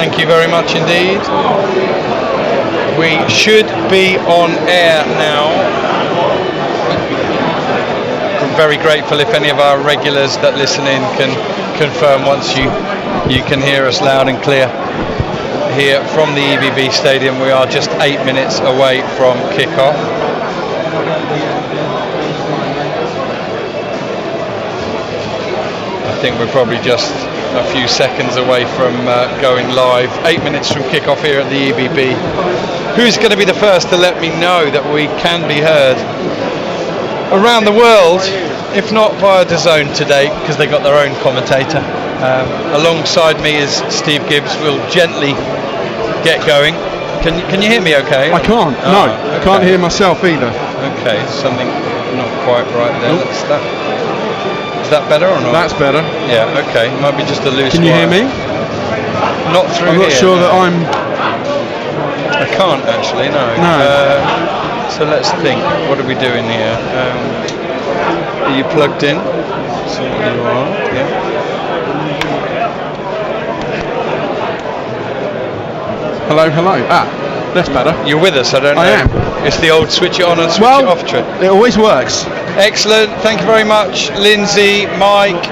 Thank you very much indeed. We should be on air now. I'm very grateful if any of our regulars that listen in can confirm once you can hear us loud and clear. Here from the EBB Stadium, we are just 8 minutes away from kick-off. I think we're probably just a few seconds away from going live. 8 minutes from kick-off here at the EBB. Who's going to be the first to let me know that we can be heard around the world, if not via DAZN today, because they got their own commentator. Alongside me is Steve Gibbs. We'll gently get going. Can you hear me okay? I can't. No, okay. I can't hear myself either. Okay, something not quite right there. Nope. Is that better or not? That's better. Yeah, okay. Might be just a loose Can you hear me? Not through I'm not here, sure no. that I'm... I can't actually, no. So let's think. What are we doing here? Are you plugged in? So you are, yeah. Hello. That's better. You're with us, I don't know. I am. It's the old switch it on and switch it off trick. It always works. Excellent. Thank you very much, Lindsay, Mike.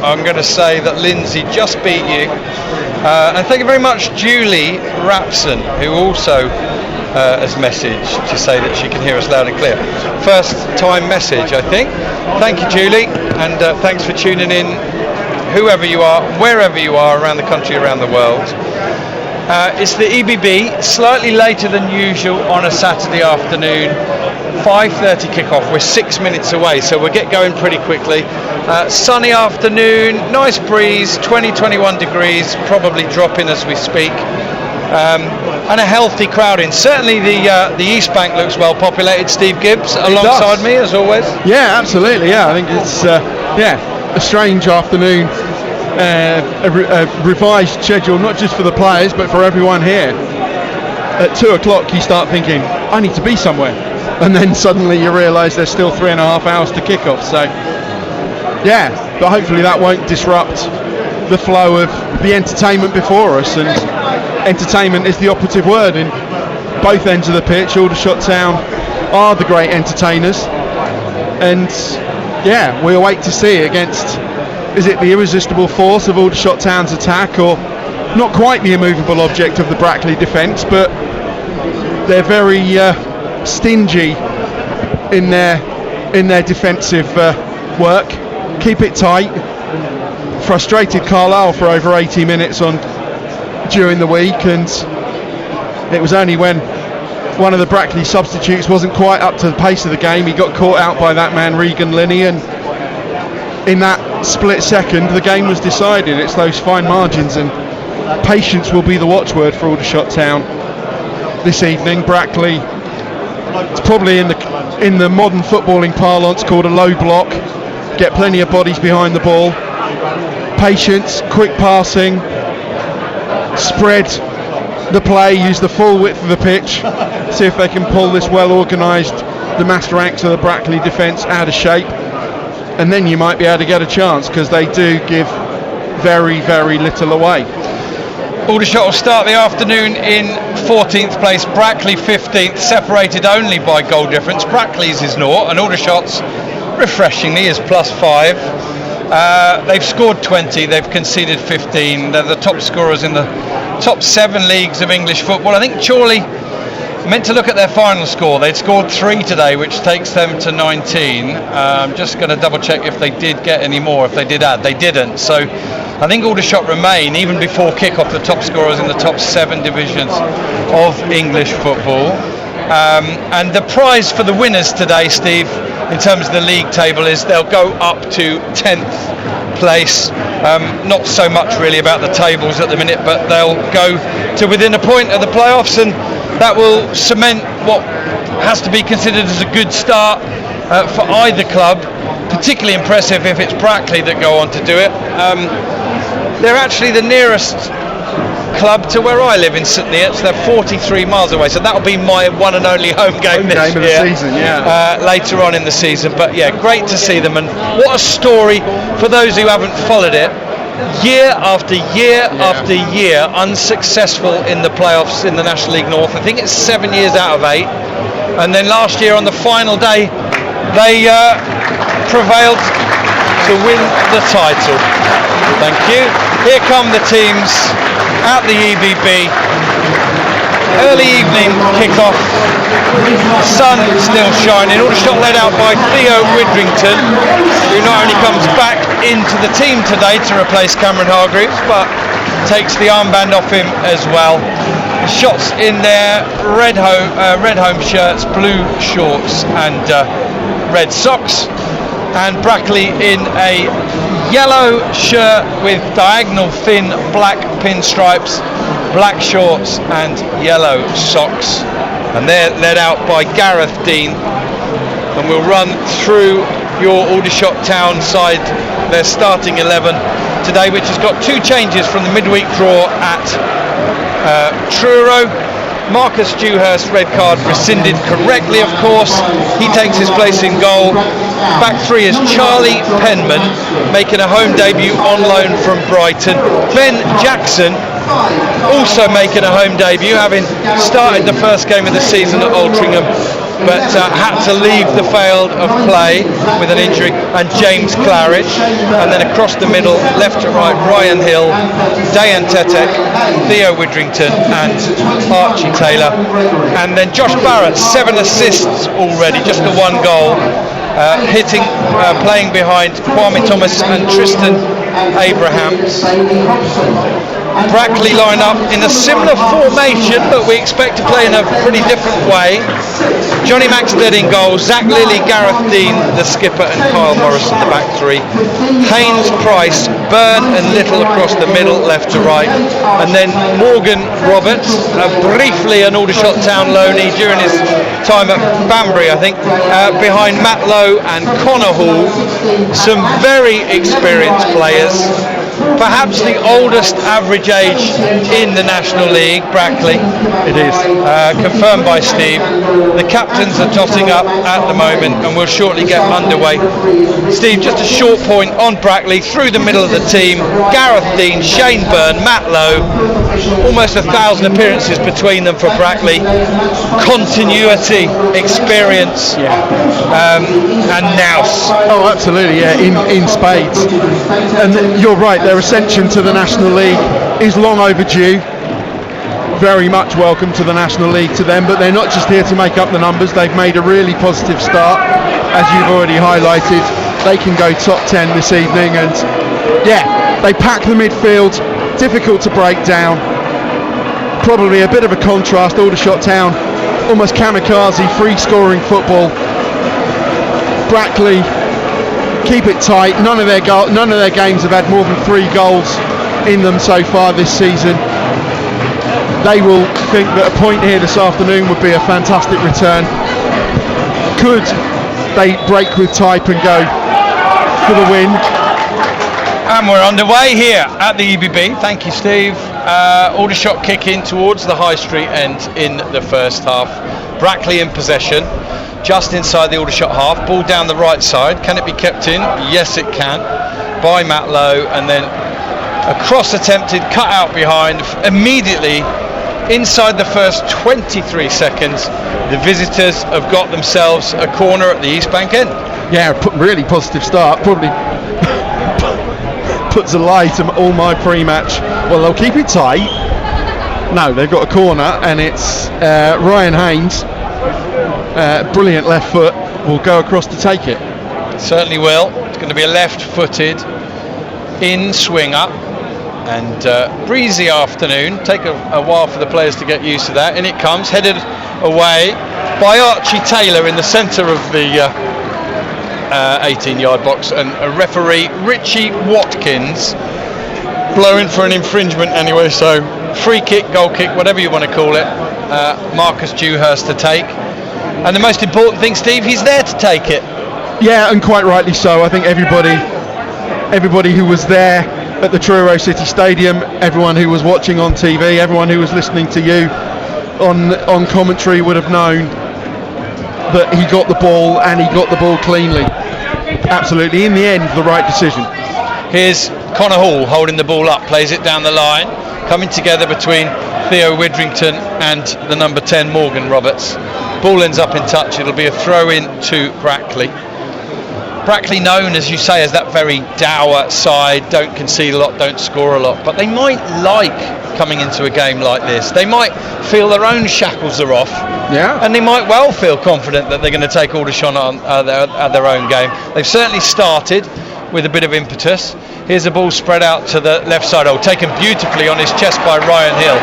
I'm going to say that Lindsay just beat you. And thank you very much, Julie Rapson, who also has messaged to say that she can hear us loud and clear. First time message, I think. Thank you, Julie, and thanks for tuning in, whoever you are, wherever you are around the country, around the world. It's the EBB, slightly later than usual on a Saturday afternoon, 5:30 kickoff. We're 6 minutes away, so we'll get going pretty quickly. Sunny afternoon, nice breeze, 20-21 degrees, probably dropping as we speak, and a healthy crowd in. Certainly the East Bank looks well populated. Steve Gibbs alongside me as always. Yeah, absolutely. Yeah, I think it's a strange afternoon. A revised schedule, not just for the players but for everyone here. At 2 o'clock you start thinking, I need to be somewhere, and then suddenly you realise there's still 3.5 hours to kick off. So yeah, but hopefully that won't disrupt the flow of the entertainment before us, and entertainment is the operative word in both ends of the pitch. Aldershot Town are the great entertainers, and yeah, we'll wait to see against, is it the irresistible force of Aldershot Town's attack, or not quite the immovable object of the Brackley defence, but they're very stingy in their defensive work. Keep it tight. Frustrated Carlisle for over 80 minutes during the week, and it was only when one of the Brackley substitutes wasn't quite up to the pace of the game, he got caught out by that man Regan Linney, and in that split second the game was decided. It's those fine margins, and patience will be the watchword for Aldershot Town this evening. Brackley, it's probably in the modern footballing parlance called a low block. Get plenty of bodies behind the ball, patience, quick passing, spread the play, use the full width of the pitch, see if they can pull this well organised, the master ranks of the Brackley defence out of shape, and then you might be able to get a chance, because they do give very, very little away. Aldershot will start the afternoon in 14th place, Brackley 15th, separated only by goal difference. Brackley's is 0 and Aldershot's refreshingly is +5. They've scored 20, they've conceded 15. They're the top scorers in the top 7 leagues of English football. I think Chorley meant to look at their final score. They'd scored 3 today, which takes them to 19. I'm just going to double check if they did get any more, if they did add. They didn't. So I think Aldershot remain, even before kick-off, the top scorers in the top 7 divisions of English football. And the prize for the winners today, Steve, in terms of the league table, is they'll go up to 10th place. Not so much really about the tables at the minute, but they'll go to within a point of the playoffs, and that will cement what has to be considered as a good start for either club. Particularly impressive if it's Brackley that go on to do it. They're actually the nearest club to where I live in St Neots. They're 43 miles away, so that'll be my one and only home game this game of the season, later on in the season. But yeah, great to see them, and what a story for those who haven't followed it. year after year after year unsuccessful in the playoffs in the National League North. I think it's 7 years out of 8. And then last year on the final day, they prevailed to win the title. Thank you. Here come the teams at the EBB. Early evening kick-off. Sun still shining. Aldershot led out by Theo Widrington, who not only comes back into the team today to replace Cameron Hargreaves, but takes the armband off him as well. Shots in their red home shirts, blue shorts and red socks, and Brackley in a yellow shirt with diagonal thin black pinstripes, black shorts and yellow socks, and they're led out by Gareth Dean. And we'll run through your Aldershot Town side, their starting 11 today, which has got 2 changes from the midweek draw at Truro. Marcus Dewhurst, red card rescinded correctly, of course. He takes his place in goal. Back 3 is Charlie Penman, making a home debut on loan from Brighton. Ben Jackson also making a home debut, having started the first game of the season at Altrincham, but had to leave the field of play with an injury. And James Claridge, and then across the middle, left to right, Ryan Hill, Dayan Tetek, Theo Widrington and Archie Taylor. And then Josh Barrett, 7 assists already, just the 1 goal, playing behind Kwame Thomas and Tristan Abraham. Brackley line up in a similar formation, but we expect to play in a pretty different way. Johnny Maxted in goal, Zach Lilly, Gareth Dean, the skipper, and Kyle Morrison, the back 3. Haynes, Price, Byrne and Little across the middle, left to right. And then Morgan Roberts, briefly an Aldershot Town loanee during his time at Banbury, I think, behind Matt Lowe and Connor Hall. Some very experienced players. Perhaps the oldest average age in the National League, Brackley. It is. Confirmed by Steve. The captains are totting up at the moment and will shortly get underway. Steve, just a short point on Brackley. Through the middle of the team, Gareth Dean, Shane Byrne, Matt Lowe. Almost 1,000 appearances between them for Brackley. Continuity, experience, and nous. Oh, absolutely, yeah, in spades. And you're right, their ascension to the National League is long overdue. Very much welcome to the National League to them, but they're not just here to make up the numbers. They've made a really positive start, as you've already highlighted. They can go top 10 this evening, and yeah, they pack the midfield, difficult to break down. Probably a bit of a contrast. Aldershot Town, almost kamikaze, free scoring football. Brackley keep it tight. None of their games have had more than 3 goals in them so far this season. They will think that a point here this afternoon would be a fantastic return. Could they break with type and go for the win? And we're underway here at the EBB. Thank you, Steve. Aldershot kick in towards the High Street end in the first half. Brackley in possession, just inside the Aldershot half. Ball down the right side. Can it be kept in? Yes, it can. By Matt Lowe, and then a cross attempted, cut out behind. Immediately inside the first 23 seconds, the visitors have got themselves a corner at the East Bank end. Yeah, really positive start. Probably puts a light on all my pre-match. Well, they'll keep it tight. No, they've got a corner, and it's Ryan Haynes. Brilliant left foot, will go across to take it. Certainly will. It's going to be a left-footed in swinger, and breezy afternoon. Take a while for the players to get used to that. In it comes, headed away by Archie Taylor in the centre of the 18-yard box, and a referee, Richie Watkins, blowing for an infringement anyway, so free kick, goal kick, whatever you want to call it. Marcus Dewhurst to take, and the most important thing, Steve, he's there to take it. Yeah, and quite rightly so. I think everybody who was there at the Truro City Stadium, everyone who was watching on TV, everyone who was listening to you on commentary would have known that he got the ball, and he got the ball cleanly. Absolutely, in the end, the right decision. Here's Connor Hall holding the ball up, plays it down the line, coming together between Theo Widrington and the number 10 Morgan Roberts. Ball ends up in touch. It'll be a throw in to Brackley. Brackley known, as you say, as that very dour side, don't concede a lot, don't score a lot, but they might like coming into a game like this. They might feel their own shackles are off, and they might well feel confident that they're going to take Aldershot on at their own game. They've certainly started with a bit of impetus. Here's a ball spread out to the left side, taken beautifully on his chest by Ryan Hill.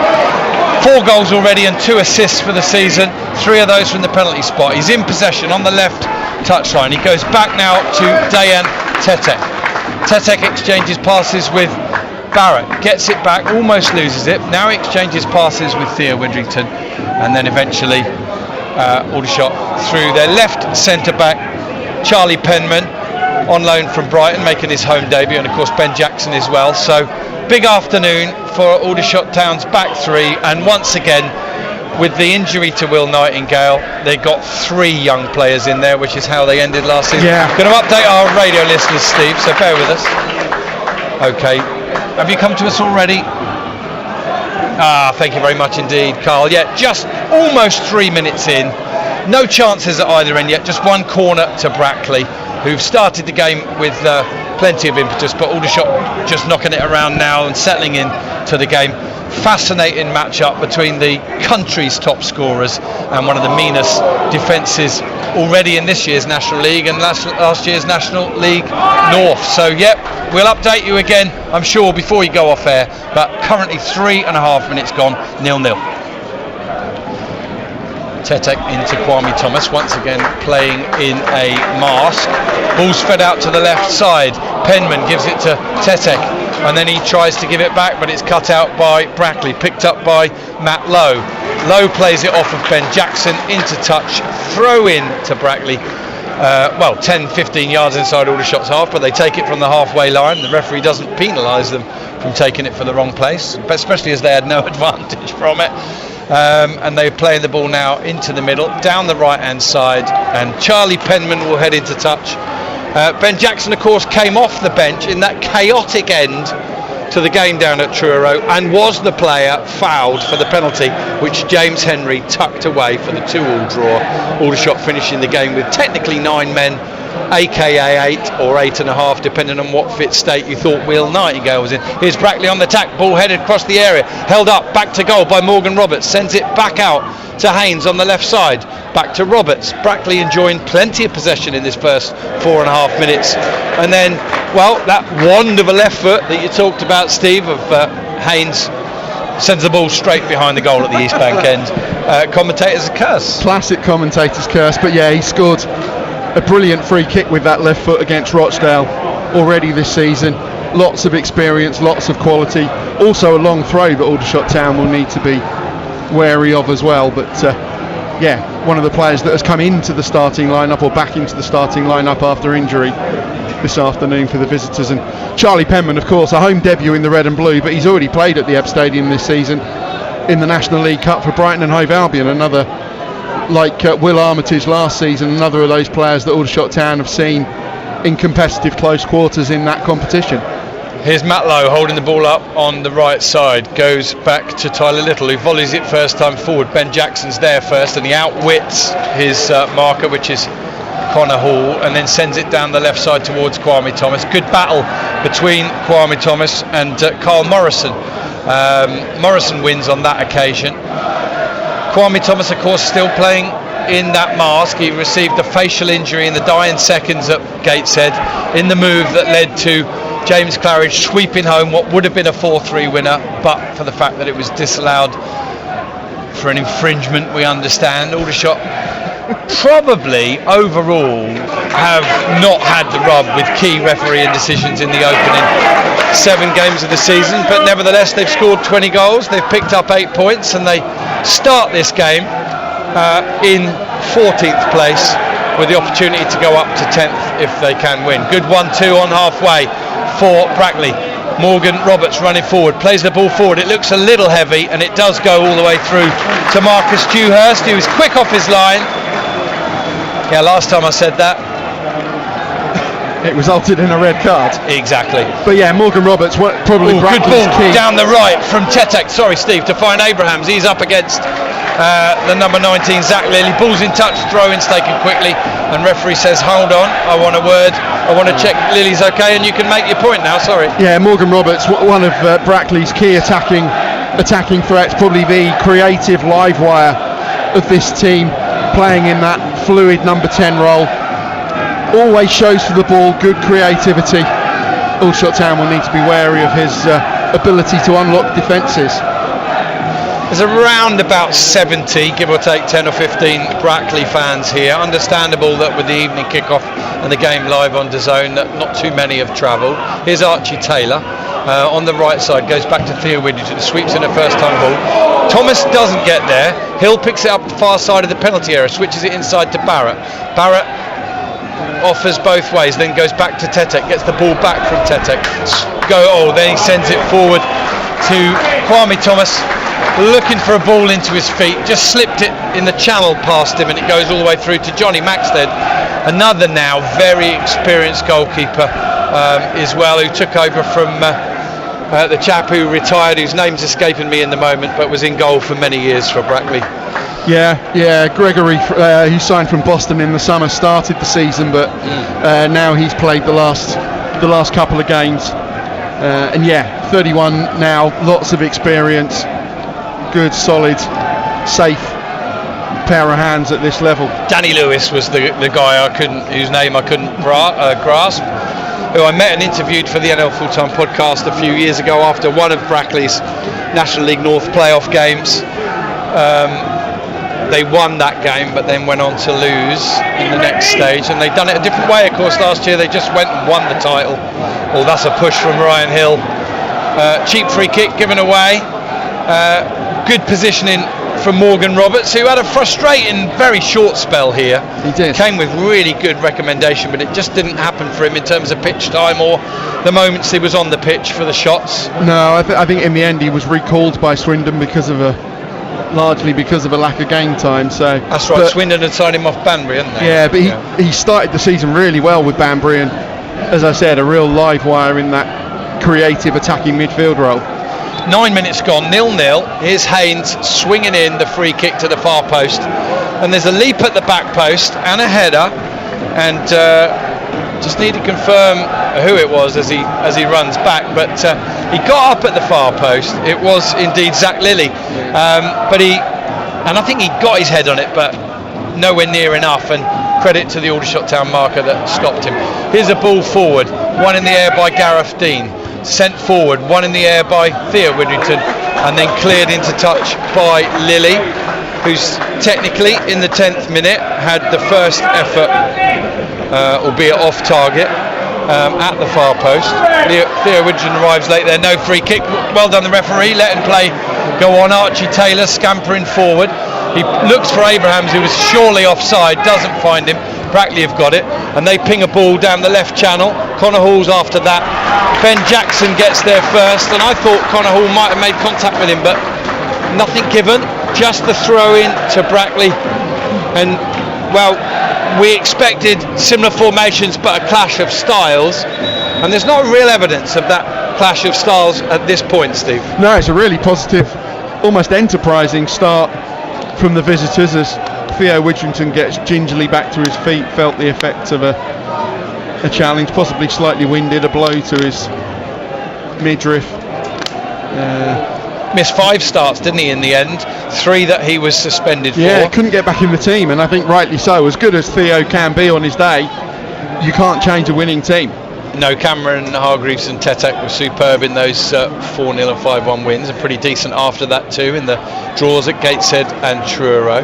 4 goals already and 2 assists for the season, 3 of those from the penalty spot. He's in possession on the left touchline. He goes back now to Dayan Tetek. Tetek exchanges passes with Barrett, gets it back, almost loses it. Now he exchanges passes with Theo Widrington, and then eventually Aldershot through their left centre back, Charlie Penman, on loan from Brighton, making his home debut, and of course Ben Jackson as well. So big afternoon for Aldershot Town's back 3, and once again, with the injury to Will Nightingale, they got 3 young players in there, which is how they ended last season. Going to update our radio listeners, Steve, so bear with us. Okay, have you come to us already? Thank you very much indeed, Carl. Yeah, just almost 3 minutes in, no chances at either end yet, just one corner to Brackley, who've started the game with plenty of impetus, but Aldershot just knocking it around now and settling in to the game. Fascinating match-up between the country's top scorers and one of the meanest defences already in this year's National League and last year's National League North. So, yep, we'll update you again, I'm sure, before you go off air, but currently 3.5 minutes gone, 0-0. Tetek into Kwame Thomas, once again playing in a mask. Ball's fed out to the left side. Penman gives it to Tetek, and then he tries to give it back, but it's cut out by Brackley, picked up by Matt Lowe. Lowe plays it off of Ben Jackson into touch, throw in to Brackley. 10-15 yards inside Aldershot's half, but they take it from the halfway line. The referee doesn't penalise them from taking it for the wrong place, especially as they had no advantage from it. And they're playing the ball now into the middle, down the right hand side, and Charlie Penman will head into touch. Ben Jackson, of course, came off the bench in that chaotic end to the game down at Truro, and was the player fouled for the penalty, which James Henry tucked away for the 2-2 draw. Aldershot finishing the game with technically 9 men, aka 8 or 8.5, depending on what fit state you thought Will Nightingale was in. Here's Brackley on the attack, ball headed across the area, held up, back to goal by Morgan Roberts, sends it back out to Haynes on the left side, back to Roberts. Brackley enjoying plenty of possession in this first 4.5 minutes, and then, well, that wand of a left foot that you talked about, Steve, of Haynes, sends the ball straight behind the goal at the East Bank end. Commentator's curse. Classic commentator's curse, but yeah, he scored a brilliant free kick with that left foot against Rochdale already this season. Lots of experience, lots of quality. Also a long throw that Aldershot Town will need to be wary of as well. But one of the players that has come into the starting lineup, or back into the starting lineup after injury this afternoon for the visitors. And Charlie Penman, of course, a home debut in the red and blue, but he's already played at the Ebb Stadium this season in the National League Cup for Brighton and Hove Albion. Another, like Will Armitage last season, another of those players that Aldershot Town have seen in competitive close quarters in that competition. Here's Matt Lowe holding the ball up on the right side, goes back to Tyler Little, who volleys it first time forward. Ben Jackson's there first, and he outwits his marker, which is Connor Hall, and then sends it down the left side towards Kwame Thomas. Good battle between Kwame Thomas and Carl Morrison. Morrison wins on that occasion. Kwame Thomas, of course, still playing in that mask. He received a facial injury in the dying seconds at Gateshead in the move that led to James Claridge sweeping home what would have been a 4-3 winner, but for the fact that it was disallowed for an infringement, we understand. Aldershot probably overall have not had the rub with key refereeing decisions in the opening 7 games of the season, but nevertheless they've scored 20 goals, they've picked up 8 points, and they start this game in 14th place with the opportunity to go up to 10th if they can win. Good 1-2 on halfway for Brackley. Morgan Roberts running forward, plays the ball forward. It looks a little heavy, and it does go all the way through to Marcus Dewhurst, who's quick off his line. Yeah, last time I said that, it resulted in a red card. Exactly. But yeah, Morgan Roberts, probably good Brackley's ball key. down the right from Tetek. Sorry, Steve, to find Abrahams. He's up against the number 19, Zach Lilly. Ball's in touch, throw-in's taken quickly, and referee says, hold on, I want a word. I want to check Lilly's okay, and you can make your point now. Sorry. Yeah, Morgan Roberts, one of Brackley's key attacking threats, probably the creative live wire of this team, playing in that fluid number 10 role. Always shows for the ball, good creativity. Aldershot Town will need to be wary of his ability to unlock defences. There's around about 70, give or take 10 or 15 Brackley fans here. Understandable that with the evening kickoff and the game live on DAZN that not too many have travelled. Here's Archie Taylor on the right side, goes back to Theo Widgerton, sweeps in a first time ball. Thomas doesn't get there. Hill picks it up the far side of the penalty area, switches it inside to Barrett. Barrett offers both ways, then goes back to Tetek, gets the ball back from Tetek. Then he sends it forward to Kwame Thomas, looking for a ball into his feet, just slipped it in the channel past him, and it goes all the way through to Johnny Maxted, another now very experienced goalkeeper as well, who took over from the chap who retired, whose name's escaping me in the moment, but was in goal for many years for Brackley. Yeah, Gregory, who signed from Boston in the summer, started the season, but now he's played the last couple of games, and 31 now, lots of experience, good, solid, safe pair of hands at this level. Danny Lewis was the guy whose name I couldn't grasp, who I met and interviewed for the NL Full-Time podcast a few years ago after one of Brackley's National League North playoff games. They won that game, but then went on to lose in the next stage, and they'd done it a different way. Of course, last year they just went and won the title. Oh, that's a push from Ryan Hill. Cheap free kick given away. Good positioning from Morgan Roberts, who had a frustrating, very short spell here. He did. Came with really good recommendation, but it just didn't happen for him in terms of pitch time or the moments he was on the pitch for the shots. No, I think in the end he was recalled by Swindon largely because of a lack of game time. So that's right. Swindon had signed him off Banbury, hadn't they? Yeah, but he started the season really well with Banbury, and as I said, a real live wire in that creative attacking midfield role. 9 minutes gone, 0-0. Here's Haynes swinging in the free kick to the far post, and there's a leap at the back post and a header, and just need to confirm who it was as he runs back, but he got up at the far post. It was indeed Zach Lilly, but I think he got his head on it, but nowhere near enough, and credit to the Aldershot Town marker that stopped him. Here's a ball forward, one in the air by Gareth Dean, sent forward, one in the air by Theo Widgerton, and then cleared into touch by Lilly, who's technically in the 10th minute had the first effort, albeit off target, at the far post. Theo Widgerton arrives late there, no free kick. Well done the referee, let him play go on. Archie Taylor scampering forward. He looks for Abrahams, who was surely offside, doesn't find him. Brackley have got it, and they ping a ball down the left channel. Connor Hall's after that. Ben Jackson gets there first, and I thought Connor Hall might have made contact with him, but nothing given. Just the throw in to Brackley, and well, we expected similar formations, but a clash of styles, and there's not real evidence of that clash of styles at this point, Steve. No, it's a really positive, almost enterprising start from the visitors as Theo Widgerton gets gingerly back to his feet, felt the effects of a challenge, possibly slightly winded, a blow to his midriff. Missed 5 starts, didn't he, in the end? 3 that he was suspended for. Yeah, couldn't get back in the team, and I think rightly so. As good as Theo can be on his day, you can't change a winning team. No, Cameron, Hargreaves and Tetek were superb in those 4-0 and 5-1 wins, and pretty decent after that too in the draws at Gateshead and Truro.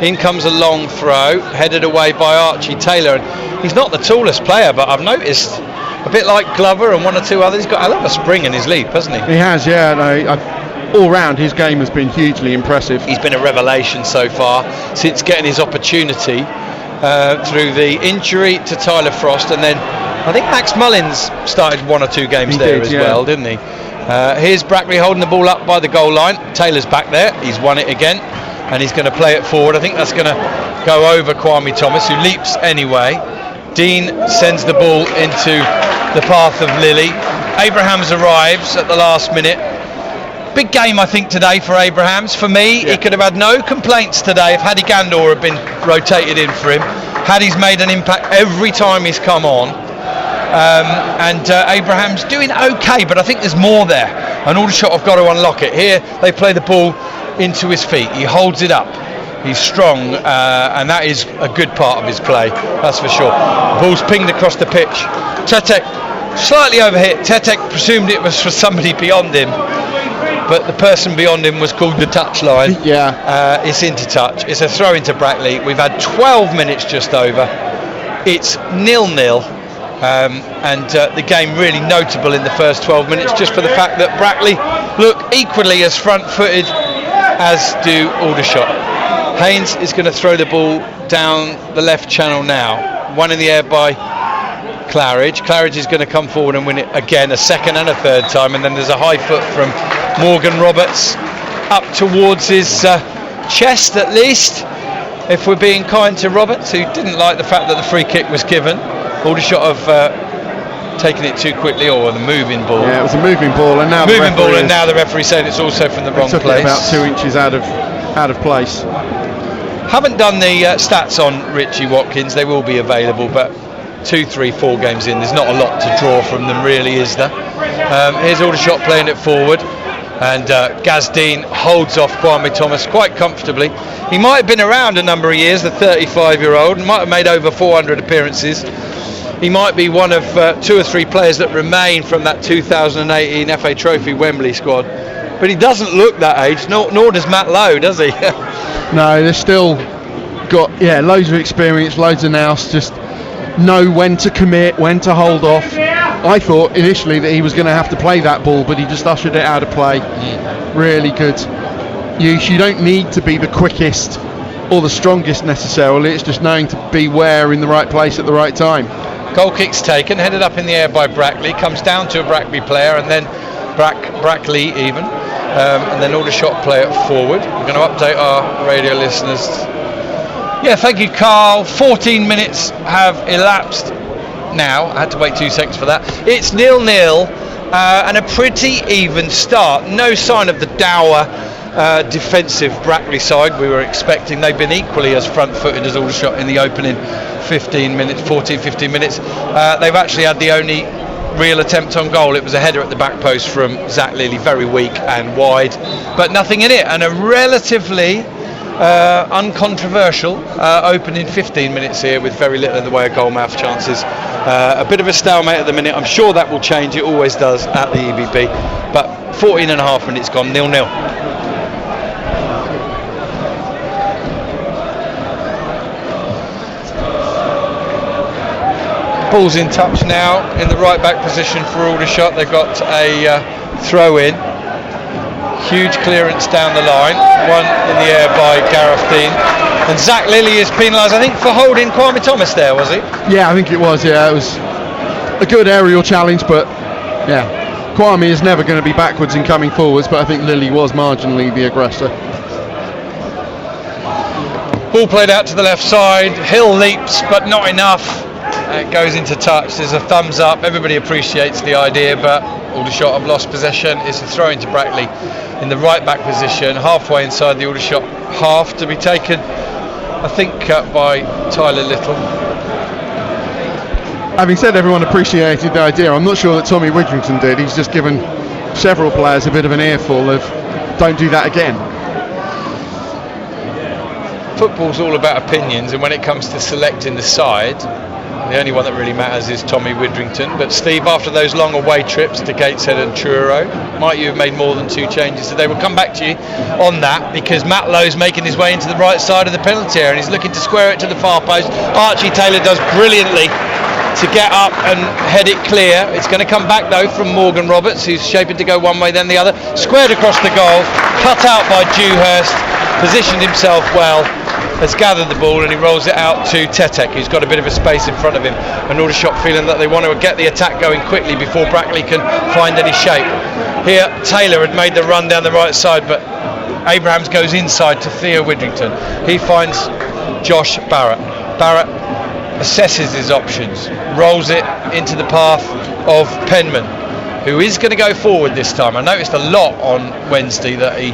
In comes a long throw, headed away by Archie Taylor, and he's not the tallest player, but I've noticed, a bit like Glover and 1 or 2 others, he's got a lot of spring in his leap, hasn't he? He has, yeah. All round his game has been hugely impressive. He's been a revelation so far since getting his opportunity through the injury to Tyler Frost, and then I think Max Mullins started 1 or 2 games well, didn't he? Here's Brackley holding the ball up by the goal line. Taylor's back there, he's won it again, and he's going to play it forward. I think that's going to go over Kwame Thomas, who leaps anyway, Dean sends the ball into the path of Lilly. Abrahams arrives at the last minute. Big game, I think, today for Abrahams. For me, he could have had no complaints today if Hadi Gandor had been rotated in for him. Hadi's made an impact every time he's come on. And Abraham's doing okay, but I think there's more there. And Aldershot have got to unlock it. Here, they play the ball into his feet. He holds it up. He's strong, and that is a good part of his play, that's for sure. Ball's pinged across the pitch. Tetek slightly overhit. Tetek presumed it was for somebody beyond him, but the person beyond him was called the touchline. It's into touch. It's a throw into Brackley. We've had 12 minutes just over. It's 0-0, and the game really notable in the first 12 minutes just for the fact that Brackley look equally as front-footed as do Aldershot. Haynes is going to throw the ball down the left channel now. One in the air by Claridge. Claridge is going to come forward and win it again, a second and a third time, and then there's a high foot from Morgan Roberts up towards his chest, at least, if we're being kind to Roberts, who didn't like the fact that the free kick was given. Aldershot have taken it too quickly, or the moving ball. Yeah, it was a moving ball, and now the referee saying it's also from the wrong place. It about 2 inches out of place. Haven't done the stats on Richie Watkins. They will be available, but 2, 3, 4 games in, there's not a lot to draw from them, really, is there? Here's Aldershot playing it forward, and Gaz Dean holds off Kwame Thomas quite comfortably. He might have been around a number of years, the 35-year-old, might have made over 400 appearances. He might be one of 2 or 3 players that remain from that 2018 FA Trophy Wembley squad. But he doesn't look that age, nor does Matt Lowe, does he? No, they've still got loads of experience, loads of nous, just know when to commit, when to hold off. I thought initially that he was going to have to play that ball, but he just ushered it out of play. Really good use. You don't need to be the quickest or the strongest necessarily, it's just knowing to be where in the right place at the right time. Goal kick's taken, headed up in the air by Brackley, comes down to a Brackley player, and then Brackley even, and then Aldershot play it forward. We're going to update our radio listeners. Yeah, thank you, Carl. 14 minutes have elapsed now. I had to wait 2 seconds for that. It's 0-0, and a pretty even start. No sign of the dour defensive Brackley side we were expecting. They've been equally as front-footed as Aldershot in the opening 15 minutes. They've actually had the only real attempt on goal. It was a header at the back post from Zach Lilly, very weak and wide, but nothing in it, and a relatively uncontroversial opening 15 minutes here with very little in the way of goal mouth chances. A bit of a stalemate at the minute. I'm sure that will change, it always does at the EBB, but 14 and a half minutes gone, 0-0. Ball's in touch now in the right back position for Aldershot. They've got a throw in. Huge clearance down the line. One in the air by Gareth Dean. And Zach Lilly is penalised, I think, for holding Kwame Thomas there, was it? Yeah, I think it was. Yeah, it was a good aerial challenge, but yeah, Kwame is never going to be backwards in coming forwards, but I think Lilly was marginally the aggressor. Ball played out to the left side. Hill leaps, but not enough. It goes into touch. There's a thumbs up. Everybody appreciates the idea, but Aldershot have lost possession. It's a throw into Brackley in the right back position, halfway inside the Aldershot half, to be taken, I think, by Tyler Little. Having said everyone appreciated the idea, I'm not sure that Tommy Widrington did. He's just given several players a bit of an earful of don't do that again. Football's all about opinions, and when it comes to selecting the side, the only one that really matters is Tommy Widrington. But Steve, after those long away trips to Gateshead and Truro, might you have made more than 2 changes today? We'll come back to you on that, because Matt Lowe's making his way into the right side of the penalty area and he's looking to square it to the far post. Archie Taylor does brilliantly to get up and head it clear. It's going to come back though from Morgan Roberts, who's shaping to go one way then the other. Squared across the goal, cut out by Dewhurst, positioned himself well, has gathered the ball, and he rolls it out to Tetek, who's got a bit of a space in front of him, and Aldershot feeling that they want to get the attack going quickly before Brackley can find any shape. Here Taylor had made the run down the right side, but Abrahams goes inside to Theo Widrington. He finds Josh Barrett. assesses his options, rolls it into the path of Penman, who is going to go forward this time. I noticed a lot on Wednesday that he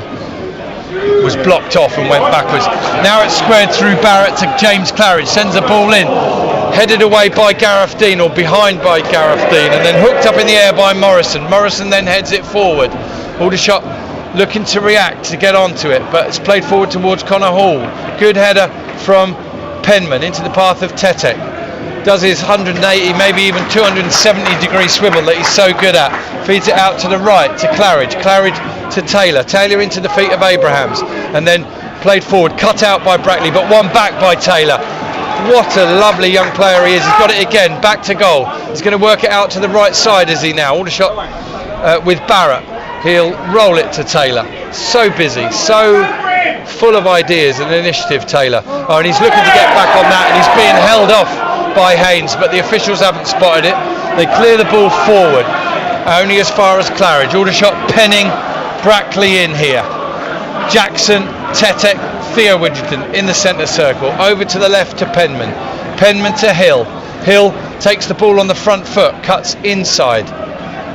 was blocked off and went backwards. Now it's squared through Barrett to James Claridge, sends the ball in, headed away by Gareth Dean, or behind by Gareth Dean, and then hooked up in the air by Morrison. Morrison then heads it forward. Aldershot looking to react, to get onto it, but it's played forward towards Connor Hall. Good header from Penman into the path of Tetek. Does his 180, maybe even 270 degree swivel that he's so good at. Feeds it out to the right to Claridge. Claridge to Taylor. Taylor into the feet of Abrahams, and then played forward, cut out by Brackley, but won back by Taylor. What a lovely young player he is. He's got it again, back to goal. He's going to work it out to the right side, is he now? Aldershot with Barrett. He'll roll it to Taylor. So busy, so full of ideas and initiative, Taylor. Oh, and he's looking to get back on that, and he's being held off by Haynes, but the officials haven't spotted it. They clear the ball forward, only as far as Claridge. Aldershot penning Brackley in here. Jackson, Tetek, Theo Widgerton in the centre circle. Over to the left to Penman. Penman to Hill. Hill takes the ball on the front foot, cuts inside.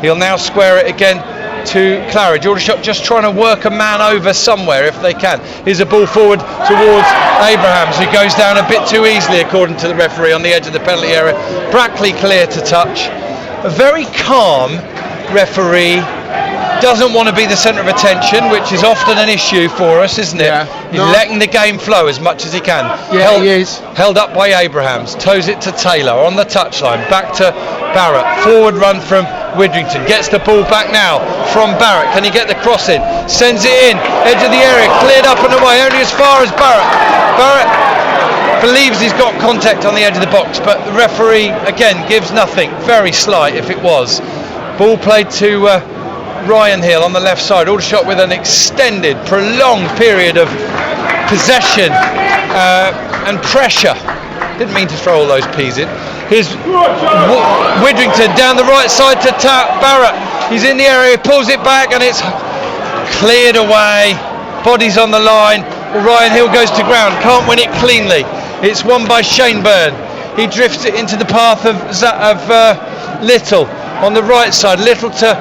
He'll now square it again to Claridge. Aldershot just trying to work a man over somewhere if they can. Here's a ball forward towards Abrahams, who goes down a bit too easily according to the referee on the edge of the penalty area. Brackley clear to touch. A very calm referee. Doesn't want to be the centre of attention, which is often an issue for us, isn't it? Yeah. He's letting the game flow as much as he can. Yeah, he is. Held up by Abrahams, toes it to Taylor on the touchline, back to Barrett. Forward run from Widrington, gets the ball back now from Barrett. Can he get the cross in? Sends it in, edge of the area, cleared up and away, only as far as Barrett. Barrett believes he's got contact on the edge of the box, but the referee again gives nothing. Very slight if it was. Ball played to Ryan Hill on the left side. Aldershot with an extended, prolonged period of possession and pressure. Didn't mean to throw all those peas in. Here's Widrington down the right side to Barrett. He's in the area, pulls it back, and it's cleared away. Bodies on the line. Ryan Hill goes to ground, can't win it cleanly. It's won by Shane Byrne. He drifts it into the path of Little on the right side. Little to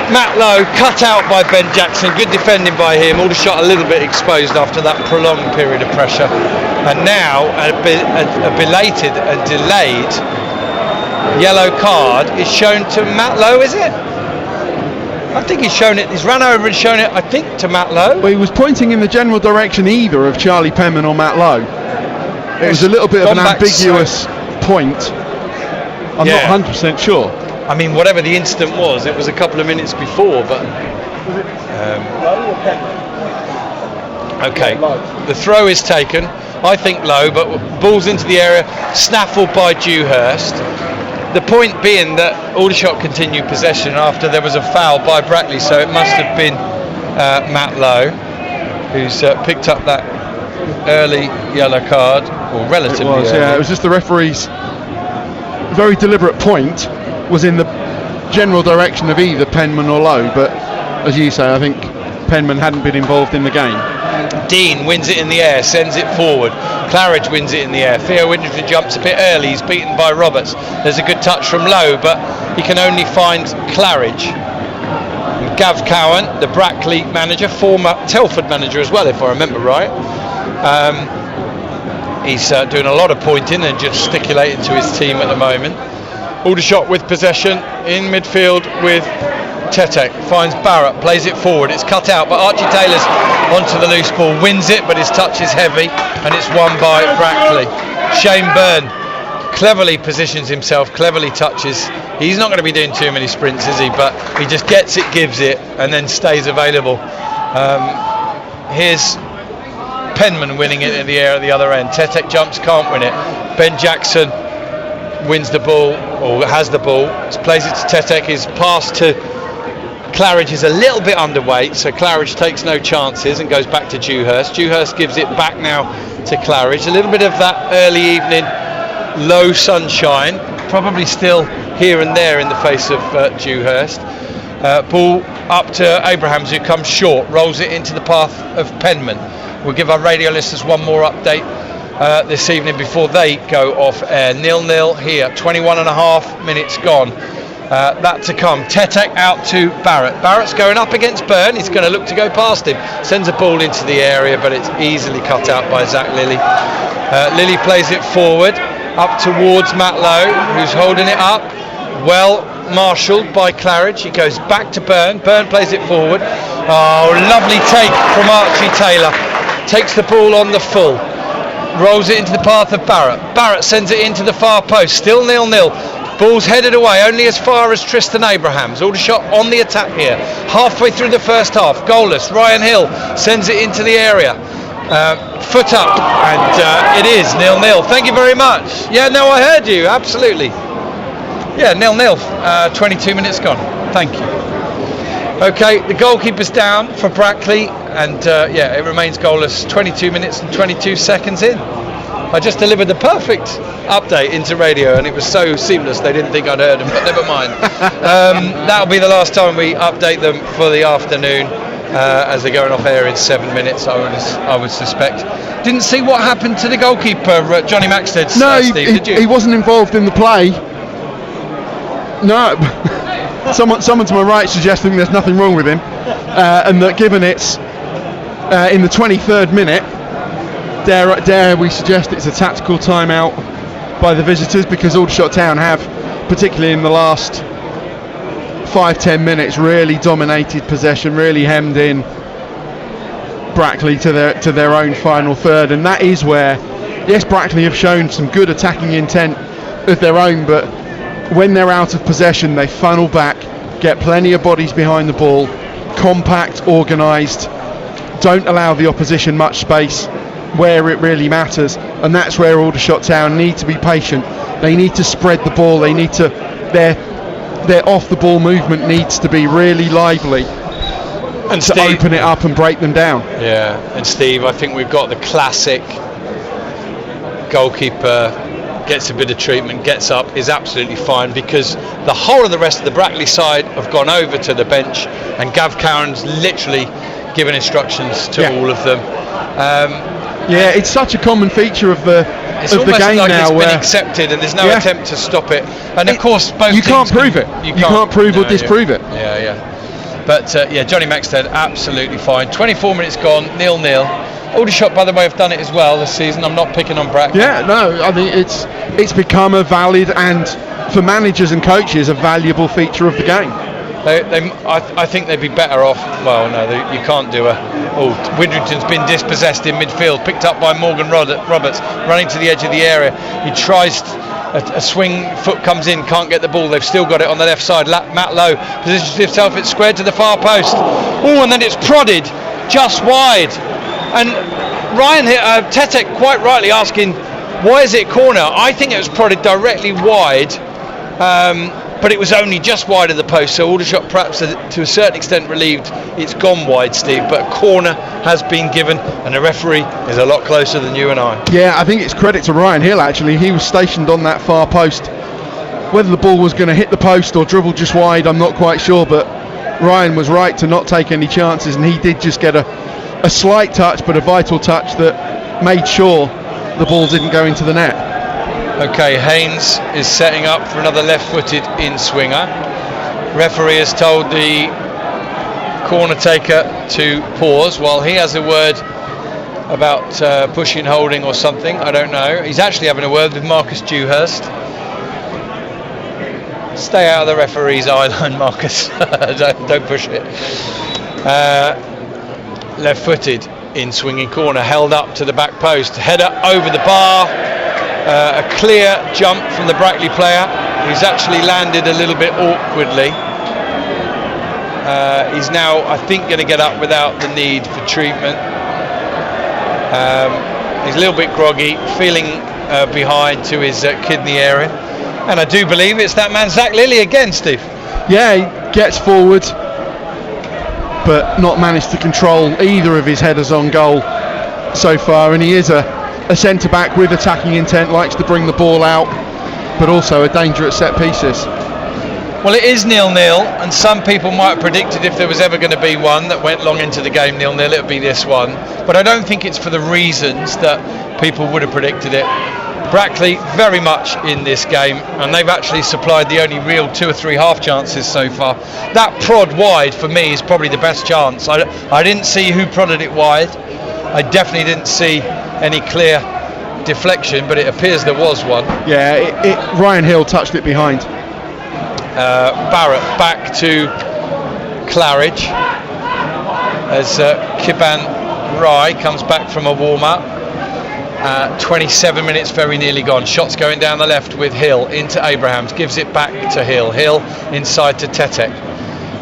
Matt Lowe, cut out by Ben Jackson. Good defending by him. Aldershot a little bit exposed after that prolonged period of pressure. And now a belated and delayed yellow card is shown to Matt Lowe, is it? I think he's shown it. He's run over and shown it, I think, to Matt Lowe. Well, he was pointing in the general direction either of Charlie Penman or Matt Lowe. It was a little bit of an ambiguous point. I'm not 100% sure. I mean, whatever the incident was, it was a couple of minutes before, but okay. The throw is taken, I think low, but balls into the area, snaffled by Dewhurst. The point being that Aldershot continued possession after there was a foul by Brackley, so it must have been Matt Lowe who's picked up that early yellow card, or relatively early. Yeah, it was just the referee's very deliberate point was in the general direction of either Penman or Lowe, but as you say, I think Penman hadn't been involved in the game. Dean wins it in the air, sends it forward. Claridge wins it in the air. Theo Widgerton jumps a bit early, he's beaten by Roberts. There's a good touch from Lowe, but he can only find Claridge. And Gav Cowan, the Brackley manager, former Telford manager as well, if I remember right. He's doing a lot of pointing and gesticulating to his team at the moment. Aldershot with possession in midfield with Tetek, finds Barrett, plays it forward, it's cut out, but Archie Taylor's onto the loose ball, wins it, but his touch is heavy, and it's won by Brackley. Shane Byrne cleverly positions himself, cleverly touches. He's not going to be doing too many sprints, is he? But he just gets it, gives it, and then stays available. Here's Penman winning it in the air at the other end. Tetek jumps, can't win it. Ben Jackson wins the ball, or has the ball, plays it to Tetek. His pass to Claridge is a little bit underweight, so Claridge takes no chances and goes back to Dewhurst. Dewhurst gives it back now to Claridge. A little bit of that early evening low sunshine, probably still here and there in the face of Dewhurst. Ball up to Abrahams, who comes short, rolls it into the path of Penman. We'll give our radio listeners one more update this evening before they go off air. 0-0 here, 21.5 minutes gone. That to come. Tetek out to Barrett. Barrett's going up against Byrne. He's going to look to go past him. Sends a ball into the area, but it's easily cut out by Zach Lilly. Lilly plays it forward, up towards Matt Lowe, who's holding it up. Well marshalled by Claridge. He goes back to Byrne. Byrne plays it forward. Oh, lovely take from Archie Taylor. Takes the ball on the full. Rolls it into the path of Barrett. Barrett sends it into the far post. Still 0-0. Ball's headed away only as far as Tristan Abrahams. Aldershot on the attack here. Halfway through the first half. Goalless. Ryan Hill sends it into the area. Foot up. And it is 0-0. Thank you very much. Yeah, no, I heard you. Absolutely. Yeah, 0-0. 22 minutes gone. Thank you. Okay, the goalkeeper's down for Brackley, and it remains goalless. 22 minutes and 22 seconds in. I just delivered the perfect update into radio, and it was so seamless they didn't think I'd heard them, but never mind. That'll be the last time we update them for the afternoon, as they're going off air in 7 minutes, I would suspect. Didn't see what happened to the goalkeeper, Johnny Maxted. No, Steve, did you? He wasn't involved in the play. No. Someone to my right suggesting there's nothing wrong with him, and that given it's in the 23rd minute, dare we suggest it's a tactical timeout by the visitors, because Aldershot Town have, particularly in the last 5-10 minutes, really dominated possession, really hemmed in Brackley to their own final third, and that is where, yes, Brackley have shown some good attacking intent of their own, but when they're out of possession, they funnel back, get plenty of bodies behind the ball, compact, organised, don't allow the opposition much space where it really matters, and that's where Aldershot Town need to be patient. They need to spread the ball. They need to their off the ball movement needs to be really lively, and to open it up and break them down. Yeah, and Steve, I think we've got the classic goalkeeper. Gets a bit of treatment, gets up, is absolutely fine, because the whole of the rest of the Brackley side have gone over to the bench, and Gav Cowan's literally given instructions to all of them. It's such a common feature of the game like now, it's where been accepted and there's no attempt to stop it. And of course, both you can't prove it. You can't prove or disprove it. Yeah. But Johnny Maxted absolutely fine. 24 minutes gone, 0-0. Aldershot, by the way, have done it as well this season. I'm not picking on Brackley. Yeah, no, I think it's become a valid, and for managers and coaches, a valuable feature of the game. I think they'd be better off. Well, no, you can't do Widrington's been dispossessed in midfield, picked up by Morgan Roberts, running to the edge of the area. He tries a swing, foot comes in, can't get the ball. They've still got it on the left side. Matt Lowe positions himself, it's squared to the far post. And then it's prodded just wide. And Ryan Tetek quite rightly asking, why is it corner? I think it was prodded directly wide, but it was only just wide of the post, so Aldershot perhaps to a certain extent relieved it's gone wide, Steve, but a corner has been given, and the referee is a lot closer than you and I. Yeah, I think it's credit to Ryan Hill, actually. He was stationed on that far post. Whether the ball was going to hit the post or dribble just wide, I'm not quite sure, but Ryan was right to not take any chances, and he did just get a slight touch, but a vital touch that made sure the ball didn't go into the net. Okay, Haynes is setting up for another left-footed in-swinger. Referee has told the corner taker to pause while he has a word about pushing, holding or something. I don't know. He's actually having a word with Marcus Dewhurst. Stay out of the referee's eye line, Marcus. don't push it. Left-footed in-swinging corner, held up to the back post. Header over the bar. A clear jump from the Brackley player. He's actually landed a little bit awkwardly. He's now, I think, going to get up without the need for treatment. He's a little bit groggy, feeling behind to his kidney area. And I do believe it's that man, Zach Lilly, again, Steve. Yeah, he gets forward, but not managed to control either of his headers on goal so far. And he is a centre-back with attacking intent, likes to bring the ball out, but also a danger at set pieces. Well, it is 0-0, and some people might have predicted if there was ever going to be one that went long into the game 0-0, it would be this one. But I don't think it's for the reasons that people would have predicted it. Brackley very much in this game, and they've actually supplied the only real 2 or 3 half chances so far. That prod wide for me is probably the best chance. I didn't see who prodded it wide. I definitely didn't see any clear deflection, but it appears there was one. Yeah, Ryan Hill touched it behind. Barrett back to Claridge as Kiban Rai comes back from a warm-up. 27 minutes very nearly gone. Shots going down the left with Hill into Abrahams, gives it back to Hill. Hill inside to Tetek.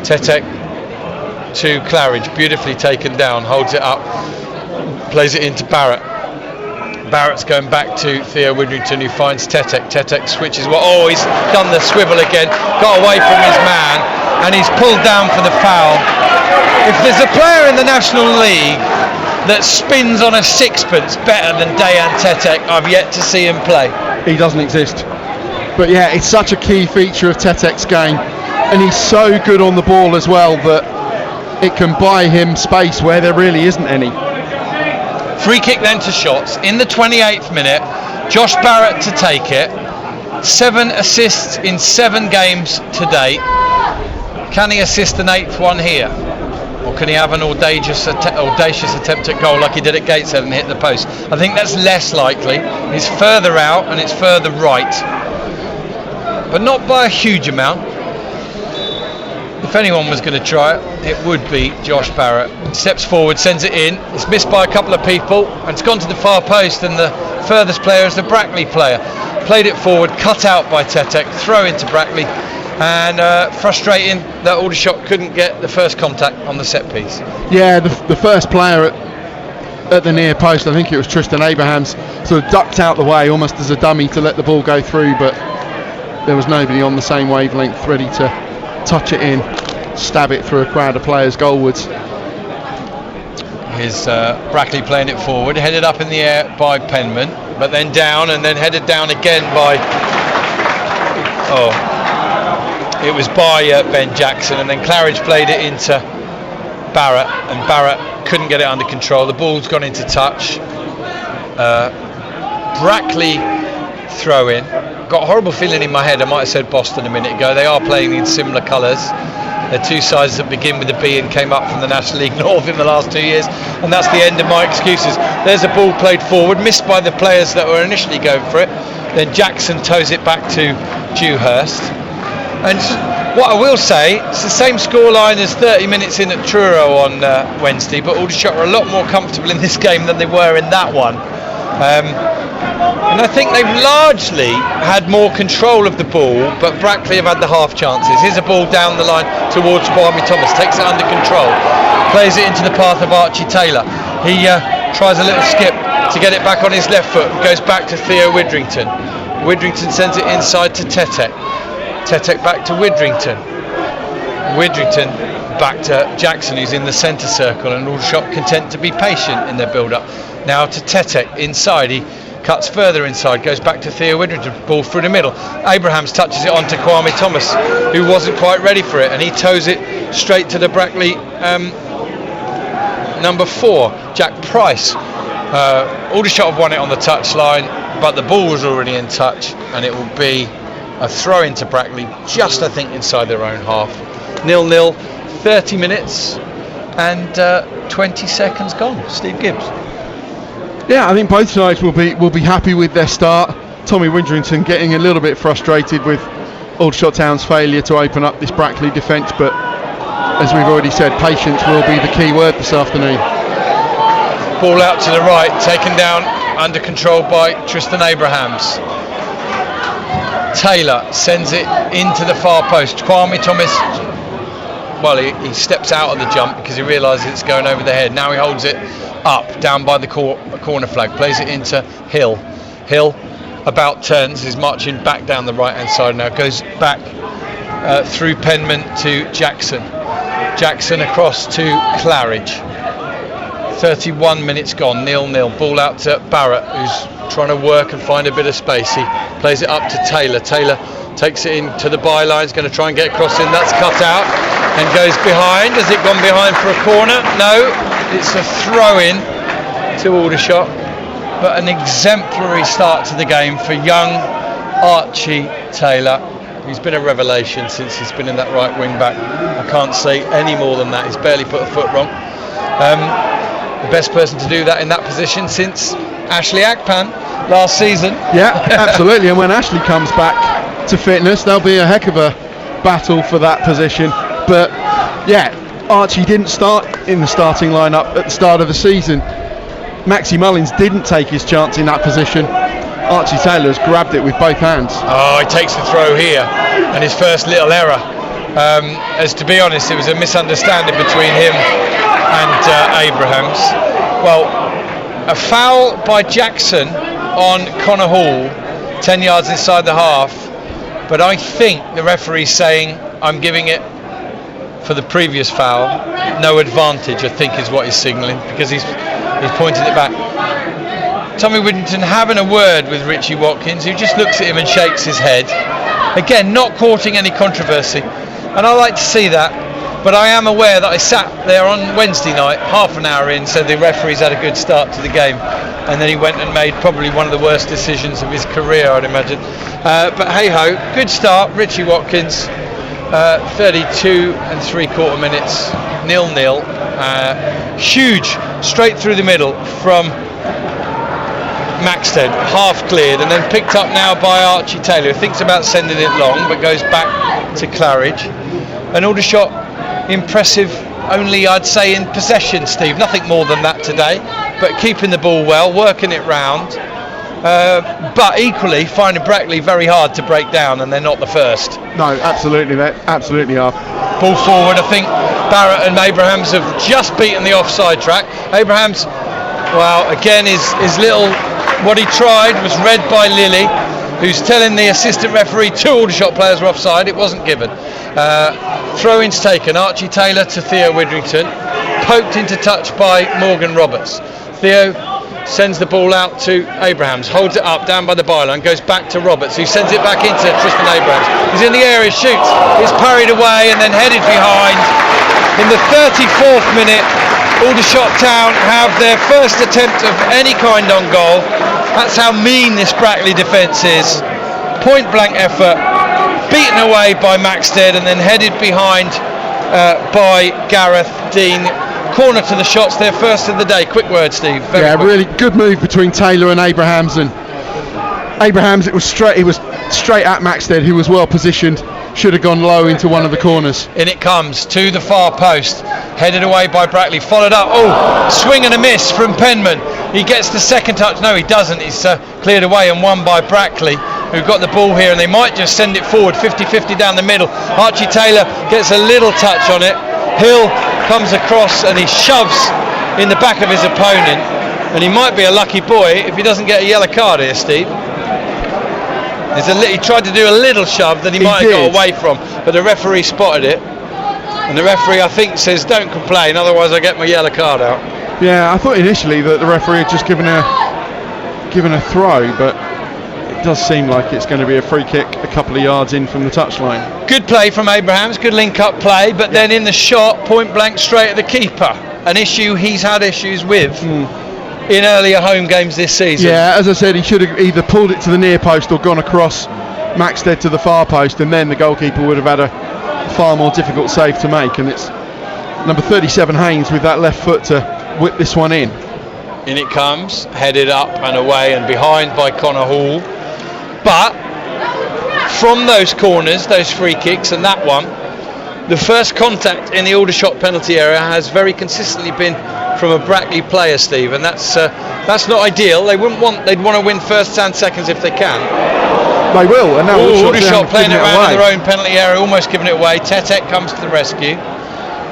Tetek to Claridge, beautifully taken down, holds it up, plays it into Barrett. Barrett's going back to Theo Widrington, who finds Tetek. Tetek switches. He's done the swivel again. Got away from his man, and he's pulled down for the foul. If there's a player in the National League that spins on a sixpence better than Dayan Tetek, I've yet to see him play. He doesn't exist. But yeah, it's such a key feature of Tetek's game, and he's so good on the ball as well that it can buy him space where there really isn't any. Free kick then to shots in the 28th minute. Josh Barrett to take it. 7 assists in 7 games to date. Can he assist an 8th one here? Or can he have an audacious attempt at goal like he did at Gateshead and hit the post? I think that's less likely. He's further out and it's further right. But not by a huge amount. If anyone was going to try it, it would be Josh Barrett. Steps forward, sends it in. It's missed by a couple of people, and it's gone to the far post, and the furthest player is the Brackley player. Played it forward, cut out by Tetek, throw into Brackley, and frustrating that Aldershot couldn't get the first contact on the set piece. Yeah, the first player at the near post, I think it was Tristan Abrahams, sort of ducked out the way almost as a dummy to let the ball go through, but there was nobody on the same wavelength ready to touch it in, stab it through a crowd of players goalwards. Here's Brackley playing it forward, headed up in the air by Penman, but then down, and then headed down again by it was by Ben Jackson, and then Claridge played it into Barrett, and Barrett couldn't get it under control. The ball's gone into touch. Brackley throw in. Got a horrible feeling in my head. I might have said Boston a minute ago. They are playing in similar colours. They're two sides that begin with a B and came up from the National League North in the last 2 years, and that's the end of my excuses. There's a ball played forward, missed by the players that were initially going for it. Then Jackson toes it back to Dewhurst. And what I will say, it's the same scoreline as 30 minutes in at Truro on Wednesday, but Aldershot are a lot more comfortable in this game than they were in that one. And I think they've largely had more control of the ball, but Brackley have had the half chances. Here's a ball down the line towards Kwame Thomas, takes it under control, plays it into the path of Archie Taylor. He tries a little skip to get it back on his left foot, goes back to Theo Widrington. Widrington sends it inside to Tetek. Tetek back to Widrington. Widrington back to Jackson, who's in the centre circle, and Aldershot content to be patient in their build-up. Now to Tetek inside, he cuts further inside, goes back to Theo Widrington, ball through the middle. Abrahams touches it on to Kwame Thomas, who wasn't quite ready for it, and he toes it straight to the Brackley number 4, Jack Price. Aldershot have won it on the touchline, but the ball was already in touch, and it will be a throw into Brackley, just I think inside their own half. 0-0, 30 minutes and 20 seconds gone. Steve Gibbs. Yeah, I think both sides will be happy with their start. Tommy Widrington getting a little bit frustrated with Aldershot Town's failure to open up this Brackley defence, but as we've already said, patience will be the key word this afternoon. Ball out to the right, taken down under control by Tristan Abrahams. Taylor sends it into the far post. Kwame Thomas, well, he steps out of the jump because he realises it's going over the head. Now he holds it up, down by the corner flag, plays it into Hill. Hill about turns, is marching back down the right hand side now, goes back through Penman to Jackson. Jackson across to Claridge. 31 minutes gone, 0-0. Ball out to Barrett, who's trying to work and find a bit of space. He plays it up to Taylor. Taylor takes it into the byline, is going to try and get across in, that's cut out and goes behind. Has it gone behind for a corner? No, it's a throw-in to Aldershot, but an exemplary start to the game for young Archie Taylor. He's been a revelation since he's been in that right wing back. I can't say any more than that. He's barely put a foot wrong. The best person to do that in that position since Ashley Akpan last season. Yeah, absolutely. And when Ashley comes back to fitness, there'll be a heck of a battle for that position. But yeah, Archie didn't start in the starting lineup at the start of the season. Maxi Mullins didn't take his chance in that position. Archie Taylor has grabbed it with both hands. Oh, he takes the throw here, and his first little error. As to be honest, it was a misunderstanding between him and Abrahams. Well, a foul by Jackson on Connor Hall, 10 yards inside the half, but I think the referee's saying I'm giving it for the previous foul, no advantage, I think is what he's signalling, because he's pointed it back. Tommy Whittington having a word with Richie Watkins, who just looks at him and shakes his head. Again, not courting any controversy, and I like to see that, but I am aware that I sat there on Wednesday night, half an hour in, said the referee's had a good start to the game, and then he went and made probably one of the worst decisions of his career, I'd imagine. But hey ho, good start, Richie Watkins, 32 3/4 minutes, 0-0. Huge, straight through the middle from Maxted, half cleared, and then picked up now by Archie Taylor, who thinks about sending it long but goes back to Claridge. An Aldershot impressive only, I'd say, in possession, Steve, nothing more than that today, but keeping the ball well, working it round, but equally finding Brackley very hard to break down, and they're not the first. No, absolutely, they absolutely are. Ball forward, I think Barrett and Abrahams have just beaten the offside track. Abrahams, well, again, his little, what he tried was read by Lilly, who's telling the assistant referee 2 Aldershot players were offside. It wasn't given. Throw-ins taken. Archie Taylor to Theo Widrington, poked into touch by Morgan Roberts. Theo sends the ball out to Abrahams, holds it up down by the byline, goes back to Roberts, who sends it back into Tristan Abrahams. He's in the area, shoots, is parried away and then headed behind. In the 34th minute, Aldershot Town have their first attempt of any kind on goal. That's how mean this Brackley defence is. Point blank effort, beaten away by Maxted and then headed behind by Gareth Dean. Corner to the shots, their first of the day. Quick word, Steve. Very quick. Really good move between Taylor and Abrahams. And Abrahams, it was straight at Maxted, who was well positioned. Should have gone low into one of the corners. In it comes to the far post, headed away by Brackley, followed up, swing and a miss from Penman. He gets the second touch, no he doesn't, he's cleared away and won by Brackley, who got the ball here, and they might just send it forward, 50-50 down the middle. Archie Taylor gets a little touch on it, Hill comes across and he shoves in the back of his opponent, and he might be a lucky boy if he doesn't get a yellow card here, Steve. He tried to do a little shove that he might have got away from, but the referee spotted it, and the referee, I think, says don't complain, otherwise I get my yellow card out. Yeah, I thought initially that the referee had just given a throw, but it does seem like it's going to be a free kick a couple of yards in from the touchline. Good play from Abrahams, good link-up play, but then in the shot, point blank straight at the keeper, an issue he's had issues with in earlier home games this season. Yeah, as I said, he should have either pulled it to the near post or gone across Maxted to the far post, and then the goalkeeper would have had a far more difficult save to make. And it's number 37 Haynes with that left foot to whip this one in. In it comes, headed up and away and behind by Connor Hall. But from those corners, those free kicks and that one, the first contact in the Aldershot penalty area has very consistently been from a Brackley player, Steve, and that's not ideal. They'd want to win first and seconds if they can. They will, and now Aldershot playing it around in their own penalty area, almost giving it away. Tetek comes to the rescue,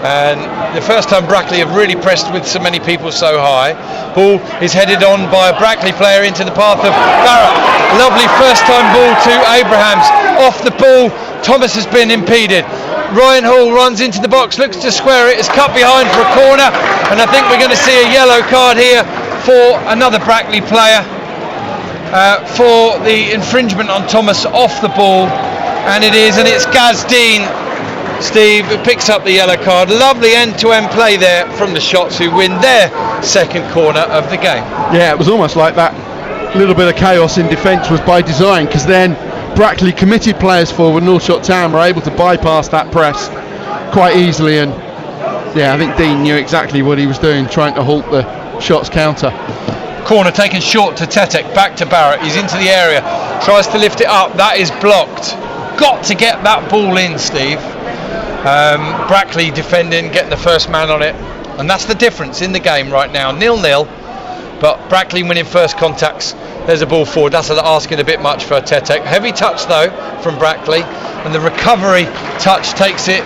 and the first time Brackley have really pressed with so many people so high. Ball is headed on by a Brackley player into the path of Barrett. Lovely first time ball to Abrahams. Off the ball, Thomas has been impeded. Ryan Hall runs into the box, looks to square it, is cut behind for a corner, and I think we're going to see a yellow card here for another Brackley player for the infringement on Thomas off the ball. And it is, and it's Gazdeen, Steve, who picks up the yellow card. Lovely end-to-end play there from the Shots, who win their second corner of the game. Yeah, it was almost like that little bit of chaos in defence was by design, because then Brackley committed players forward, and Aldershot Town were able to bypass that press quite easily. And yeah, I think Dean knew exactly what he was doing, trying to halt the Shots counter. Corner taken short to Tetek, back to Barrett. He's into the area, tries to lift it up. That is blocked. Got to get that ball in, Steve. Brackley defending, getting the first man on it, and that's the difference in the game right now. 0-0, but Brackley winning first contacts. There's a ball forward. That's asking a bit much for Tetek. Heavy touch though from Brackley, and the recovery touch takes it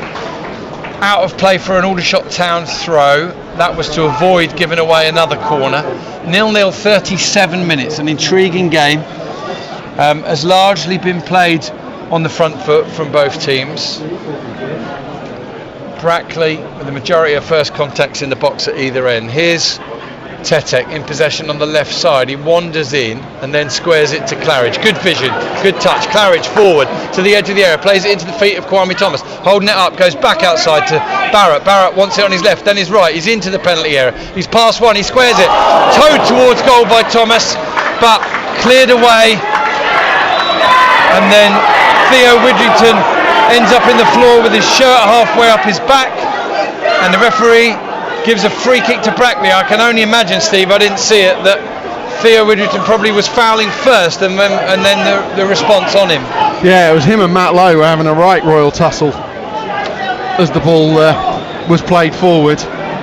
out of play for an Aldershot Town throw. That was to avoid giving away another corner. 0-0, 37 minutes. An intriguing game. Has largely been played on the front foot from both teams. Brackley with the majority of first contacts in the box at either end. Here's Tetek in possession on the left side. He wanders in and then squares it to Claridge. Good vision, good touch. Claridge forward to the edge of the area, plays it into the feet of Kwame Thomas, holding it up, goes back outside to Barrett. Barrett wants it on his left, then his right. He's into the penalty area. He's past one, he squares it. Towed towards goal by Thomas, but cleared away. And then Theo Widrington ends up in the floor with his shirt halfway up his back, and the referee gives a free kick to Brackley. I can only imagine, Steve, I didn't see it, that Theo Widrington probably was fouling first and then the response on him. Yeah, it was him and Matt Lowe were having a right royal tussle as the ball was played forward.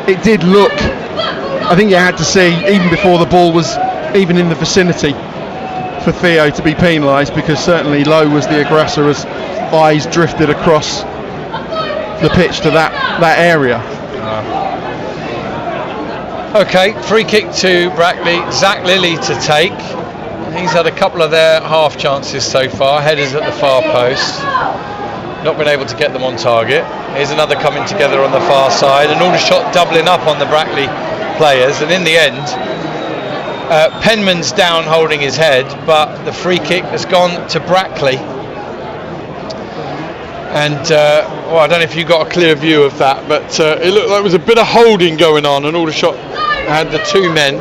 It did look, I think you had to see, even before the ball was even in the vicinity, for Theo to be penalised, because certainly Lowe was the aggressor as eyes drifted across the pitch to that area. Okay, free kick to Brackley. Zach Lilly to take. He's had a couple of their half chances so far. Headers at the far post. Not been able to get them on target. Here's another coming together on the far side. And Aldershot doubling up on the Brackley players. And in the end, Penman's down holding his head, but the free kick has gone to Brackley. And well, I don't know if you got a clear view of that, but it looked like there was a bit of holding going on, and Aldershot had the two men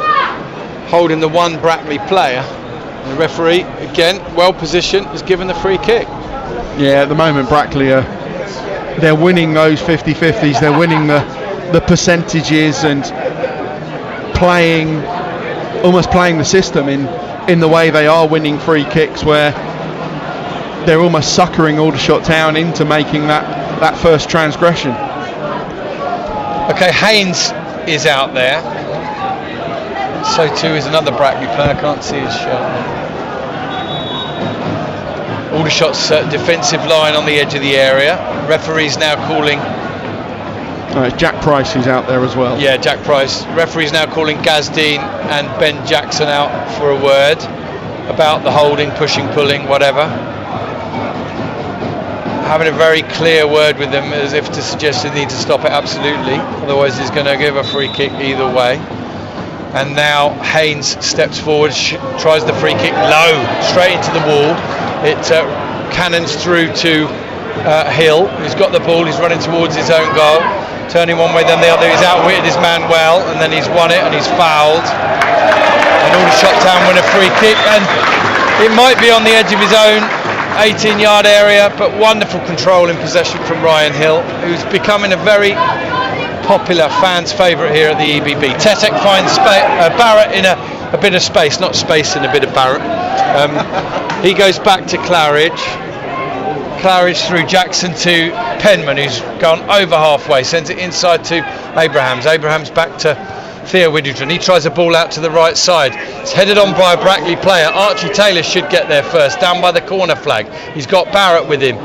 holding the one Brackley player. And the referee, again, well positioned, has given the free kick. Yeah, at the moment Brackley they're winning those 50-50s, they're winning the percentages and almost playing the system in the way they are winning free kicks, where they're almost suckering Aldershot Town into making that first transgression. Okay, Haynes is out there. So too is another Brackley player. I can't see his shirt. Aldershot's defensive line on the edge of the area. Referee's now calling. Jack Price is out there as well. Yeah, Jack Price. Referee's now calling Gazdeen and Ben Jackson out for a word about the holding, pushing, pulling, whatever. Having a very clear word with them, as if to suggest they need to stop it absolutely, otherwise he's going to give a free kick either way. And now Haynes steps forward, tries the free kick low, straight into the wall. It cannons through to Hill, who's got the ball. He's running towards his own goal, turning one way then the other. He's outwitted his man well, and then he's won it and he's fouled. And Aldershot Town win a free kick, and it might be on the edge of his own 18-yard area, but wonderful control in possession from Ryan Hill, who's becoming a very popular fans' favourite here at the EBB. Tetek finds Barrett in a bit of space, not space in a bit of Barrett. He goes back to Claridge. Claridge through Jackson to Penman, who's gone over halfway, sends it inside to Abrahams. Abrahams back to Theo Widrington. He tries a ball out to the right side. It's headed on by a Brackley player. Archie Taylor should get there first, down by the corner flag. He's got Barrett with him.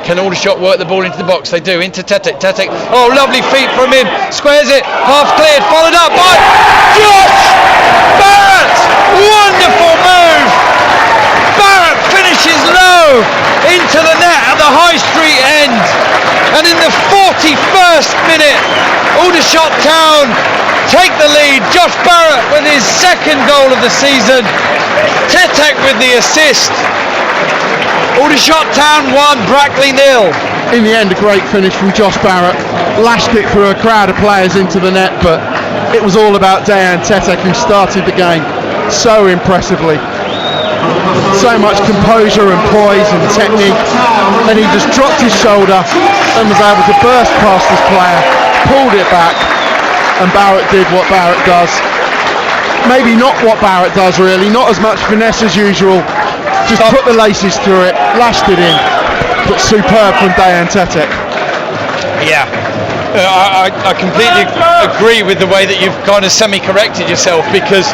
Can Aldershot work the ball into the box? They do. Into Tetek. Tetek. Oh, lovely feet from him. Squares it. Half cleared. Followed up by Josh Barrett. Wonderful move. Barrett finishes low into the net at the High Street end. And in the 41st minute, Aldershot Town take the lead. Josh Barrett with his second goal of the season. Tetek with the assist. Aldershot Town 1, Brackley 0. In the end, a great finish from Josh Barrett. Lashed it through a crowd of players into the net, but it was all about Dejan Tetek, who started the game so impressively. So much composure and poise and technique, and he just dropped his shoulder and was able to burst past his player, pulled it back, and Barrett did what Barrett does. Maybe not what Barrett does really, not as much finesse as usual, just put the laces through it, lashed it in, but superb from Dejan Tetek. Yeah, I completely agree with the way that you've kind of semi-corrected yourself, because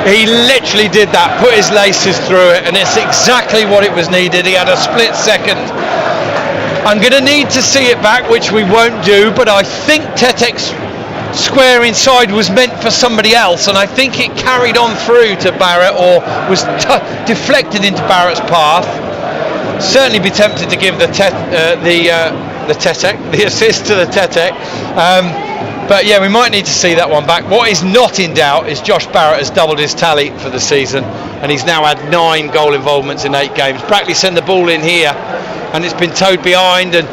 he literally did that, put his laces through it, and it's exactly what it was needed. He had a split second. I'm going to need to see it back, which we won't do, but I think Tetek's square inside was meant for somebody else, and I think it carried on through to Barrett, or was deflected into Barrett's path. Certainly be tempted to give the assist to the Tetek. But yeah, we might need to see that one back. What is not in doubt is Josh Barrett has doubled his tally for the season, and he's now had 9 goal involvements in 8 games. Brackley send the ball in here, and it's been towed behind, and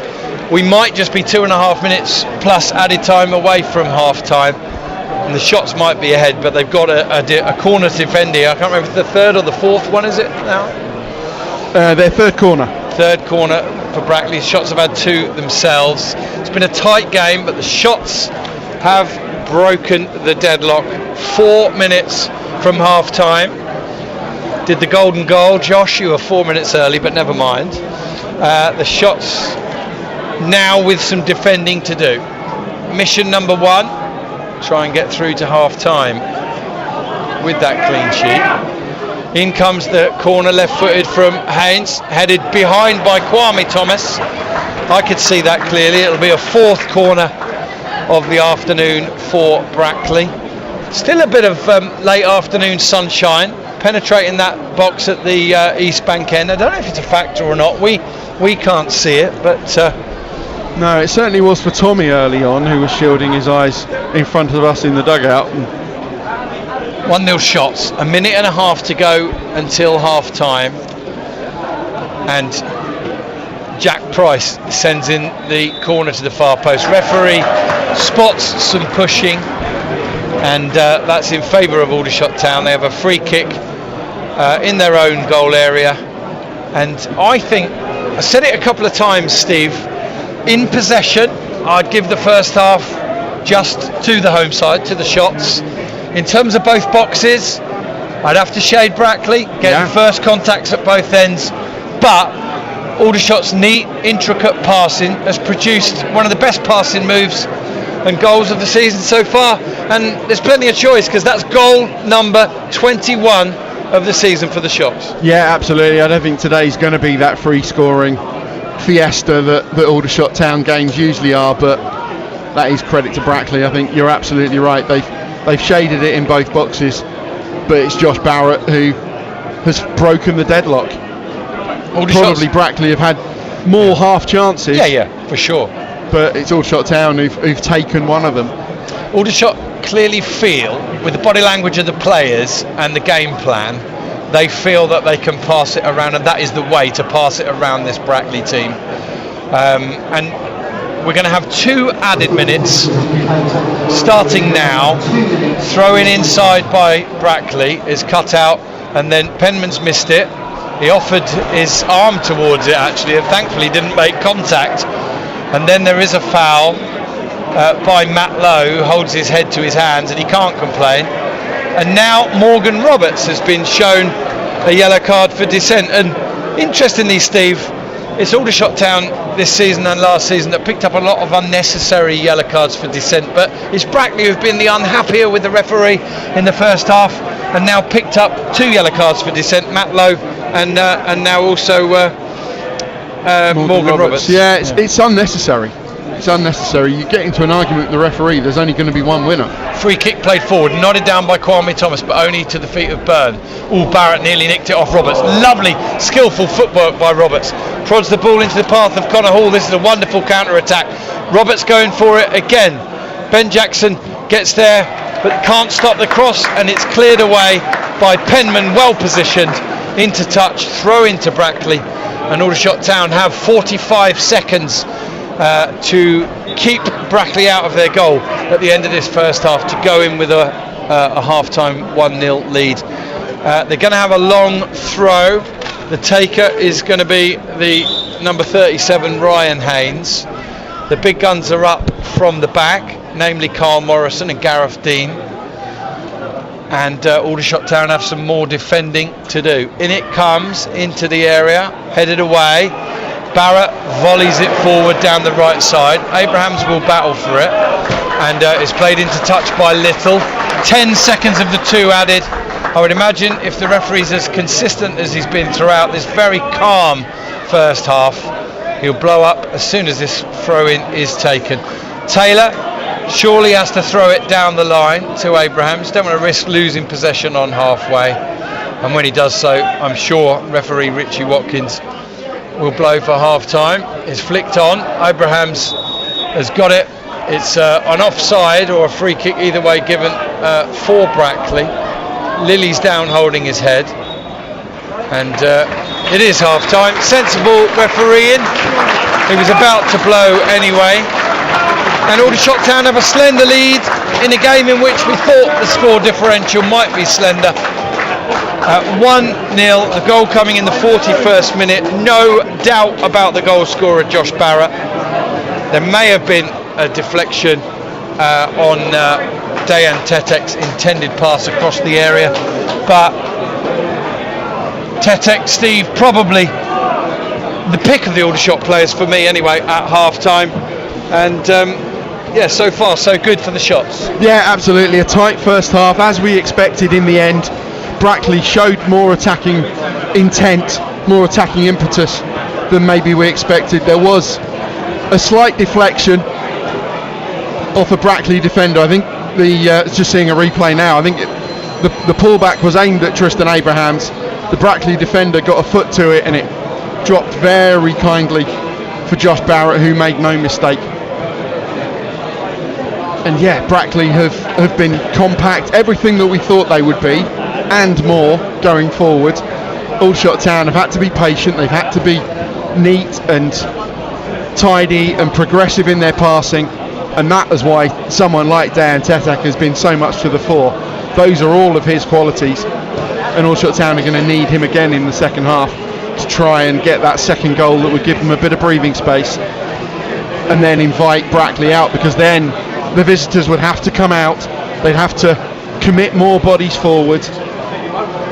we might just be 2.5 minutes plus added time away from half time, and the shots might be ahead, but they've got a corner to defend here. I can't remember if the third or the fourth one is it now? Their third corner. Third corner for Brackley. Shots have had 2 themselves. It's been a tight game, but the shots have broken the deadlock. 4 minutes from half time. Did the golden goal, Josh? You were 4 minutes early, but never mind. The shots now with some defending to do. Mission number 1, try and get through to half time with that clean sheet. In comes the corner, left-footed from Haynes, headed behind by Kwame Thomas. I could see that clearly. It'll be a 4th corner of the afternoon for Brackley. Still a bit of late afternoon sunshine penetrating that box at the East Bank end. I don't know if it's a factor or not. We can't see it, but no, it certainly was for Tommy early on, who was shielding his eyes in front of us in the dugout. 1-0 shots, 1.5 minutes to go until half time, and Jack Price sends in the corner to the far post. Referee spots some pushing, and that's in favour of Aldershot Town. They have a free kick in their own goal area, and I think, I said it a couple of times, Steve, in possession I'd give the first half just to the home side, to the shots. In terms of both boxes, I'd have to shade Brackley, get the first contacts at both ends, but Aldershot's neat, intricate passing has produced one of the best passing moves and goals of the season so far, and there's plenty of choice, because that's goal number 21 of the season for the Shots. Yeah, absolutely. I don't think today's going to be that free scoring fiesta that Aldershot Town games usually are, but that is credit to Brackley. I think you're absolutely right. They've shaded it in both boxes, but it's Josh Barrett who has broken the deadlock. Probably Brackley have had more half chances. Yeah, for sure. But it's Aldershot Town who've taken one of them. Aldershot clearly feel, with the body language of the players and the game plan, they feel that they can pass it around, and that is the way to pass it around this Brackley team. And we're going to have 2 added minutes starting now. Throw-in inside by Brackley is cut out, and then Penman's missed it. He offered his arm towards it actually, and thankfully didn't make contact. And then there is a foul by Matt Lowe, who holds his head to his hands, and he can't complain. And now Morgan Roberts has been shown a yellow card for dissent. And interestingly, Steve, it's Aldershot Town this season and last season that picked up a lot of unnecessary yellow cards for dissent, but it's Brackley who've been the unhappier with the referee in the first half, and now picked up 2 yellow cards for dissent, Matt Lowe and now also Morgan Roberts. Yeah, it's unnecessary. It's unnecessary. You get into an argument with the referee, there's only going to be one winner. Free kick played forward, nodded down by Kwame Thomas, but only to the feet of Byrne. Barrett nearly nicked it off Roberts. Lovely, skillful footwork by Roberts. Prods the ball into the path of Connor Hall. This is a wonderful counter-attack. Roberts going for it again. Ben Jackson gets there, but can't stop the cross, and it's cleared away by Penman, well positioned. into touch, throw into Brackley, and Aldershot Town have 45 seconds to keep Brackley out of their goal at the end of this first half to go in with a half-time 1-0 lead. They're going to have a long throw. The taker is going to be the number 37 Ryan Haynes. The big guns are up from the back, namely Carl Morrison and Gareth Dean. And Aldershot Town have some more defending to do. In it comes, into the area, headed away. Barrett volleys it forward down the right side. Abrahams will battle for it, and it's played into touch by Little. 10 seconds of the 2 added. I would imagine if the referee's as consistent as he's been throughout this very calm first half, he'll blow up as soon as this throw-in is taken. Taylor surely has to throw it down the line to Abrahams. Don't want to risk losing possession on halfway, and when he does so, I'm sure referee Richie Watkins will blow for half-time. It's flicked on. Abrahams has got it. It's an offside or a free kick, either way given for Brackley. Lily's down holding his head, and it is half-time. Sensible refereeing. He was about to blow anyway, and Aldershot Town have a slender lead in a game in which we thought the score differential might be slender. 1-0, the goal coming in the 41st minute. No doubt about the goal scorer, Josh Barrett. There may have been a deflection on Dejan Tetek's intended pass across the area, but Tetek, Steve, probably the pick of the Aldershot players for me anyway at half time, and yeah, so far so good for the shots. Yeah, absolutely, a tight first half as we expected. In the end, Brackley showed more attacking intent, more attacking impetus than maybe we expected. There was a slight deflection off a Brackley defender. I think just seeing a replay now, I think the pullback was aimed at Tristan Abrahams. The Brackley defender got a foot to it, and it dropped very kindly for Josh Barrett, who made no mistake. And yeah, Brackley have been compact, everything that we thought they would be, and more going forward. Aldershot Town have had to be patient, they've had to be neat and tidy and progressive in their passing, and that is why someone like Dan Tetek has been so much to the fore. Those are all of his qualities, and Aldershot Town are going to need him again in the second half to try and get that second goal that would give them a bit of breathing space, and then invite Brackley out, because then the visitors would have to come out, they'd have to commit more bodies forward,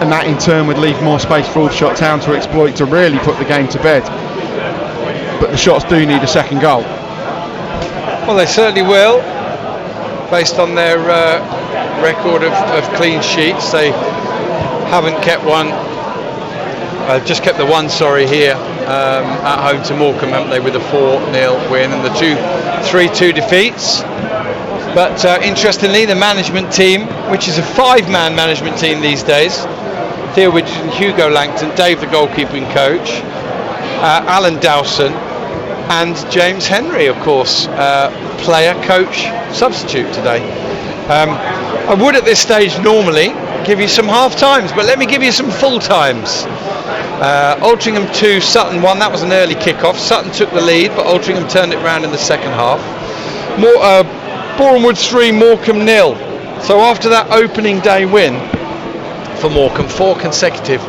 and that in turn would leave more space for Aldershot Town to exploit, to really put the game to bed. But the Shots do need a second goal. Well, they certainly will, based on their record of clean sheets. They haven't kept one, just kept the one, here, at home to Morecambe, haven't they, with a 4-0 win and the 3-2 defeats. But interestingly, the management team, which is a 5-man management team these days, Theo Widgeon and Hugo Langton, Dave the goalkeeping coach, Alan Dowson, and James Henry, of course, player, coach, substitute today. I would at this stage normally give you some half times, but let me give you some full times. Altrincham 2, Sutton 1, that was an early kick-off. Sutton took the lead, but Altrincham turned it round in the second half. Boreham Wood 3, Morecambe 0. So after that opening day win for Morecambe, 4 consecutive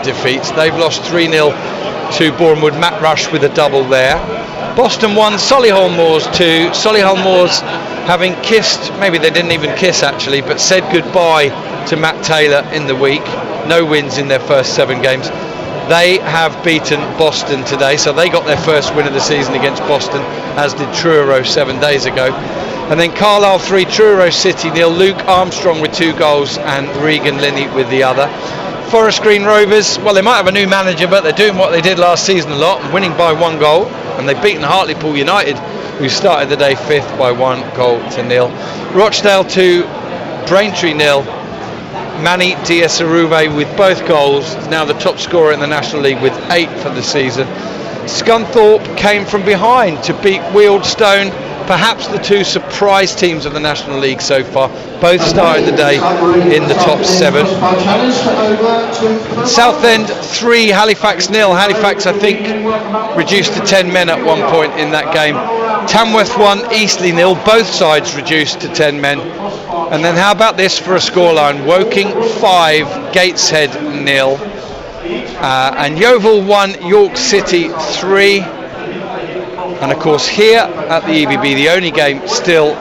defeats, they've lost 3-0 to Boreham Wood. Matt Rush with a double there. Boston 1, Solihull Moors 2. Solihull Moors having kissed, maybe they didn't even kiss actually, but said goodbye to Matt Taylor in the week. No wins in their first 7 games. They have beaten Boston today, so they got their first win of the season against Boston, as did Truro 7 days ago. And then Carlisle 3, Truro City 0. Luke Armstrong with 2 goals and Regan Linney with the other. Forest Green Rovers, well, they might have a new manager, but they're doing what they did last season a lot, winning by 1 goal, and they've beaten Hartlepool United, who started the day 5th by 1-0. Rochdale 2, Braintree 0. Manny Diaz-Aruve with both goals, is now the top scorer in the National League with 8 for the season. Scunthorpe came from behind to beat Wealdstone perhaps the two surprise teams of the National League so far, both started the day in the top 7. Southend 3, Halifax 0. Halifax, I think, reduced to 10 men at one point in that game. Tamworth 1, Eastleigh 0. Both sides reduced to 10 men. And then how about this for a scoreline? Woking 5, Gateshead 0. And Yeovil 1, York City 3. And of course here at the EBB, the only game still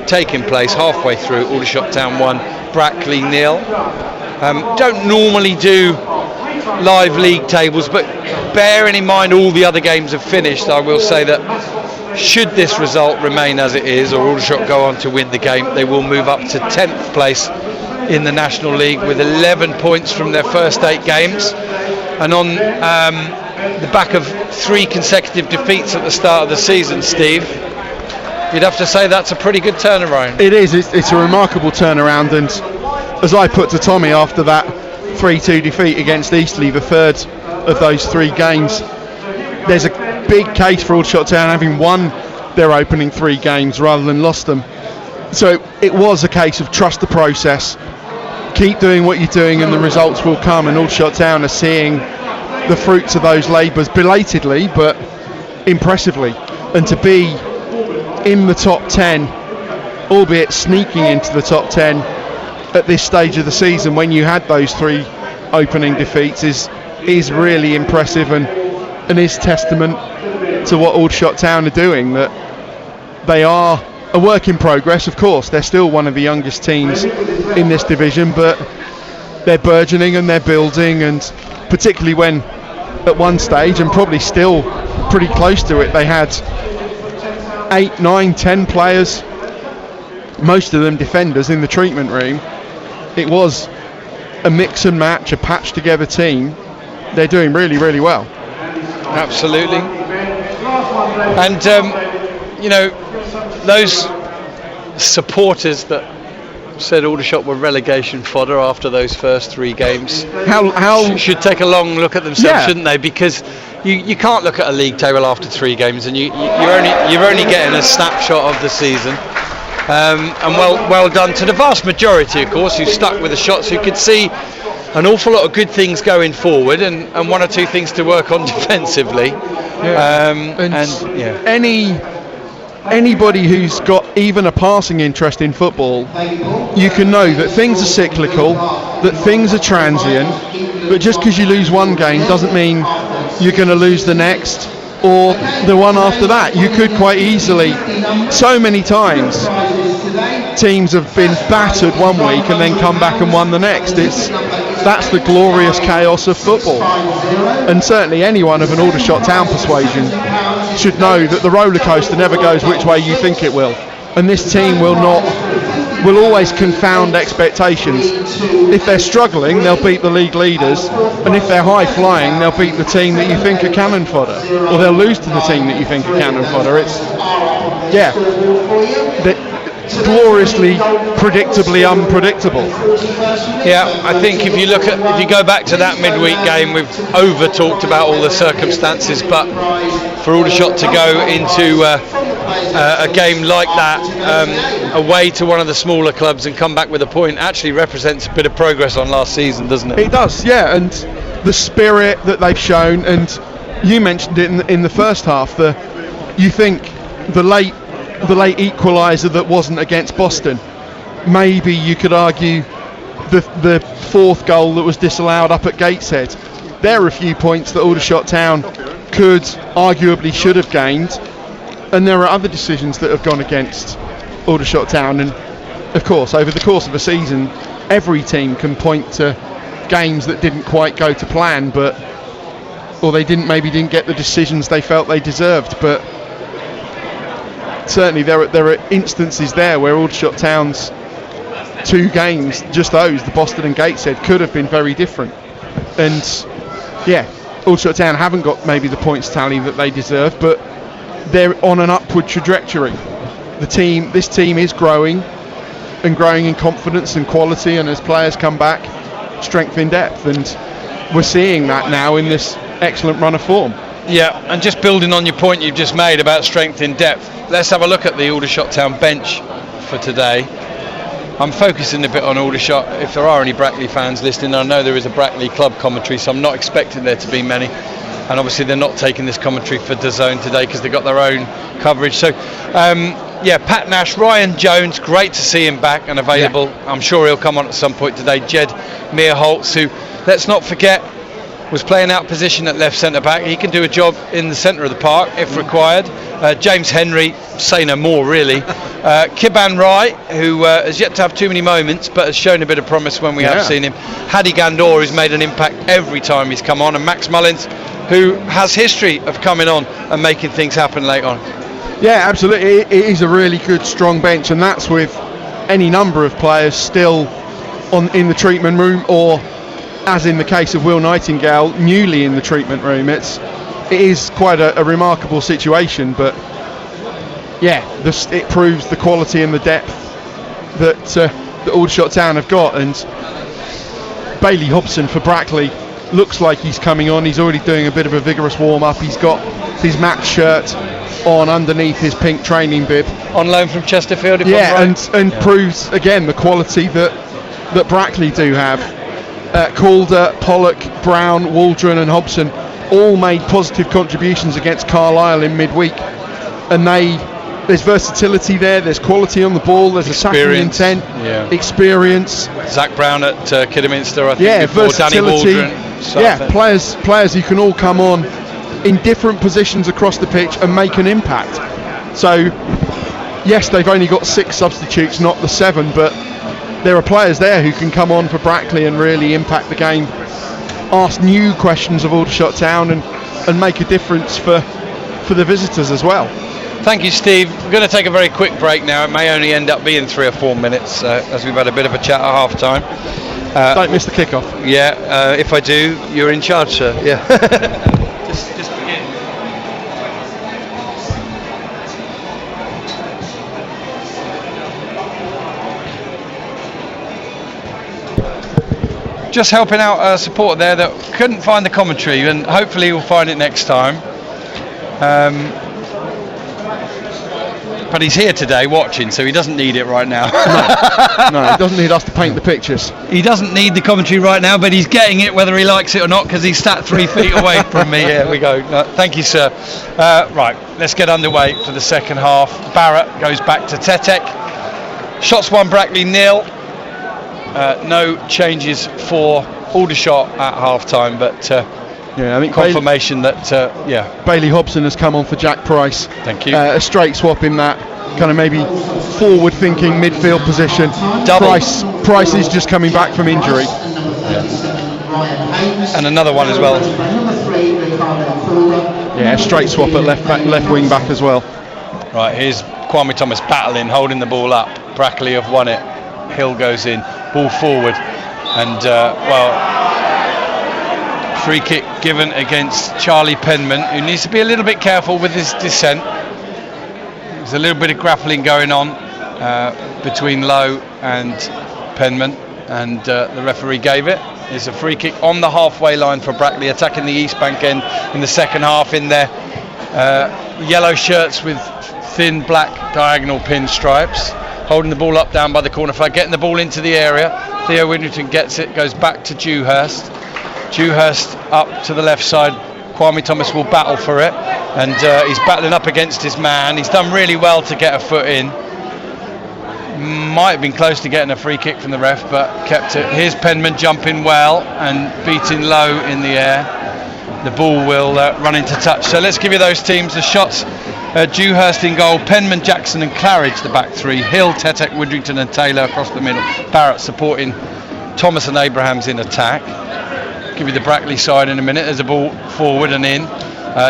taking place halfway through, Aldershot Town 1, Brackley 0. Don't normally do live league tables, but bearing in mind all the other games have finished, I will say that should this result remain as it is, or Aldershot go on to win the game, they will move up to 10th place in the National League with 11 points from their first 8 games. And on the back of 3 consecutive defeats at the start of the season, Steve, you'd have to say that's a pretty good turnaround. It is. It's a remarkable turnaround, and as I put to Tommy after that 3-2 defeat against Eastleigh, the third of those 3 games, there's a big case for Aldershot Town having won their opening 3 games rather than lost them. So it was a case of trust the process, keep doing what you're doing and the results will come, and Aldershot Town are seeing the fruits of those labours belatedly but impressively. And to be in the top 10, albeit sneaking into the top 10 at this stage of the season when you had those 3 opening defeats is really impressive, and is testament to what Aldershot Town are doing, that they are a work in progress. Of course, they're still one of the youngest teams in this division, but they're burgeoning and they're building, and particularly when at one stage, and probably still pretty close to it, they had 8, 9, 10 players, most of them defenders, in the treatment room. It was a mix and match, a patched together team. They're doing really, really well. Absolutely. And you know, those supporters that said Aldershot were relegation fodder after those first 3 games how should take a long look at themselves, shouldn't they? Because you can't look at a league table after 3 games, and you're only getting a snapshot of the season. And well done to the vast majority, of course, who stuck with the shots, who could see an awful lot of good things going forward, and 1 or 2 things to work on defensively. Anybody who's got even a passing interest in football, you can know that things are cyclical, that things are transient, but just because you lose one game doesn't mean you're going to lose the next or the one after that. You could quite easily, so many times teams have been battered one week and then come back and won the next. That's the glorious chaos of football, and certainly anyone of an Aldershot Town persuasion should know that the roller coaster never goes which way you think it will, and this team will always confound expectations. If they're struggling, they'll beat the league leaders, and if they're high flying, they'll beat the team that you think are cannon fodder, or they'll lose to the team that you think are cannon fodder. Gloriously, predictably unpredictable. Yeah, I think if you go back to that midweek game, we've over talked about all the circumstances, but for Aldershot to go into a game like that away to one of the smaller clubs and come back with a point actually represents a bit of progress on last season, doesn't it? It does, yeah, and the spirit that they've shown, and you mentioned it in the first half, you think the late equaliser that wasn't against Boston, maybe you could argue the 4th goal that was disallowed up at Gateshead, there are a few points that Aldershot Town could, arguably should have gained, and there are other decisions that have gone against Aldershot Town. And of course, over the course of a season, every team can point to games that didn't quite go to plan, or they didn't get the decisions they felt they deserved, but certainly there are instances there where Aldershot Town's 2 games, just those, the Boston and Gateshead, could have been very different. And yeah, Aldershot Town haven't got maybe the points tally that they deserve, but they're on an upward trajectory. This team is growing in confidence and quality, and as players come back, strength in depth, and we're seeing that now in this excellent run of form. Yeah, and just building on your point you've just made about strength in depth, let's have a look at the Aldershot Town bench for today. I'm focusing a bit on Aldershot. If there are any Brackley fans listening, I know there is a Brackley club commentary, so I'm not expecting there to be many. And obviously they're not taking this commentary for DAZN today because they've got their own coverage. So, Pat Nash, Ryan Jones, great to see him back and available. Yeah. I'm sure he'll come on at some point today. Jed Meerholtz, who, let's not forget, was playing out position at left centre back. He can do a job in the centre of the park if required. James Henry, say no more really. Kiban Rai, who has yet to have too many moments but has shown a bit of promise when we have seen him. Hadi Gandor, who's made an impact every time he's come on, and Max Mullins, who has history of coming on and making things happen late on. Yeah, absolutely. It is a really good, strong bench, and that's with any number of players still in the treatment room, or, as in the case of Will Nightingale, newly in the treatment room. It is quite a remarkable situation, but it proves the quality and the depth that Aldershot Town have got. And Bailey Hobson for Brackley looks like he's coming on. He's already doing a bit of a vigorous warm-up. He's got his match shirt on underneath his pink training bib. On loan from Chesterfield, if I'm right. And proves again the quality that Brackley do have. Calder, Pollock, Brown, Waldron and Hobson all made positive contributions against Carlisle in midweek, and there's versatility there, there's quality on the ball, there's attacking intent, experience. Zach Brown at Kidderminster, I think, before versatility. Danny Waldron. Players who can all come on in different positions across the pitch and make an impact. So yes, they've only got 6 substitutes, not the 7, but there are players there who can come on for Brackley and really impact the game, ask new questions of Aldershot Town and make a difference for the visitors as well. Thank you, Steve. We're going to take a very quick break now. It may only end up being 3 or 4 minutes as we've had a bit of a chat at half time. Don't miss the kickoff. If I do, you're in charge, sir. Just begin. Just helping out a supporter there that couldn't find the commentary, and hopefully he'll find it next time. But he's here today watching, so he doesn't need it right now. No, he doesn't need us to paint the pictures. He doesn't need the commentary right now, but he's getting it whether he likes it or not, because he's sat 3 feet away from me. Here we go. No, thank you, sir. Right, let's get underway for the second half. Barrett goes back to Tetek. Shots 1, Brackley 0. No changes for Aldershot at half time, but I think confirmation that Bailey Hobson has come on for Jack Price. Thank you. A straight swap in that kind of maybe forward thinking midfield position. Double. Price is just coming back from injury. And another one as well. Straight swap at left wing back as well. Right, here's Kwame Thomas battling, holding the ball up. Brackley have won it. Hill goes in, ball forward, and free kick given against Charlie Penman, who needs to be a little bit careful with his descent. There's a little bit of grappling going on between Lowe and Penman, and the referee gave it. It's a free kick on the halfway line for Brackley, attacking the East Bank end in the second half in their yellow shirts with thin black diagonal pin stripes, holding the ball up down by the corner flag, getting the ball into the area. Theo Widrington gets it, goes back to Dewhurst. Dewhurst up to the left side. Kwame Thomas will battle for it, and he's battling up against his man. He's done really well to get a foot in. Might have been close to getting a free kick from the ref, but kept it. Here's Penman jumping well and beating Low in the air. The ball will run into touch. So let's give you those teams. The shots: Dewhurst in goal, Penman, Jackson and Claridge the back 3, Hill, Tetek, Widrington and Taylor across the middle, Barrett supporting Thomas and Abrahams in attack. Give you the Brackley side in a minute. There's a ball forward and in.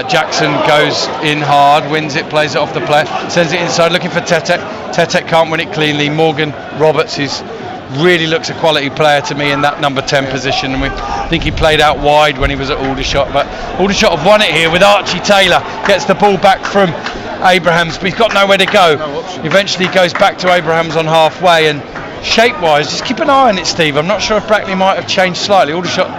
Jackson goes in hard, wins it, plays it off the player, sends it inside looking for Tetek. Tetek can't win it cleanly. Morgan Roberts, who's really looks a quality player to me in that number 10 position, and we think he played out wide when he was at Aldershot, but Aldershot have won it here with Archie Taylor. Gets the ball back from Abrahams, but he's got nowhere to go. Eventually goes back to Abrahams on halfway, and shape wise just keep an eye on it, Steve. I'm not sure if Brackley might have changed slightly. Aldershot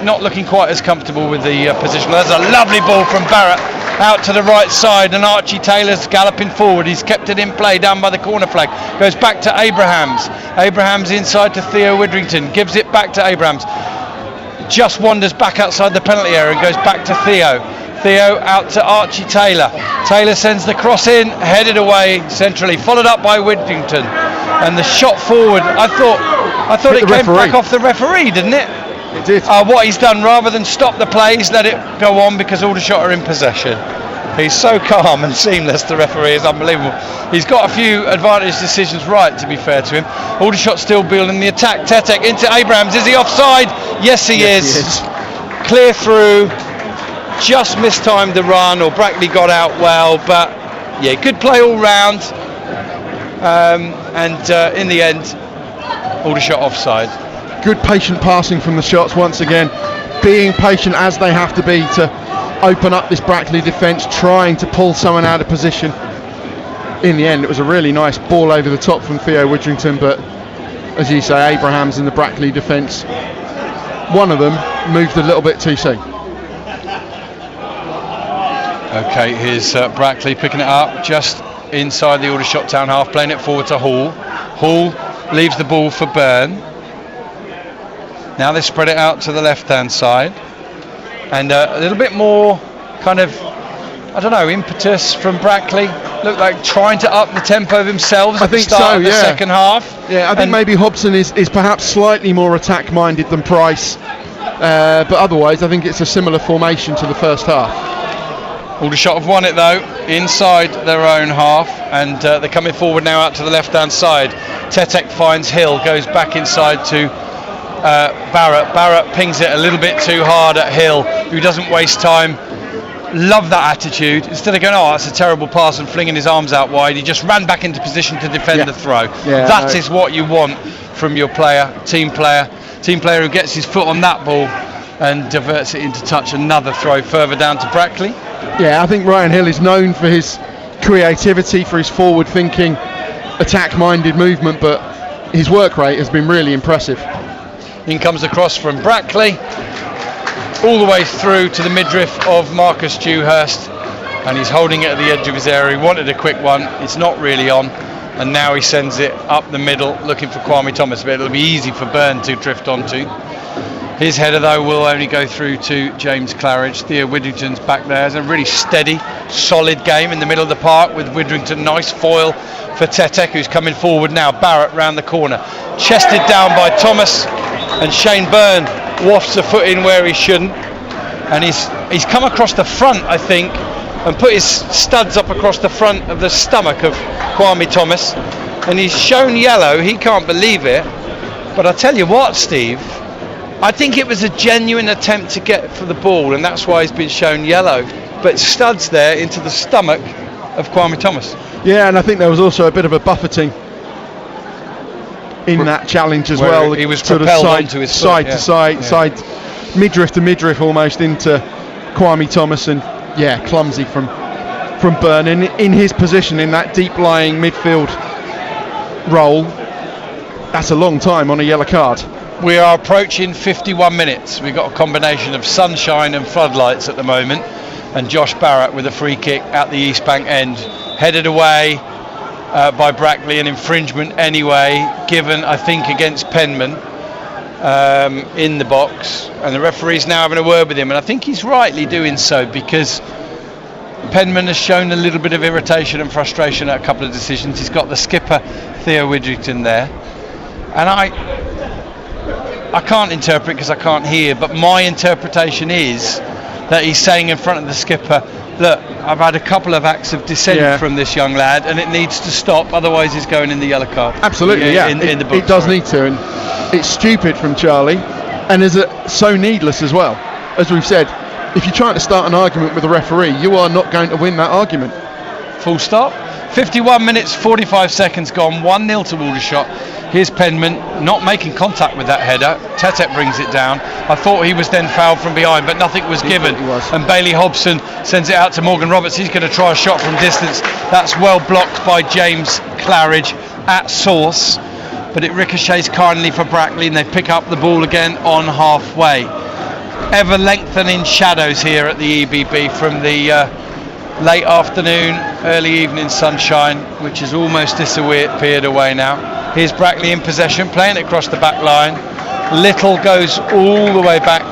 not looking quite as comfortable with the position. There's a lovely ball from Barrett out to the right side, and Archie Taylor's galloping forward. He's kept it in play down by the corner flag. Goes back to Abrahams inside to Theo Widrington, gives it back to Abrahams, just wanders back outside the penalty area and goes back to Theo out to Archie Taylor. Taylor sends the cross in, headed away centrally, followed up by Widrington, and the shot forward, I thought it came back off the referee, didn't it? It did. What he's done, rather than stop the play, he's let it go on because Aldershot are in possession. He's so calm and seamless, the referee is unbelievable. He's got a few advantage decisions right, to be fair to him. Aldershot still building the attack. Tetek into Abrahams. Is he offside? Yes, he is. Clear through. Just mistimed the run, or Brackley got out well, but yeah, good play all round. And in the end, Aldershot offside. Good patient passing from the shots once again, being patient as they have to be to open up this Brackley defence, trying to pull someone out of position. In the end, it was a really nice ball over the top from Theo Widrington, but as you say, Abrahams in the Brackley defence, one of them moved a little bit too soon. Okay, here's Brackley picking it up just inside the Aldershot town half, playing it forward to Hall. Hall leaves the ball for Byrne. Now they spread it out to the left-hand side, and a little bit more kind of, I don't know, impetus from Brackley. Looked like trying to up the tempo themselves at the start of the second half. Yeah, I think maybe Hobson is perhaps slightly more attack-minded than Price, but otherwise I think it's a similar formation to the first half. Aldershot have won it though, inside their own half, and they're coming forward now out to the left-hand side. Tetek finds Hill, goes back inside to Barrett. Barrett pings it a little bit too hard at Hill, who doesn't waste time. Love that attitude. Instead of going, oh, that's a terrible pass, and flinging his arms out wide, he just ran back into position to defend the throw. That is what you want from your team player who gets his foot on that ball and diverts it into touch. Another throw further down to Brackley. Yeah, I think Ryan Hill is known for his creativity, for his forward-thinking, attack-minded movement, but his work rate has been really impressive. In comes the cross from Brackley, all the way through to the midriff of Marcus Dewhurst, and he's holding it at the edge of his area. He wanted a quick one, it's not really on, and now he sends it up the middle looking for Kwame Thomas, but it'll be easy for Byrne to drift onto. His header though will only go through to James Claridge. Theo Widrington's back there. It's a really steady, solid game in the middle of the park with Widrington. Nice foil for Tetek, who's coming forward now. Barrett round the corner, chested down by Thomas, and Shane Byrne wafts a foot in where he shouldn't, and he's come across the front, I think, and put his studs up across the front of the stomach of Kwame Thomas, and he's shown yellow. He can't believe it, but I tell you what, Steve, I think it was a genuine attempt to get for the ball, and that's why he's been shown yellow. But studs there into the stomach of Kwame Thomas. Yeah, and I think there was also a bit of a buffeting in that challenge as well. He was propelled onto his side to side, midriff to midriff almost into Kwame Thomas, and clumsy from Byrne in his position in that deep lying midfield role. That's a long time on a yellow card. We are approaching 51 minutes. We've got a combination of sunshine and floodlights at the moment, and Josh Barrett with a free kick at the East Bank end, headed away by Brackley, an infringement anyway, given I think against Penman in the box, and the referee's now having a word with him, and I think he's rightly doing so, because Penman has shown a little bit of irritation and frustration at a couple of decisions. He's got the skipper Theo Widrington there, and I can't interpret because I can't hear, but my interpretation is that he's saying in front of the skipper, look, I've had a couple of acts of dissent from this young lad, and it needs to stop, otherwise he's going in the yellow card. Absolutely, in the book, it does need to, and it's stupid from Charlie, and is so needless as well. As we've said, if you're trying to start an argument with a referee, you are not going to win that argument. Full stop. 51 minutes 45 seconds gone, 1-0 to Aldershot. Here's Penman not making contact with that header. Tetek brings it down. I thought he was then fouled from behind, but nothing was given, and Bailey Hobson sends it out to Morgan Roberts. He's going to try a shot from distance. That's well blocked by James Claridge at source, but it ricochets kindly for Brackley, and they pick up the ball again on halfway. ever lengthening shadows here at the EBB from the late afternoon, early evening sunshine, which has almost disappeared away now. Here's Brackley in possession, playing it across the back line. Little goes all the way back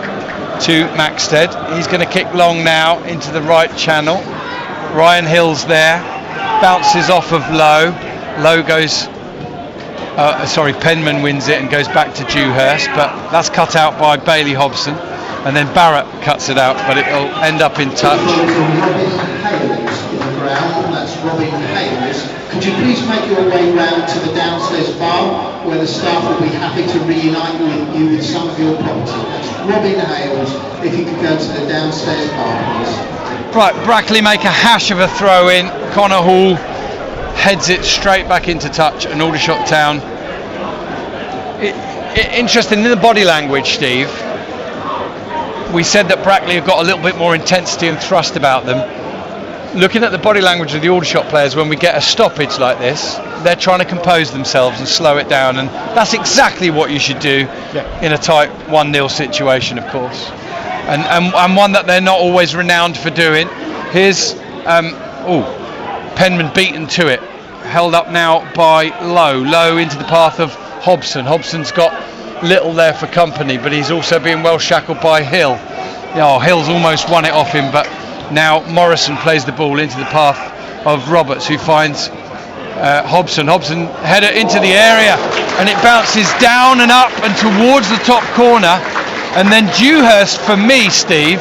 to Maxted. He's going to kick long now into the right channel. Ryan Hill's there, bounces off of Lowe. Lowe goes, Penman wins it and goes back to Dewhurst, but that's cut out by Bailey Hobson. And then Barrett cuts it out, but it'll end up in touch. That's Robin Hales. Could you please make your way round to the downstairs bar where the staff will be happy to reunite with you with some of your property. That's Robin Hales. If you could go to the downstairs bar, please. Right, Brackley make a hash of a throw in. Connor Hall heads it straight back into touch, and Aldershot Town. Interesting in the body language, Steve. We said that Brackley have got a little bit more intensity and thrust about them. Looking at the body language of the Aldershot players, when we get a stoppage like this, they're trying to compose themselves and slow it down, and that's exactly what you should do in a tight 1-0 situation, of course, and one that they're not always renowned for doing. Here's Penman beaten to it, held up now by Lowe into the path of Hobson. Hobson's got Little there for company, but he's also being well shackled by Hill. Hill's almost won it off him, but now Morrison plays the ball into the path of Roberts, who finds Hobson. Hobson header into the area, and it bounces down and up and towards the top corner, and then Dewhurst, for me, Steve,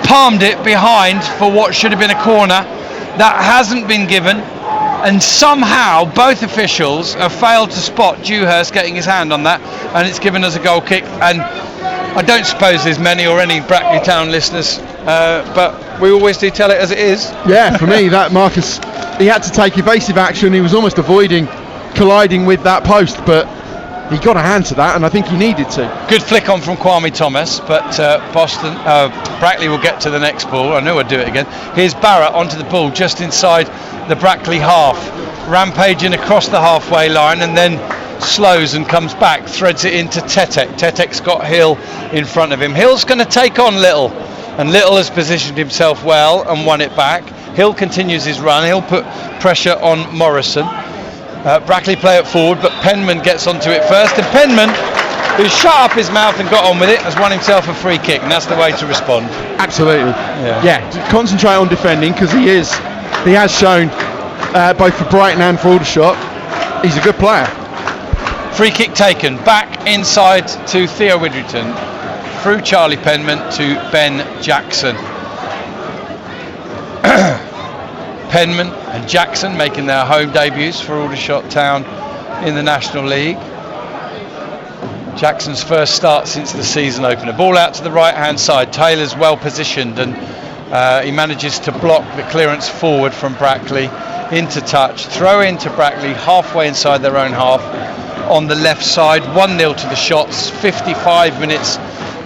palmed it behind for what should have been a corner. That hasn't been given, and somehow both officials have failed to spot Dewhurst getting his hand on that, and it's given us a goal kick. And I don't suppose there's many or any Brackley Town listeners, but we always do tell it as it is. Yeah, for me, that Marcus, he had to take evasive action. He was almost avoiding colliding with that post, but he got a hand to that, and I think he needed to. Good flick on from Kwame Thomas, but Brackley will get to the next ball. I knew I'd do it again. Here's Barrett onto the ball just inside the Brackley half, rampaging across the halfway line, and then slows and comes back, threads it into Tetek. Tetek's got Hill in front of him. Hill's going to take on Little, and Little has positioned himself well and won it back. Hill continues his run. He'll put pressure on Morrison. Brackley play it forward, but Penman gets onto it first, and Penman, who shut up his mouth and got on with it, has won himself a free kick, and that's the way to respond. Absolutely. Yeah, concentrate on defending, because he has shown both for Brighton and for Aldershot he's a good player. Free kick taken back inside to Theo Widrington through Charlie Penman to Ben Jackson. Penman and Jackson making their home debuts for Aldershot Town in the National League. Jackson's first start since the season opener. Ball out to the right hand side. Taylor's well positioned, and he manages to block the clearance forward from Brackley into touch. Throw into Brackley halfway inside their own half on the left side. 1-0 to the shots. 55 minutes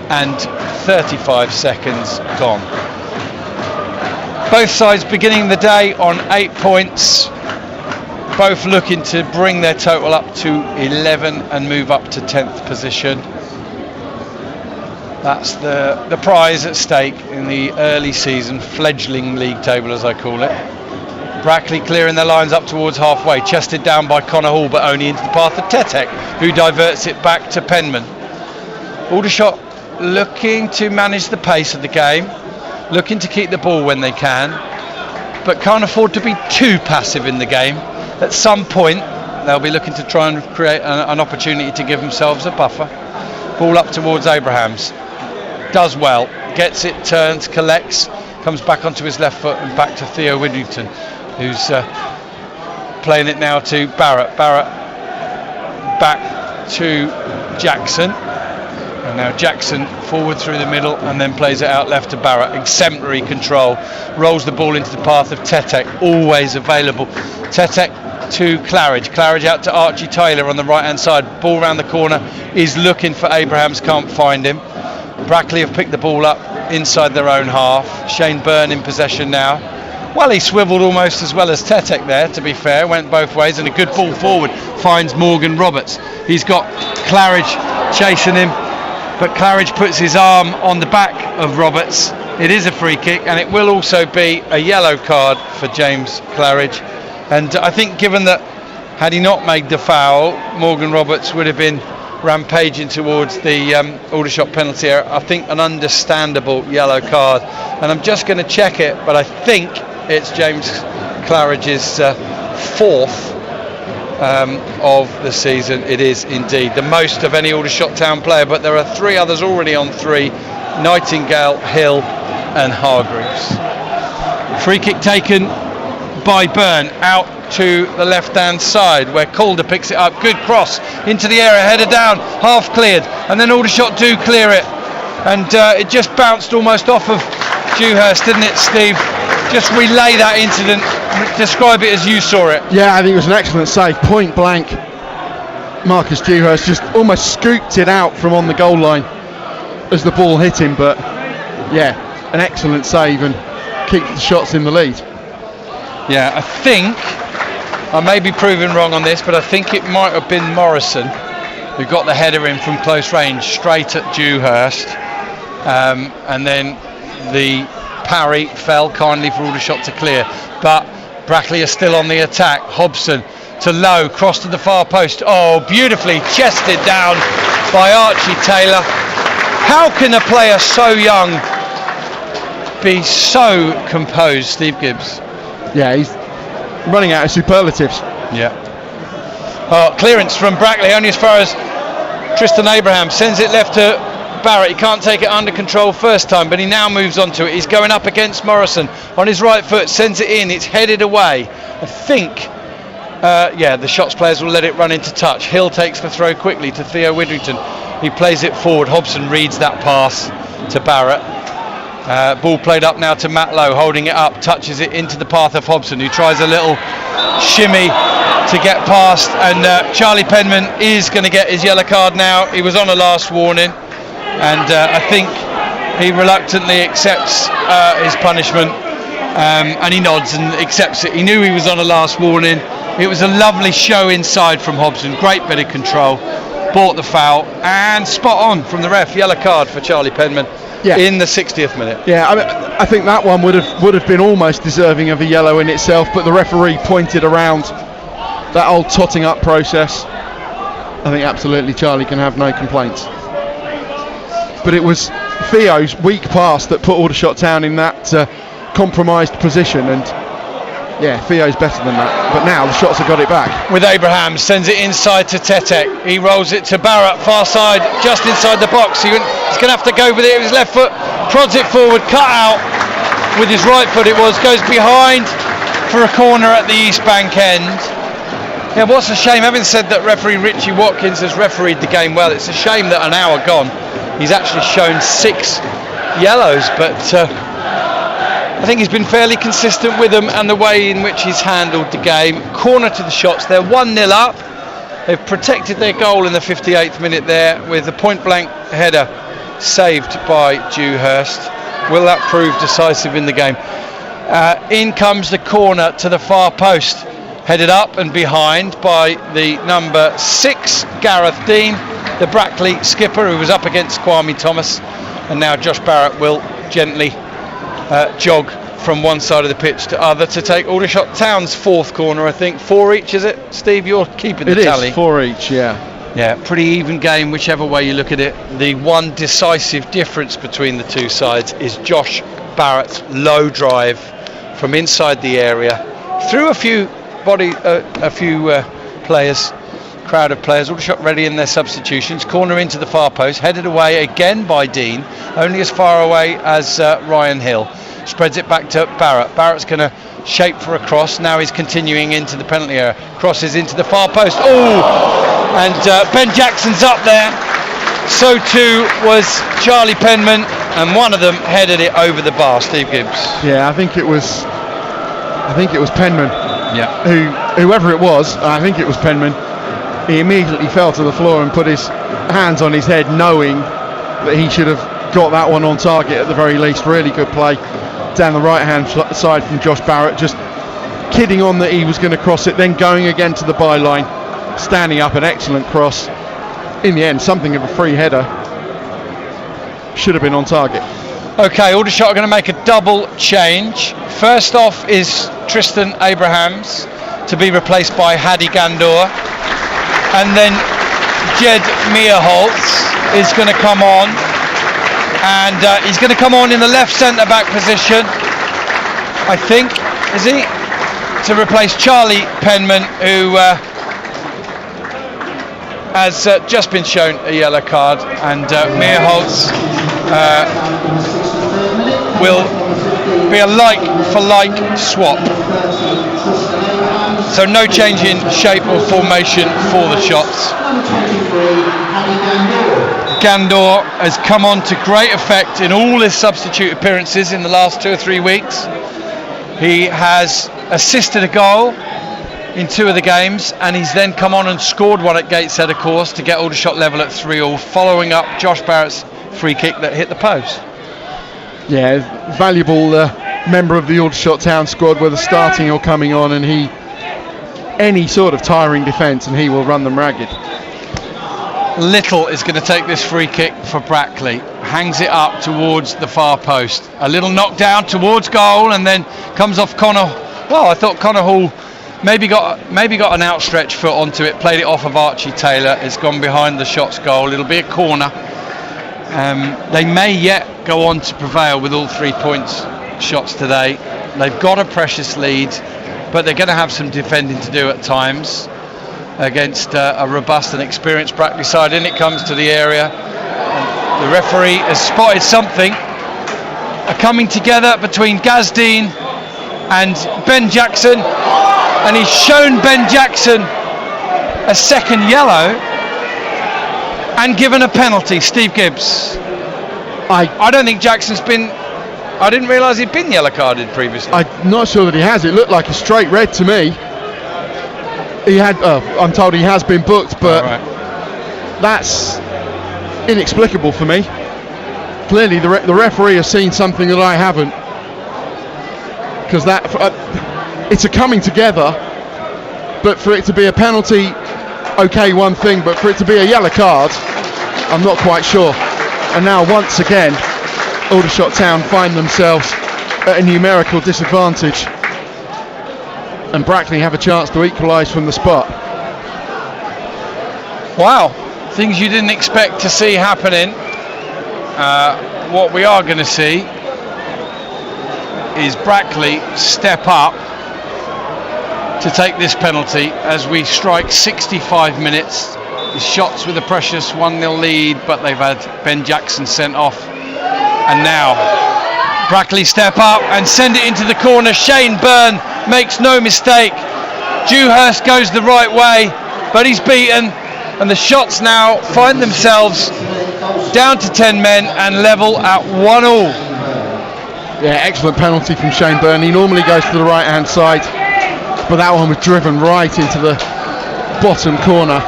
and 35 seconds gone. Both sides beginning the day on 8 points, both looking to bring their total up to 11 and move up to 10th position. That's the prize at stake in the early season fledgling league table, as I call it. Brackley clearing their lines up towards halfway, chested down by Connor Hall, but only into the path of Tetek, who diverts it back to Penman. Aldershot looking to manage the pace of the game, looking to keep the ball when they can, but can't afford to be too passive in the game. At some point they'll be looking to try and create an opportunity to give themselves a buffer. Ball up towards Abrahams, does well, gets it, turns, collects, comes back onto his left foot and back to Theo Widrington, who's playing it now to Barrett. Barrett back to Jackson. And now Jackson forward through the middle and then plays it out left to Barrett. Exemplary control. Rolls the ball into the path of Tetek, always available. Tetek to Claridge. Claridge out to Archie Taylor on the right hand side. Ball round the corner, is looking for Abrahams, can't find him. Brackley have picked the ball up inside their own half. Shane Byrne in possession now. Well, he swivelled almost as well as Tetek there, to be fair. Went both ways, and a good ball forward finds Morgan Roberts. He's got Claridge chasing him. but Claridge puts his arm on the back of Roberts. It is a free kick, and it will also be a yellow card for James Claridge. And I think, given that had he not made the foul, Morgan Roberts would have been rampaging towards the Aldershot penalty area. I think an understandable yellow card, and I'm just going to check it, but I think it's James Claridge's fourth of the season. It is indeed the most of any Aldershot Town player, but there are 3 others already on 3: Nightingale, Hill and Hargreaves. Free kick taken by Byrne out to the left hand side, where Calder picks it up. Good cross into the area, header down, half cleared, and then Aldershot do clear it, and it just bounced almost off of Dewhurst, didn't it, Steve? Just relay that incident, describe it as you saw it. Yeah, I think it was an excellent save, point blank. Marcus Dewhurst just almost scooped it out from on the goal line as the ball hit him, but yeah, an excellent save and keeps the shots in the lead. Yeah, I think, I may be proven wrong on this, but I think it might have been Morrison who got the header in from close range straight at Dewhurst, and then the parry fell kindly for Aldershot to clear. But Brackley is still on the attack. Hobson to Lowe, cross to the far post. Oh, beautifully chested down by Archie Taylor. How can a player so young be so composed, Steve Gibbs? Yeah, he's running out of superlatives. Yeah. Oh, clearance from Brackley, only as far as Tristan Abraham. Sends it left to Barrett. He can't take it under control first time, but he now moves on to it. He's going up against Morrison on his right foot, sends it in, it's headed away. I think the Shots players will let it run into touch. Hill takes the throw quickly to Theo Widrington. He plays it forward. Hobson reads that pass to Barrett. Ball played up now to Matt Lowe, holding it up, touches it into the path of Hobson, who tries a little shimmy to get past, and Charlie Penman is going to get his yellow card now. He was on a last warning, and I think he reluctantly accepts his punishment, and he nods and accepts it. He knew he was on a last warning. It was a lovely show inside from Hobson, great bit of control, bought the foul, and spot on from the ref. Yellow card for Charlie Penman in the 60th minute. Yeah, I think that one would have been almost deserving of a yellow in itself, but the referee pointed around that old totting up process. I think absolutely Charlie can have no complaints. But it was Theo's weak pass that put Aldershot Town in that compromised position, and yeah, Theo's better than that. But now the Shots have got it back. With Abraham, sends it inside to Tetek. He rolls it to Barrett, far side, just inside the box. He's going to have to go with it with his left foot, prods it forward, cut out with his right foot it was, goes behind for a corner at the East Bank end. Yeah, what's a shame, having said that referee Richie Watkins has refereed the game well, it's a shame that an hour gone he's actually shown 6 yellows, but I think he's been fairly consistent with them and the way in which he's handled the game. Corner to the Shots, they're 1-0 up. They've protected their goal in the 58th minute there with a point blank header saved by Dewhurst. Will that prove decisive in the game? In comes the corner to the far post, headed up and behind by the number 6 Gareth Dean, the Brackley skipper, who was up against Kwame Thomas, and now Josh Barrett will gently jog from one side of the pitch to other to take Aldershot Town's 4th corner. I think 4 each, is it, Steve? You're keeping the tally. It is 4 each, yeah. Yeah, pretty even game whichever way you look at it. The one decisive difference between the two sides is Josh Barrett's low drive from inside the area through a few players, crowd of players. Aldershot ready in their substitutions. Corner into the far post, headed away again by Dean, only as far away as Ryan Hill. Spreads it back to Barrett. Barrett's going to shape for a cross. Now he's continuing into the penalty area. Crosses into the far post. Oh! And Ben Jackson's up there. So too was Charlie Penman, and one of them headed it over the bar. Steve Gibbs. Yeah, I think it was Penman. Yeah. Whoever it was, I think it was Penman. He immediately fell to the floor and put his hands on his head, knowing that he should have got that one on target at the very least. Really good play down the right hand side from Josh Barrett, just kidding on that he was going to cross it, then going again to the byline, standing up, an excellent cross. In the end, something of a free header. should have been on target. Okay, Aldershot are going to make a double change. First off is Tristan Abrahams to be replaced by Hadi Gandor, and then Jed Meerholtz is going to come on, and he's going to come on in the left centre back position, I think, is he? To replace Charlie Penman, who has just been shown a yellow card, and Meerholtz will be a like for like swap. So no change in shape or formation for the shots. Gandor has come on to great effect in all his substitute appearances in the last 2 or 3 weeks. He has assisted a goal in 2 of the games, and he's then come on and scored one at Gateshead, of course, to get Aldershot level at 3-3, following up Josh Barrett's free kick that hit the post. Yeah, valuable member of the Aldershot Town squad, whether starting or coming on, and any sort of tiring defence, and he will run them ragged. Little is going to take this free kick for Brackley, hangs it up towards the far post, a little knockdown towards goal, and then comes off Connor. Well, I thought Connor Hall maybe got an outstretched foot onto it, played it off of Archie Taylor. It's gone behind the Shots goal. It'll be a corner. They may yet go on to prevail with all 3 points Shots today. They've got a precious lead, but they're going to have some defending to do at times against a robust and experienced Brackley side. In it comes to the area. The referee has spotted something. A coming together between Gazdeen and Ben Jackson, and he's shown Ben Jackson a second yellow and given a penalty. Steve Gibbs. I don't think Jackson's been. I didn't realise he'd been yellow carded previously. I'm not sure that he has. It looked like a straight red to me. He had. I'm told he has been booked, but that's inexplicable for me. Clearly, the referee has seen something that I haven't, because that it's a coming together. But for it to be a penalty, okay, one thing. But for it to be a yellow card, I'm not quite sure. And now once again, Aldershot Town find themselves at a numerical disadvantage, and Brackley have a chance to equalise from the spot. Wow, things you didn't expect to see happening. What we are going to see is Brackley step up to take this penalty as we strike 65 minutes. The Shots with a precious 1-0 lead, but they've had Ben Jackson sent off. And now Brackley step up and send it into the corner. Shane Byrne makes no mistake. Dewhurst goes the right way, but he's beaten, and the Shots now find themselves down to 10 men and level at 1-1. Yeah, excellent penalty from Shane Byrne. He normally goes to the right hand side, but that one was driven right into the bottom corner.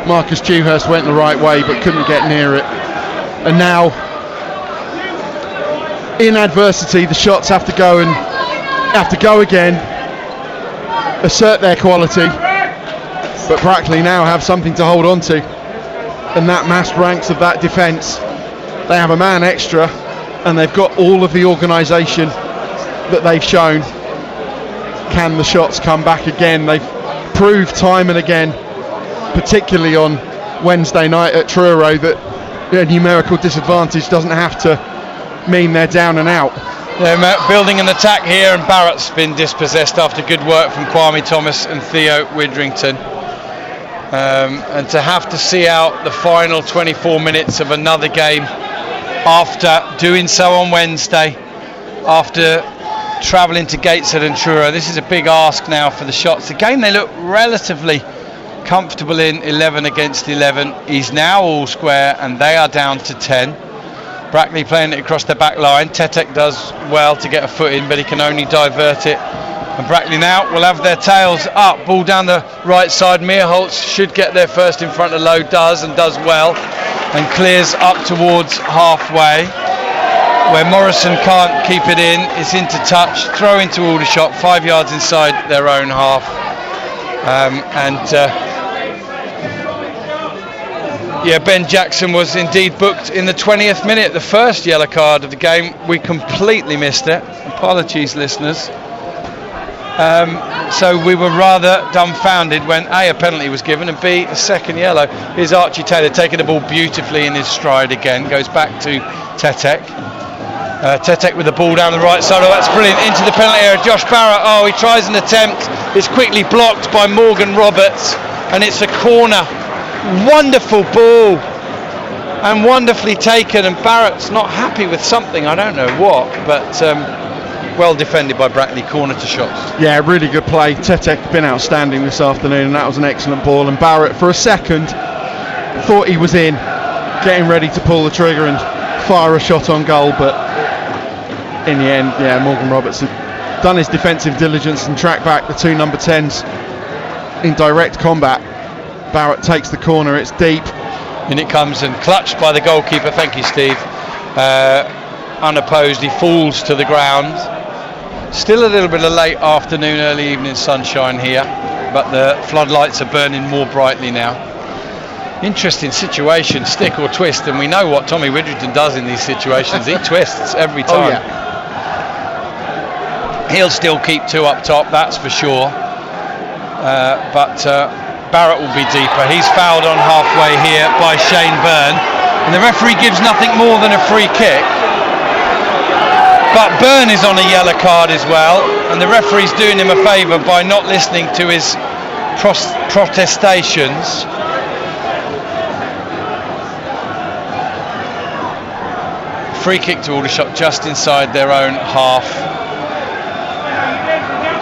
Marcus Dewhurst went the right way but couldn't get near it. And now, in adversity, the Shots have to go again, assert their quality, but Brackley now have something to hold on to, and that massed ranks of that defence. They have a man extra, and they've got all of the organisation that they've shown. Can the Shots come back again? They've proved time and again, particularly on Wednesday night at Truro, that a numerical disadvantage doesn't have to mean they're down and out. They're building an attack here, and Barrett's been dispossessed after good work from Kwame Thomas and Theo Widrington. And to have to see out the final 24 minutes of another game after doing so on Wednesday, after travelling to Gateshead and Truro, this is a big ask now for the Shots. The game they look relatively comfortable in, 11 against 11, is now all square, and they are down to 10. Brackley playing it across the back line. Tetek does well to get a foot in, but he can only divert it. And Brackley now will have their tails up. Ball down the right side. Meerholtz should get there first in front of Lowe, does well, and clears up towards halfway, where Morrison can't keep it in. It's into touch. Throw into Aldershot, 5 yards inside their own half. Yeah, Ben Jackson was indeed booked in the 20th minute, the first yellow card of the game. We completely missed it. Apologies, listeners. So we were rather dumbfounded when A penalty was given, and B, a second yellow. Here's Archie Taylor taking the ball beautifully in his stride again. Goes back to Tetek. Tetek with the ball down the right side. Oh, that's brilliant. Into the penalty area. Josh Barrett. Oh, he tries an attempt. It's quickly blocked by Morgan Roberts, and it's a corner. Wonderful ball and wonderfully taken, and Barrett's not happy with something, I don't know what, but well defended by Brackley. Corner to shots. Yeah, really good play. Tetek been outstanding this afternoon, and that was an excellent ball, and Barrett for a second thought he was in, getting ready to pull the trigger and fire a shot on goal, but in the end, yeah, Morgan Roberts had done his defensive diligence and tracked back the two number 10s in direct combat. Barrett takes the corner, it's deep. In it comes and clutched by the goalkeeper, thank you Steve. Unopposed, he falls to the ground. Still a little bit of late afternoon, early evening sunshine here, but the floodlights are burning more brightly now. Interesting situation, stick or twist, and we know what Tommy Widrington does in these situations. He twists every time. Oh, yeah. He'll still keep two up top, that's for sure. But Barrett will be deeper. He's fouled on halfway here by Shane Byrne, and the referee gives nothing more than a free kick. But Byrne is on a yellow card as well, and the referee's doing him a favour by not listening to his protestations. Free kick to Aldershot just inside their own half.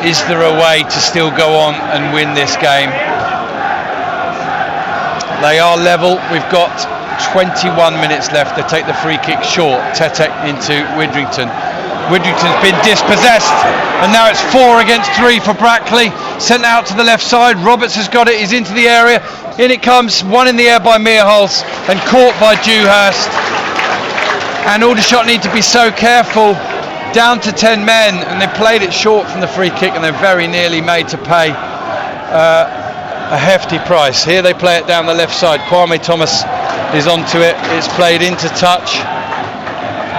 Is there a way to still go on and win this game? They are level. We've got 21 minutes left. They take the free kick short. Tetek into Widrington. Widrington's been dispossessed, and now it's 4 against 3 for Brackley. Sent out to the left side. Roberts has got it. He's into the area. In it comes. One in the air by Meerholz and caught by Dewhurst. And Aldershot need to be so careful. Down to 10 men, and they played it short from the free kick, and they're very nearly made to pay a hefty price. Here they play it down the left side. Kwame Thomas is onto it. It's played into touch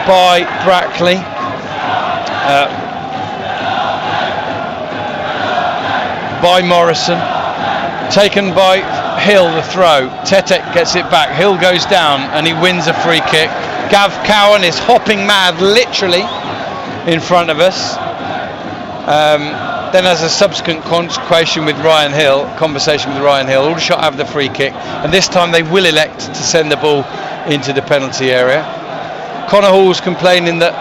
by Brackley. By Morrison. Taken by Hill, the throw. Tetek gets it back. Hill goes down, and he wins a free kick. Gav Cowan is hopping mad, literally, in front of us. Then as a subsequent conversation with Ryan Hill, Aldershot have the free kick, and this time they will elect to send the ball into the penalty area. Connor Hall's complaining that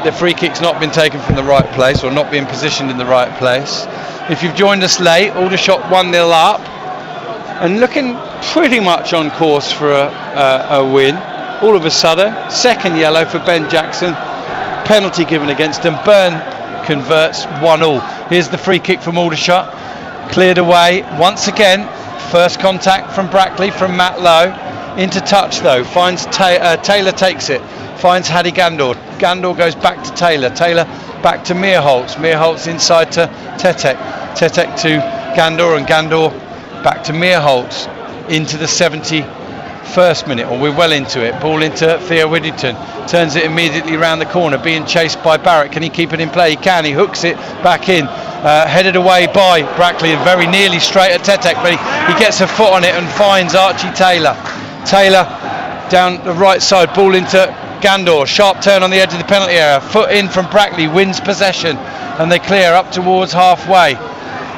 the free kick's not been taken from the right place, or not being positioned in the right place. If you've joined us late, Aldershot 1-0 up and looking pretty much on course for a win. All of a sudden, second yellow for Ben Jackson, penalty given against him. Byrne converts 1-1. Here's the free kick from Aldershot, cleared away once again. First contact from Brackley from Matt Lowe. Into touch though, finds Taylor, takes it, finds Hadi Gandor. Gandor goes back to Taylor. Taylor back to Meerholz. Meerholz inside to Tetek. Tetek to Gandor, and Gandor back to Meerholz into the 71st minute, or we're well into it. Ball into Theo Widrington, turns it immediately around the corner, being chased by Barrett. Can he keep it in play? He can. He hooks it back in, headed away by Brackley, and very nearly straight at Tetek, but he gets a foot on it and finds Archie Taylor. Taylor down the right side, ball into Gandor, sharp turn on the edge of the penalty area, foot in from Brackley, wins possession, and they clear up towards halfway.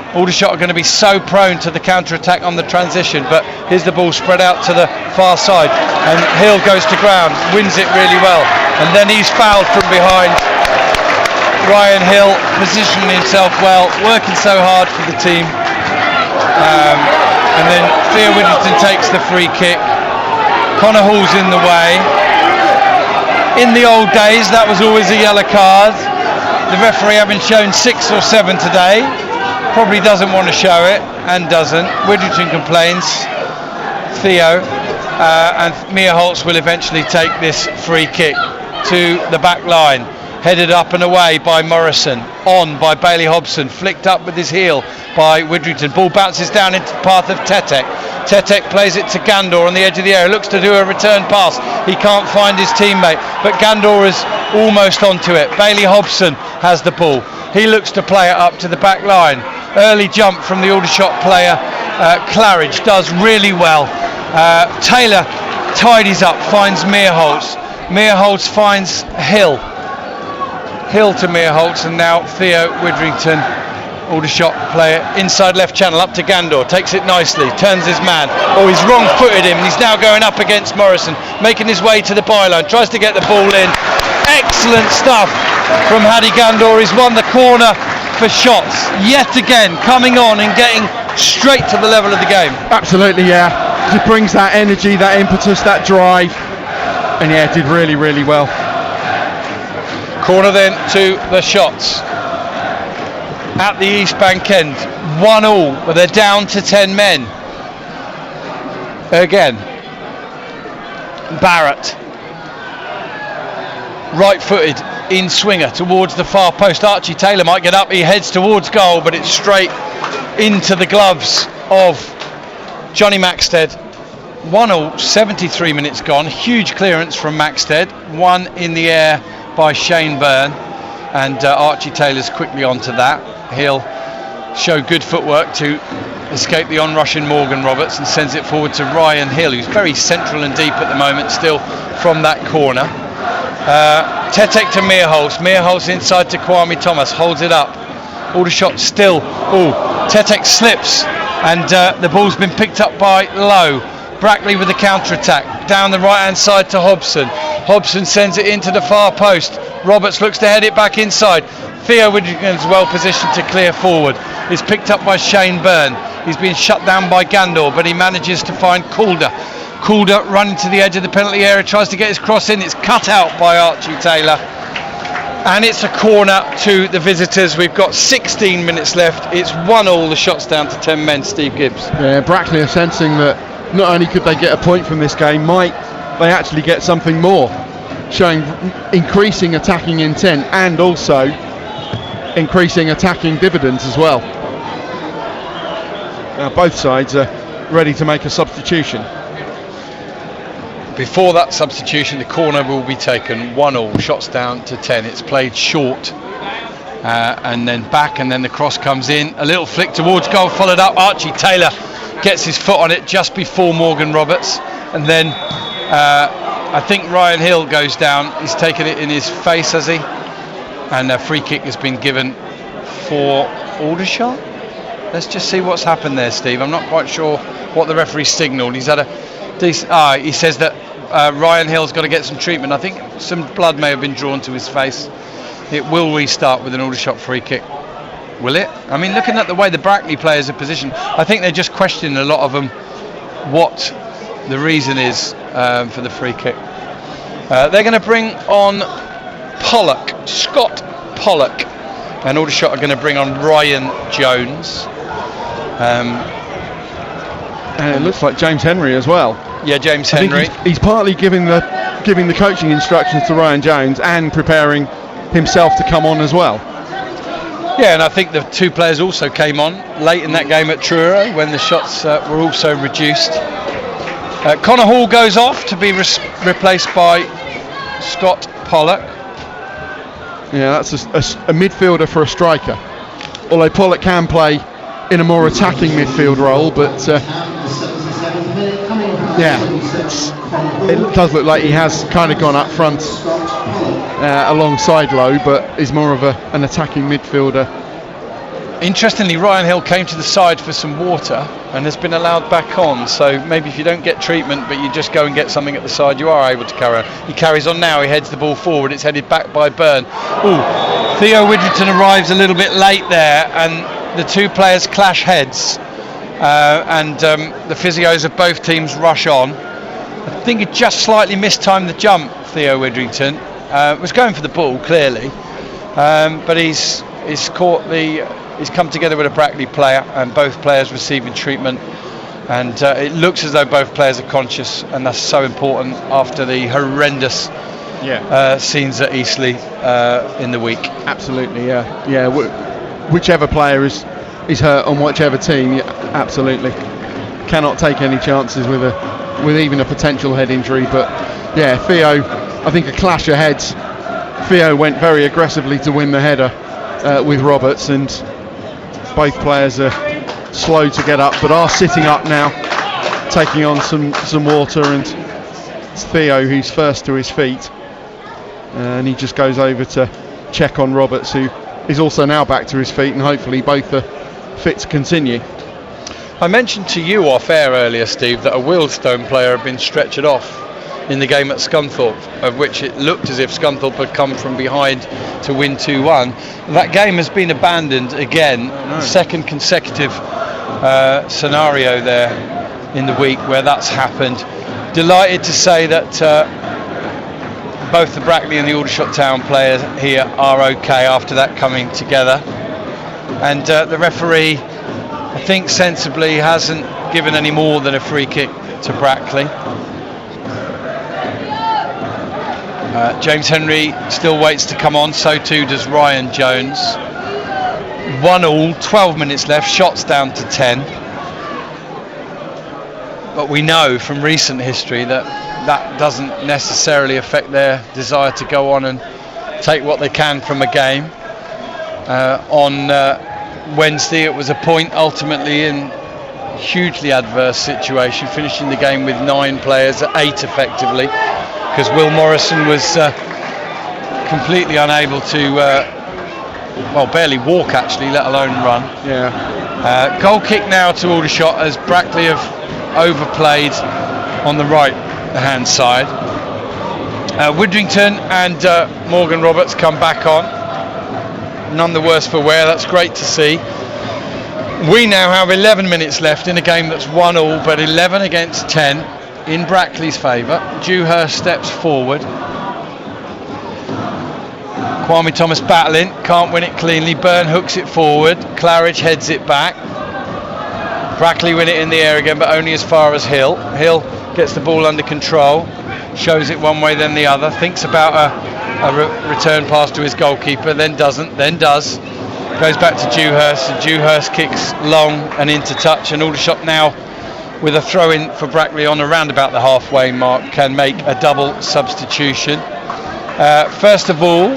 Aldershot are going to be so prone to the counter-attack on the transition, but here's the ball spread out to the far side, and Hill goes to ground, wins it really well, and then he's fouled from behind. Ryan Hill positioning himself well, working so hard for the team, and then Theo Widrington takes the free kick. Connor Hall's in the way. In the old days, that was always a yellow card. The referee having shown 6 or 7 today, probably doesn't want to show it, and doesn't. Widrington complains, Theo, and Meerholz will eventually take this free kick to the back line. headed up and away by Morrison, on by Bailey Hobson, flicked up with his heel by Widrington. Ball bounces down into the path of Tetek. Tetek plays it to Gandor on the edge of the area, looks to do a return pass. He can't find his teammate, but Gandor is almost onto it. Bailey Hobson has the ball. He looks to play it up to the back line. Early jump from the Aldershot player. Claridge does really well. Taylor tidies up, finds Meerholtz. Meerholtz finds Hill to Meerholtz, and now Theo Widrington, Aldershot player, inside left channel up to Gandor, takes it nicely, turns his man. Oh, he's wrong-footed him, and he's now going up against Morrison, making his way to the byline, tries to get the ball in. Excellent stuff from Hadi Gandor. He's won the corner for shots yet again, coming on and getting straight to the level of the game. Absolutely, yeah. He brings that energy, that impetus, that drive, and yeah, did really, really well. Corner then to the shots at the East Bank end, 1-1, but they're down to 10 men. Again, Barrett, right-footed in swinger towards the far post. Archie Taylor might get up, he heads towards goal, but it's straight into the gloves of Johnny Maxted. 1-1, 73 minutes gone. Huge clearance from Maxted, one in the air by Shane Byrne, and Archie Taylor's quickly onto that. He'll show good footwork to escape the onrushing Morgan Roberts and sends it forward to Ryan Hill, who's very central and deep at the moment still from that corner. Tetek to Meerholtz inside to Kwame Thomas, holds it up. Aldershot still. Tetek slips, and the ball's been picked up by Lowe. Brackley with the counter-attack, down the right-hand side to Hobson. Hobson sends it into the far post. Roberts looks to head it back inside. Theo Widrington's well positioned to clear forward. It's picked up by Shane Byrne. He's been shut down by Gandor, but he manages to find Calder. Calder running to the edge of the penalty area, tries to get his cross in. It's cut out by Archie Taylor. And it's a corner to the visitors. We've got 16 minutes left. It's 1-1, the shots down to 10 men, Steve Gibbs. Yeah, Brackley are sensing that not only could they get a point from this game, might they actually get something more, showing increasing attacking intent and also increasing attacking dividends as well. Now both sides are ready to make a substitution. Before that substitution, the corner will be taken. 1-1, shots down to 10. It's played short and then back, and then the cross comes in. A little flick towards goal, followed up. Archie Taylor gets his foot on it just before Morgan Roberts, and then I think Ryan Hill goes down. He's taken it in his face, has he? And a free kick has been given for Aldershot. Let's just see what's happened there, Steve. I'm not quite sure what the referee signalled. He's had a decent. He says that Ryan Hill's got to get some treatment. I think some blood may have been drawn to his face. It will restart with an Aldershot free kick. Will it? I mean, looking at the way the Brackley players are positioned, I think they're just questioning, a lot of them, what the reason is for the free kick. They're going to bring on Scott Pollock, and Aldershot are going to bring on Ryan Jones. And it looks like James Henry as well. Yeah, James Henry. He's partly giving the coaching instructions to Ryan Jones and preparing himself to come on as well. Yeah, and I think the two players also came on late in that game at Truro when the shots were also reduced. Connor Hall goes off to be replaced by Scott Pollock. Yeah, that's a midfielder for a striker. Although Pollock can play in a more attacking midfield role, but it does look like he has kind of gone up front alongside Lowe, but is more of an attacking midfielder. Interestingly, Ryan Hill came to the side for some water and has been allowed back on, so maybe if you don't get treatment but you just go and get something at the side, you are able to carry on. He carries on now, he heads the ball forward, it's headed back by Byrne. Theo Widrington arrives a little bit late there, and the two players clash heads, and the physios of both teams rush on. I think he just slightly mistimed the jump, Theo Widrington. Was going for the ball clearly, but he's come together with a Brackley player, and both players receiving treatment, and it looks as though both players are conscious, and that's so important after the horrendous scenes at Eastleigh in the week. Absolutely, yeah. Whichever player is hurt on whichever team, absolutely. Cannot take any chances with even a potential head injury. But yeah, Theo, I think a clash of heads. Theo went very aggressively to win the header with Roberts, and both players are slow to get up, but are sitting up now, taking on some water, and it's Theo who's first to his feet, and he just goes over to check on Roberts, who is also now back to his feet, and hopefully both are fit to continue. I mentioned to you off air earlier, Steve, that a Wealdstone player had been stretchered off in the game at Scunthorpe, of which it looked as if Scunthorpe had come from behind to win 2-1. That game has been abandoned again, second consecutive scenario there in the week where that's happened. Delighted to say that both the Brackley and the Aldershot Town players here are okay after that coming together, and the referee, I think sensibly, hasn't given any more than a free kick to Brackley. James Henry still waits to come on, so too does Ryan Jones. 1-1, 12 minutes left, shots down to 10. But we know from recent history that doesn't necessarily affect their desire to go on and take what they can from a game. On Wednesday it was a point ultimately in a hugely adverse situation, finishing the game with 9 players at 8 effectively, because Will Morrison was completely unable to barely walk actually, let alone run. Goal kick now to Aldershot as Brackley have overplayed on the right hand side. Widdrington and Morgan Roberts come back on, none the worse for wear. That's great to see. We now have 11 minutes left in a game that's 1-1, but 11 against 10 in Brackley's favour. Dewhurst steps forward. Kwame Thomas battling, can't win it cleanly. Byrne hooks it forward. Claridge heads it back. Brackley win it in the air again, but only as far as Hill. Hill gets the ball under control, shows it one way then the other, thinks about a return pass to his goalkeeper, then doesn't, then does. Goes back to Dewhurst, and Dewhurst kicks long and into touch, and Aldershot now, with a throw-in for Brackley on around about the halfway mark, can make a double substitution. First of all,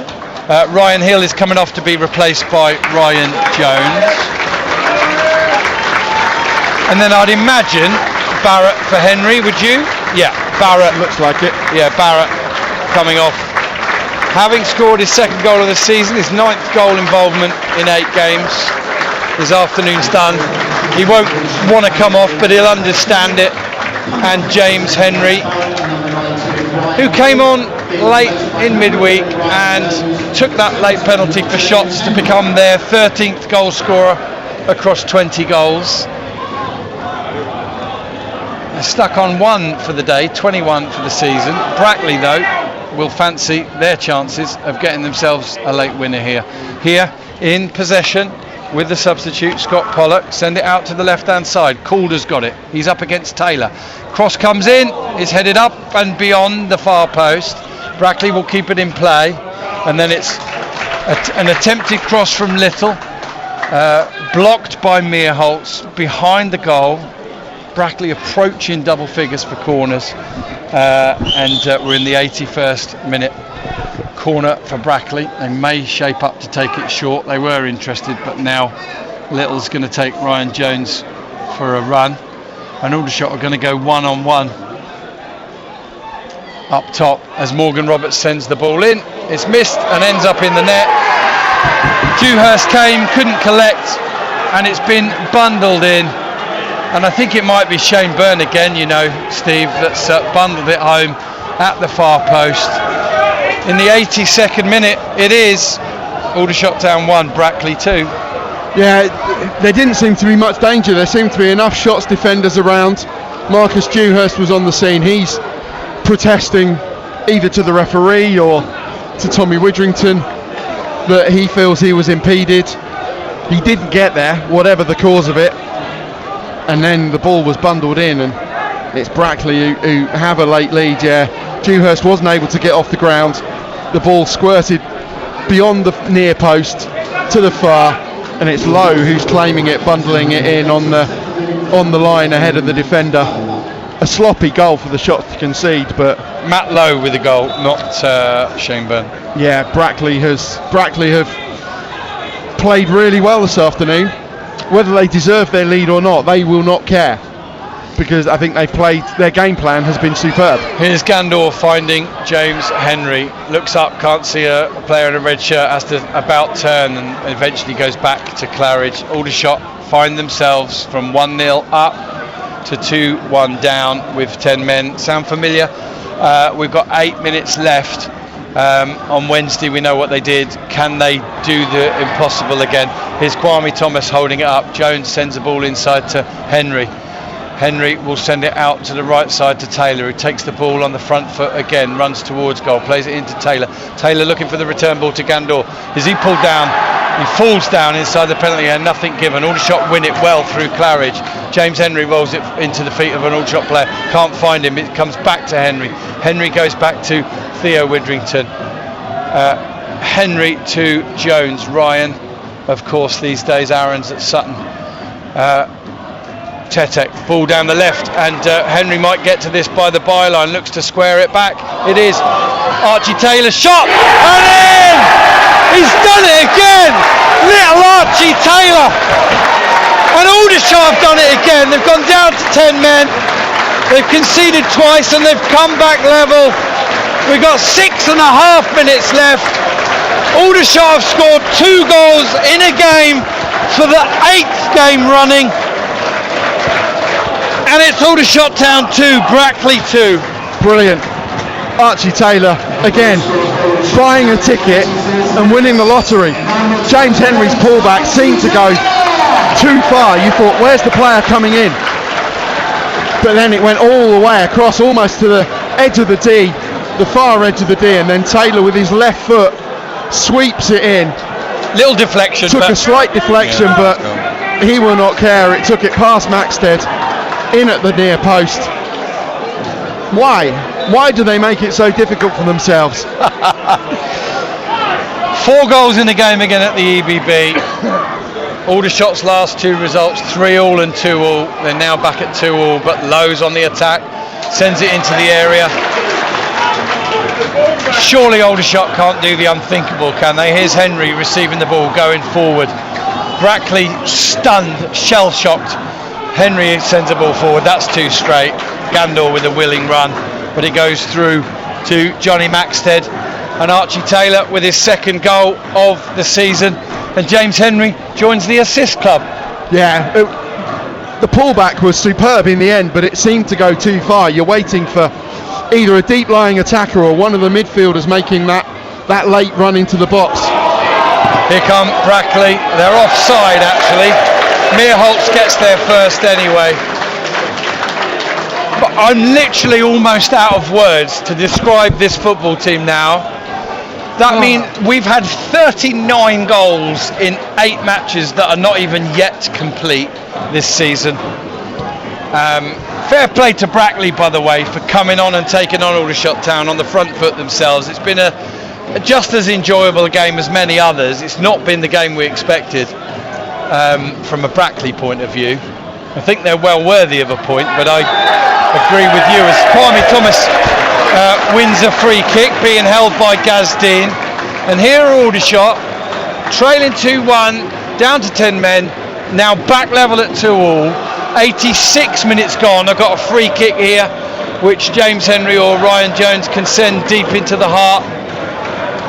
Ryan Hill is coming off to be replaced by Ryan Jones. And then I'd imagine Barrett for Henry, would you? Yeah, Barrett. Looks like it. Yeah, Barrett coming off. Having scored his second goal of the season, his 9th goal involvement in 8 games. His afternoon's done. He won't want to come off, but he'll understand it. And James Henry, who came on late in midweek and took that late penalty for shots to become their 13th goal scorer across 20 goals. They're stuck on 1 for the day, 21 for the season. Brackley, though, will fancy their chances of getting themselves a late winner here. Here in possession with the substitute, Scott Pollock. Send it out to the left-hand side. Calder's got it. He's up against Taylor. Cross comes in. Is headed up and beyond the far post. Brackley will keep it in play. And then it's an attempted cross from Little. Blocked by Meerholtz behind the goal. Brackley approaching double figures for corners. And we're in the 81st minute. Corner for Brackley. They may shape up to take it short. They were interested, but now Little's going to take Ryan Jones for a run, and Aldershot are going to go 1-on-1 up top as Morgan Roberts sends the ball in. It's missed and ends up in the net. Dewhurst came, couldn't collect, and it's been bundled in, and I think it might be Shane Byrne again, you know, Steve, that's bundled it home at the far post. In the 82nd minute, it is Aldershot Town 1, Brackley 2. Yeah, there didn't seem to be much danger. There seemed to be enough shots defenders around. Marcus Dewhurst was on the scene. He's protesting either to the referee or to Tommy Widdrington that he feels he was impeded. He didn't get there, whatever the cause of it. And then the ball was bundled in, and It's Brackley who have a late lead. Dewhurst wasn't able to get off the ground. The ball squirted beyond the near post to the far, and it's Lowe who's claiming it, bundling it in on the line ahead of the defender. A sloppy goal for the Shots to concede, but Matt Lowe with the goal, not Shane Byrne. Yeah, Brackley have played really well this afternoon. Whether they deserve their lead or not, they will not care, because I think their game plan has been superb. Here's Gandor finding James Henry, looks up, can't see a player in a red shirt, has to about turn and eventually goes back to Claridge. Aldershot find themselves from 1-0 up to 2-1 down with 10 men. Sound familiar? We've got 8 minutes left. On Wednesday we know what they did. Can they do the impossible again? Here's Kwame Thomas holding it up. Jones sends the ball inside to Henry. Henry will send it out to the right side to Taylor, who takes the ball on the front foot again, runs towards goal, plays it into Taylor. Taylor looking for the return ball to Gandor. Is he pulled down? He falls down inside the penalty area, nothing given. Aldershot win it well through Claridge. James Henry rolls it into the feet of an Aldershot player. Can't find him. It comes back to Henry. Henry goes back to Theo Widrington. Henry to Jones. Ryan, of course, these days. Aaron's at Sutton. Tetek, ball down the left, and Henry might get to this by the byline, looks to square it back. It is Archie Taylor, shot, and in! He's done it again! Little Archie Taylor! And Aldershot have done it again. They've gone down to 10 men, they've conceded twice and they've come back level. We've got 6.5 minutes left. Aldershot have scored 2 goals in a game for the 8th game running. And it's Aldershot Town 2, Brackley 2. Brilliant. Archie Taylor, again, buying a ticket and winning the lottery. James Henry's pullback seemed to go too far. You thought, where's the player coming in? But then it went all the way across, almost to the edge of the D, the far edge of the D, and then Taylor with his left foot sweeps it in. Little deflection. Took a slight deflection, but he will not care. It took it past Maxted, in at the near post. Why do they make it so difficult for themselves? 4 goals in the game again at the EBB. Aldershot's last 2 results, 3-all and 2-all. They're now back at 2-all, but Lowe's on the attack, sends it into the area. Surely Aldershot can't do the unthinkable, can they? Here's Henry receiving the ball, going forward. Brackley stunned, shell-shocked. Henry sends the ball forward, that's too straight. Gandor with a willing run, but it goes through to Johnny Maxted, and Archie Taylor with his 2nd goal of the season, and James Henry joins the assist club. Yeah, the pullback was superb in the end, but it seemed to go too far. You're waiting for either a deep lying attacker or one of the midfielders making that late run into the box. Here come Brackley, they're offside actually. Meerholtz gets there first anyway. But I'm literally almost out of words to describe this football team now. That means we've had 39 goals in 8 matches that are not even yet complete this season. Fair play to Brackley, by the way, for coming on and taking on Aldershot Town on the front foot themselves. It's been a just as enjoyable a game as many others. It's not been the game we expected. From a Brackley point of view, I think they're well worthy of a point, but I agree with you as Kwame Thomas wins a free kick, being held by Gazdeen, and here are Aldershot trailing 2-1, down to 10 men, now back level at 2-all. 86 minutes gone. I've got a free kick here which James Henry or Ryan Jones can send deep into the heart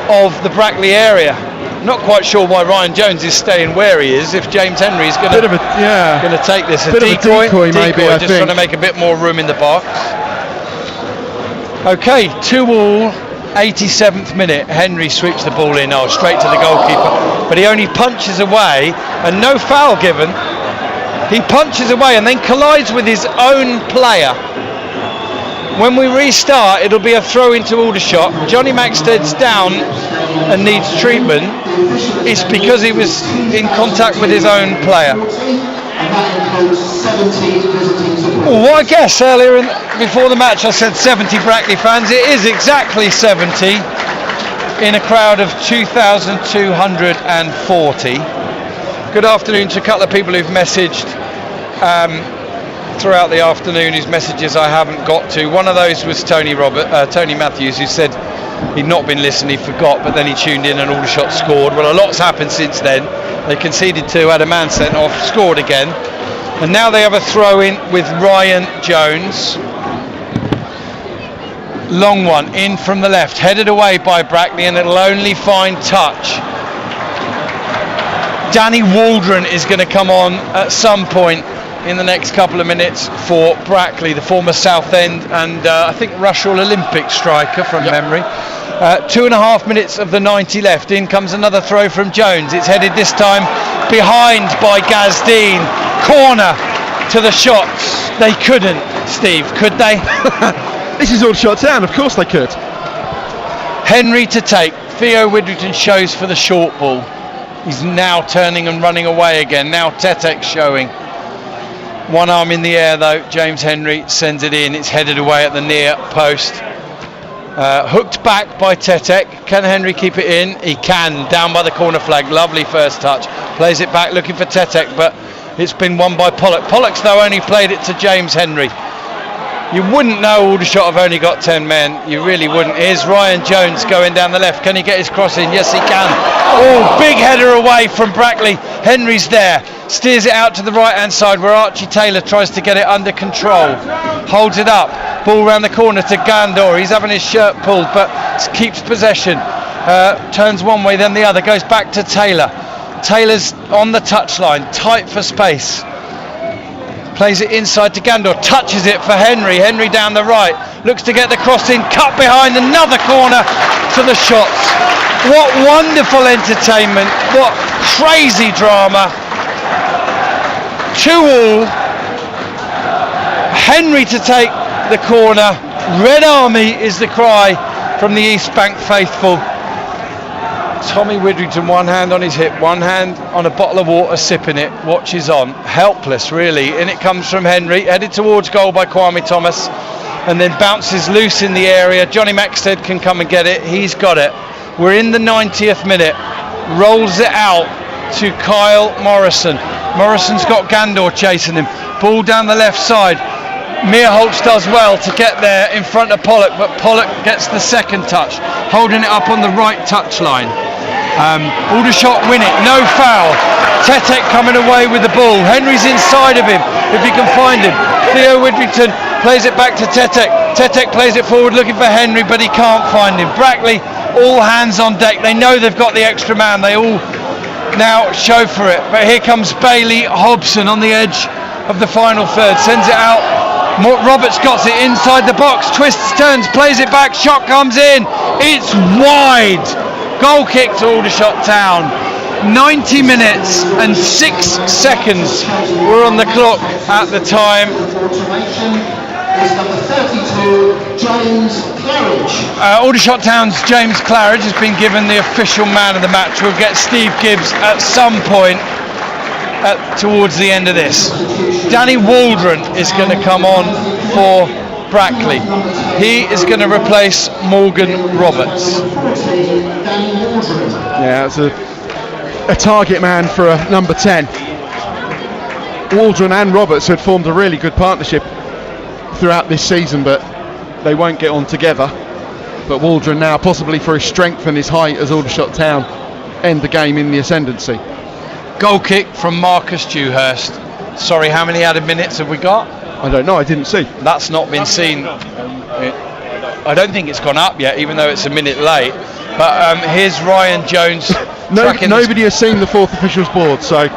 of the Brackley area. Not quite sure why Ryan Jones is staying where he is. If James Henry is going to take this, a decoy maybe, just trying to make a bit more room in the box. Okay, 2-all, 87th minute. Henry sweeps the ball in, straight to the goalkeeper, but he only punches away, and no foul given. He punches away and then collides with his own player. When we restart, it'll be a throw into Aldershot. Johnny Maxted's down and needs treatment. It's because he was in contact with his own player. and that includes 70 visiting supporters. Well, I guess earlier before the match I said 70 Brackley fans. It is exactly 70 in a crowd of 2,240. Good afternoon to a couple of people who've messaged throughout the afternoon, whose messages I haven't got to. One of those was Tony Matthews, who said he'd not been listening, he forgot, but then he tuned in and Aldershot scored. Well, a lot's happened since then. They conceded 2, had a man sent off, scored again, and now they have a throw in with Ryan Jones. Long one in from the left, headed away by Brackley, and it'll only find touch. Danny Waldron is going to come on at some point in the next couple of minutes for Brackley, the former Southend and I think Rushall Olympic striker from memory. 2.5 minutes of the 90 left. In comes another throw from Jones. It's headed this time behind by Gazdeen. Corner to the shots. They couldn't, Steve, could they? This is Aldershot Town, of course they could. Henry to take. Theo Widrington shows for the short ball. He's now turning and running away again. Now Tetek showing. One arm in the air though. James Henry sends it in. It's headed away at the near post. Hooked back by Tetek. Can Henry keep it in? He can. Down by the corner flag. Lovely first touch. Plays it back looking for Tetek, but it's been won by Pollock. Pollock's though only played it to James Henry. You wouldn't know Aldershot have only got 10 men. You really wouldn't. Here's Ryan Jones going down the left. Can he get his cross in? Yes, he can. Oh, big header away from Brackley. Henry's there. Steers it out to the right-hand side where Archie Taylor tries to get it under control. Holds it up. Ball round the corner to Gandor. He's having his shirt pulled, but keeps possession. Turns one way, then the other. Goes back to Taylor. Taylor's on the touchline. Tight for space. Plays it inside to Gandor, touches it for Henry. Henry down the right, looks to get the cross in, cut behind, another corner to the shots. What wonderful entertainment, what crazy drama. 2-2. Henry to take the corner. Red Army is the cry from the East Bank faithful. Tommy Widrington, one hand on his hip, one hand on a bottle of water, sipping it, watches on, helpless really. In it comes from Henry, headed towards goal by Kwame Thomas, and then bounces loose in the area. Johnny Maxted can come and get it, he's got it. We're in the 90th minute, rolls it out to Kyle Morrison. Morrison's got Gandor chasing him, ball down the left side. Meerholtz does well to get there in front of Pollock, but Pollock gets the second touch, holding it up on the right touchline. Aldershot win it, no foul. Tetek coming away with the ball. Henry's inside of him, if he can find him. Theo Widrington plays it back to Tetek. Tetek plays it forward looking for Henry, but he can't find him. Brackley, all hands on deck. They know they've got the extra man. They all now show for it. But here comes Bailey Hobson on the edge of the final third. Sends it out. Roberts got it inside the box. Twists, turns, plays it back. Shot comes in. It's wide. Goal kick to Aldershot Town. 90 minutes and 6 seconds were on the clock at the time. Is number 32, James Claridge. Aldershot Town's James Claridge has been given the official man of the match. We'll get Steve Gibbs at some point towards the end of this. Danny Waldron is going to come on for Brackley. He is going to replace Morgan Roberts. Yeah, it's a target man for a number 10. Waldron and Roberts had formed a really good partnership throughout this season, but they won't get on together. But Waldron now, possibly for his strength and his height as Aldershot Town, end the game in the ascendancy. Goal kick from Marcus Dewhurst. Sorry, how many added minutes have we got? I don't know, I didn't see. That's not been seen. I don't think it's gone up yet, even though it's a minute late. But here's Ryan Jones. Nobody has seen the fourth officials board, so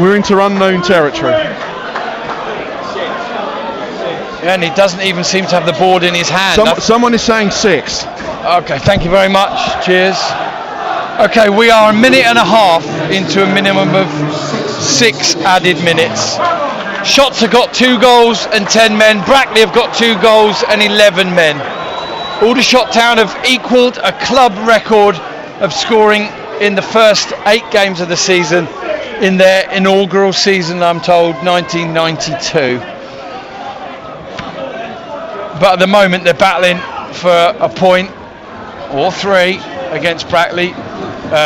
we're into unknown territory. And he doesn't even seem to have the board in his hand. Someone is saying 6. Okay, thank you very much. Cheers. Okay, we are a minute and a half into a minimum of 6 added minutes. Shots have got 2 goals and 10 men. Brackley have got 2 goals and 11 men. Aldershot Town have equalled a club record of scoring in the first 8 games of the season. in their inaugural season, I'm told, 1992. But at the moment they're battling for a point or 3 against Brackley.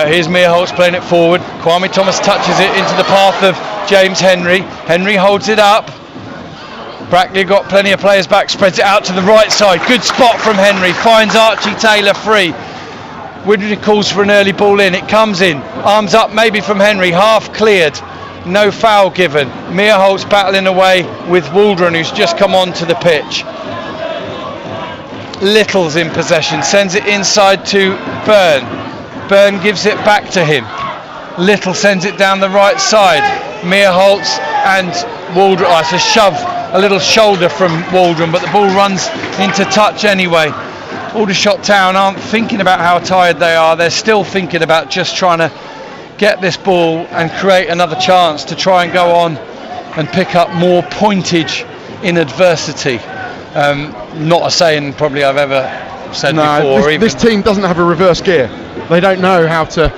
Here's Meerholtz playing it forward. Kwame Thomas touches it into the path of James Henry. Henry holds it up. Brackley got plenty of players back, spreads it out to the right side. Good spot from Henry, finds Archie Taylor free. Widry calls for an early ball in, it comes in. Arms up maybe from Henry, half cleared. No foul given. Meerholtz battling away with Waldron, who's just come onto the pitch. Little's in possession, sends it inside to Byrne. Byrne gives it back to him. Little sends it down the right side. Meerholtz and Waldron, it's a shove, a little shoulder from Waldron, but the ball runs into touch anyway. Aldershot Town aren't thinking about how tired they are, they're still thinking about just trying to get this ball and create another chance to try and go on and pick up more pointage in adversity. Not a saying probably I've ever said before. This team doesn't have a reverse gear. They don't know how to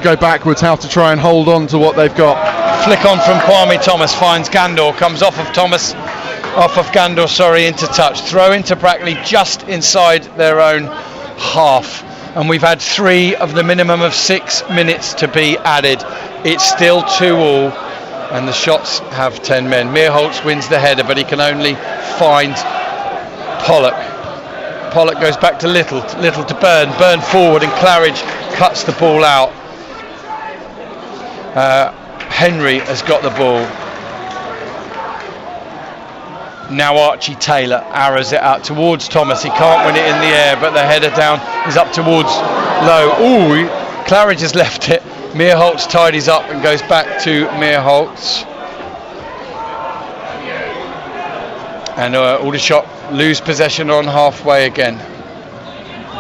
go backwards, how to try and hold on to what they've got. Flick on from Kwame Thomas, finds Gandor, comes off of Gandor, into touch. Throw into Brackley just inside their own half. And we've had 3 of the minimum of 6 minutes to be added. It's still 2-2, and the shots have 10 men. Meerholtz wins the header, but he can only find Pollock. Pollock goes back to Little to Byrne. Byrne forward, and Claridge cuts the ball out. Henry has got the ball. Now Archie Taylor arrows it out towards Thomas. He can't win it in the air, but the header down is up towards Low. Claridge has left it. Meerholtz tidies up and goes back to Meerholtz. And Aldershot lose possession on halfway again.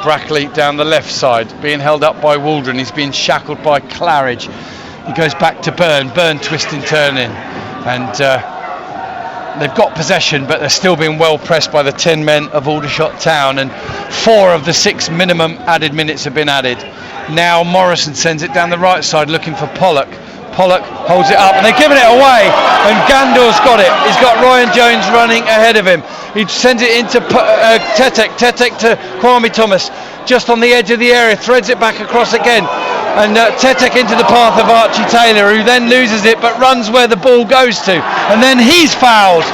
Brackley down the left side, being held up by Waldron. He's being shackled by Claridge. He goes back to Byrne. Byrne twisting, turning, and they've got possession, but they're still being well pressed by the 10 men of Aldershot Town, and 4 of the 6 minimum added minutes have been added. Now Morrison sends it down the right side looking for Pollock. Pollock holds it up, and they're giving it away, and Gandor's got it. He's got Ryan Jones running ahead of him. He sends it into Tetek to Kwame Thomas, just on the edge of the area, threads it back across again, and Tetek into the path of Archie Taylor, who then loses it but runs where the ball goes to, and then he's fouled,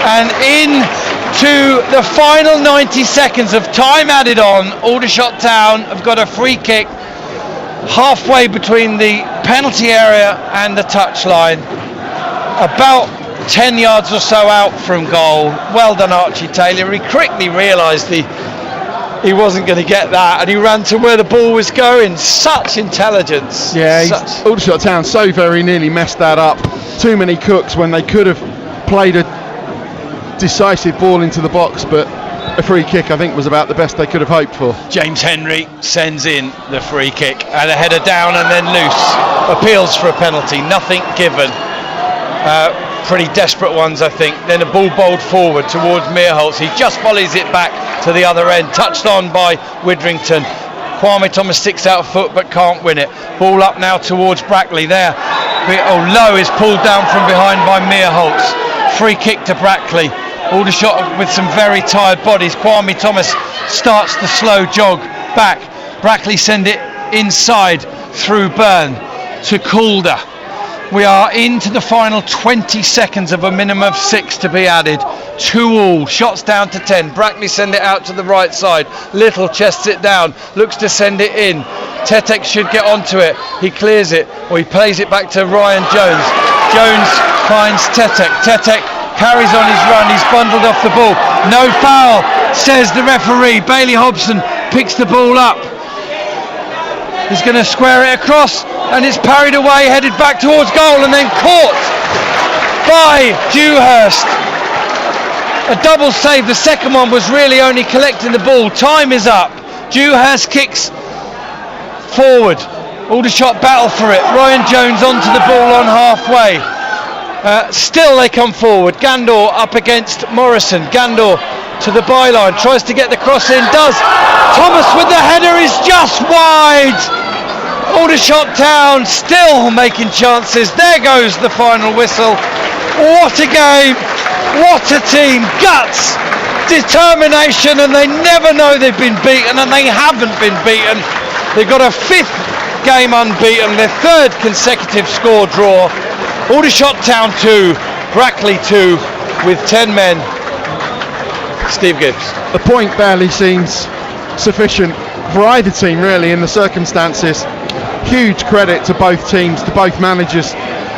and into the final 90 seconds of time added on, Aldershot Town have got a free kick halfway between the penalty area and the touchline, about 10 yards or so out from goal. Well done Archie Taylor. He quickly realised he wasn't going to get that, and he ran to where the ball was going. Such intelligence. Yeah, Aldershot Town so very nearly messed that up. Too many cooks when they could have played a decisive ball into the box, but a free kick I think was about the best they could have hoped for. James Henry sends in the free kick, and a header down and then loose. Appeals for a penalty, nothing given. Pretty desperate ones, I think. Then a ball bowled forward towards Meerholtz. He just volleys it back to the other end, touched on by Widrington. Kwame Thomas sticks out a foot but can't win it. Ball up now towards Brackley there. Low is pulled down from behind by Meerholtz. Free kick to Brackley. Aldershot with some very tired bodies. Kwame Thomas starts the slow jog back. Brackley send it inside through Byrne to Calder. We are into the final 20 seconds of a minimum of 6 to be added. 2-2, shots down to 10. Brackley send it out to the right side. Little chests it down, looks to send it in. Tetek should get onto it. He clears it, or he plays it back to Ryan Jones. Jones finds Tetek. Tetek carries on his run. He's bundled off the ball. No foul, says the referee. Bailey Hobson picks the ball up. He's going to square it across, and it's parried away, headed back towards goal, and then caught by Dewhurst. A double save. The second one was really only collecting the ball. Time is up. Dewhurst kicks forward. Aldershot battle for it. Ryan Jones onto the ball on halfway. Still they come forward. Gandor up against Morrison. Gandor to the byline, tries to get the cross in, does. Thomas with the header is just wide. Aldershot Town still making chances. There goes the final whistle. What a game, what a team, guts, determination, and they never know they've been beaten, and they haven't been beaten. They've got a 5th game unbeaten, their 3rd consecutive score draw. Aldershot Town 2, Brackley 2 with 10 men. Steve Gibbs. The point barely seems sufficient for either team really in the circumstances. Huge credit to both teams, to both managers,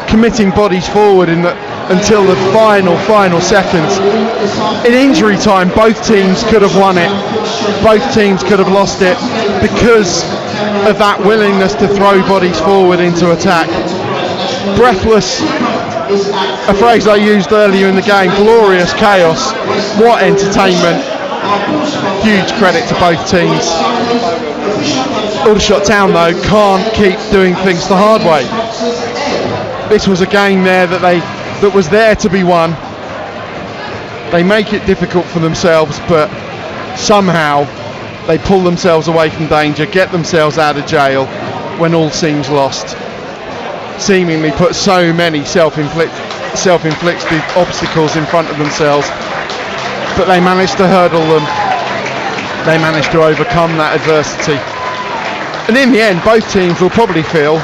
committing bodies forward until the final seconds. In injury time, both teams could have won it, both teams could have lost it because of that willingness to throw bodies forward into attack. Breathless, a phrase I used earlier in the game, glorious chaos, what entertainment. Huge credit to both teams. Aldershot Town though can't keep doing things the hard way. This was a game there that was there to be won. They make it difficult for themselves, but somehow they pull themselves away from danger, get themselves out of jail when all seems lost. Seemingly put so many self-inflicted obstacles in front of themselves, but they managed to hurdle them. They managed to overcome that adversity. And in the end, both teams will probably feel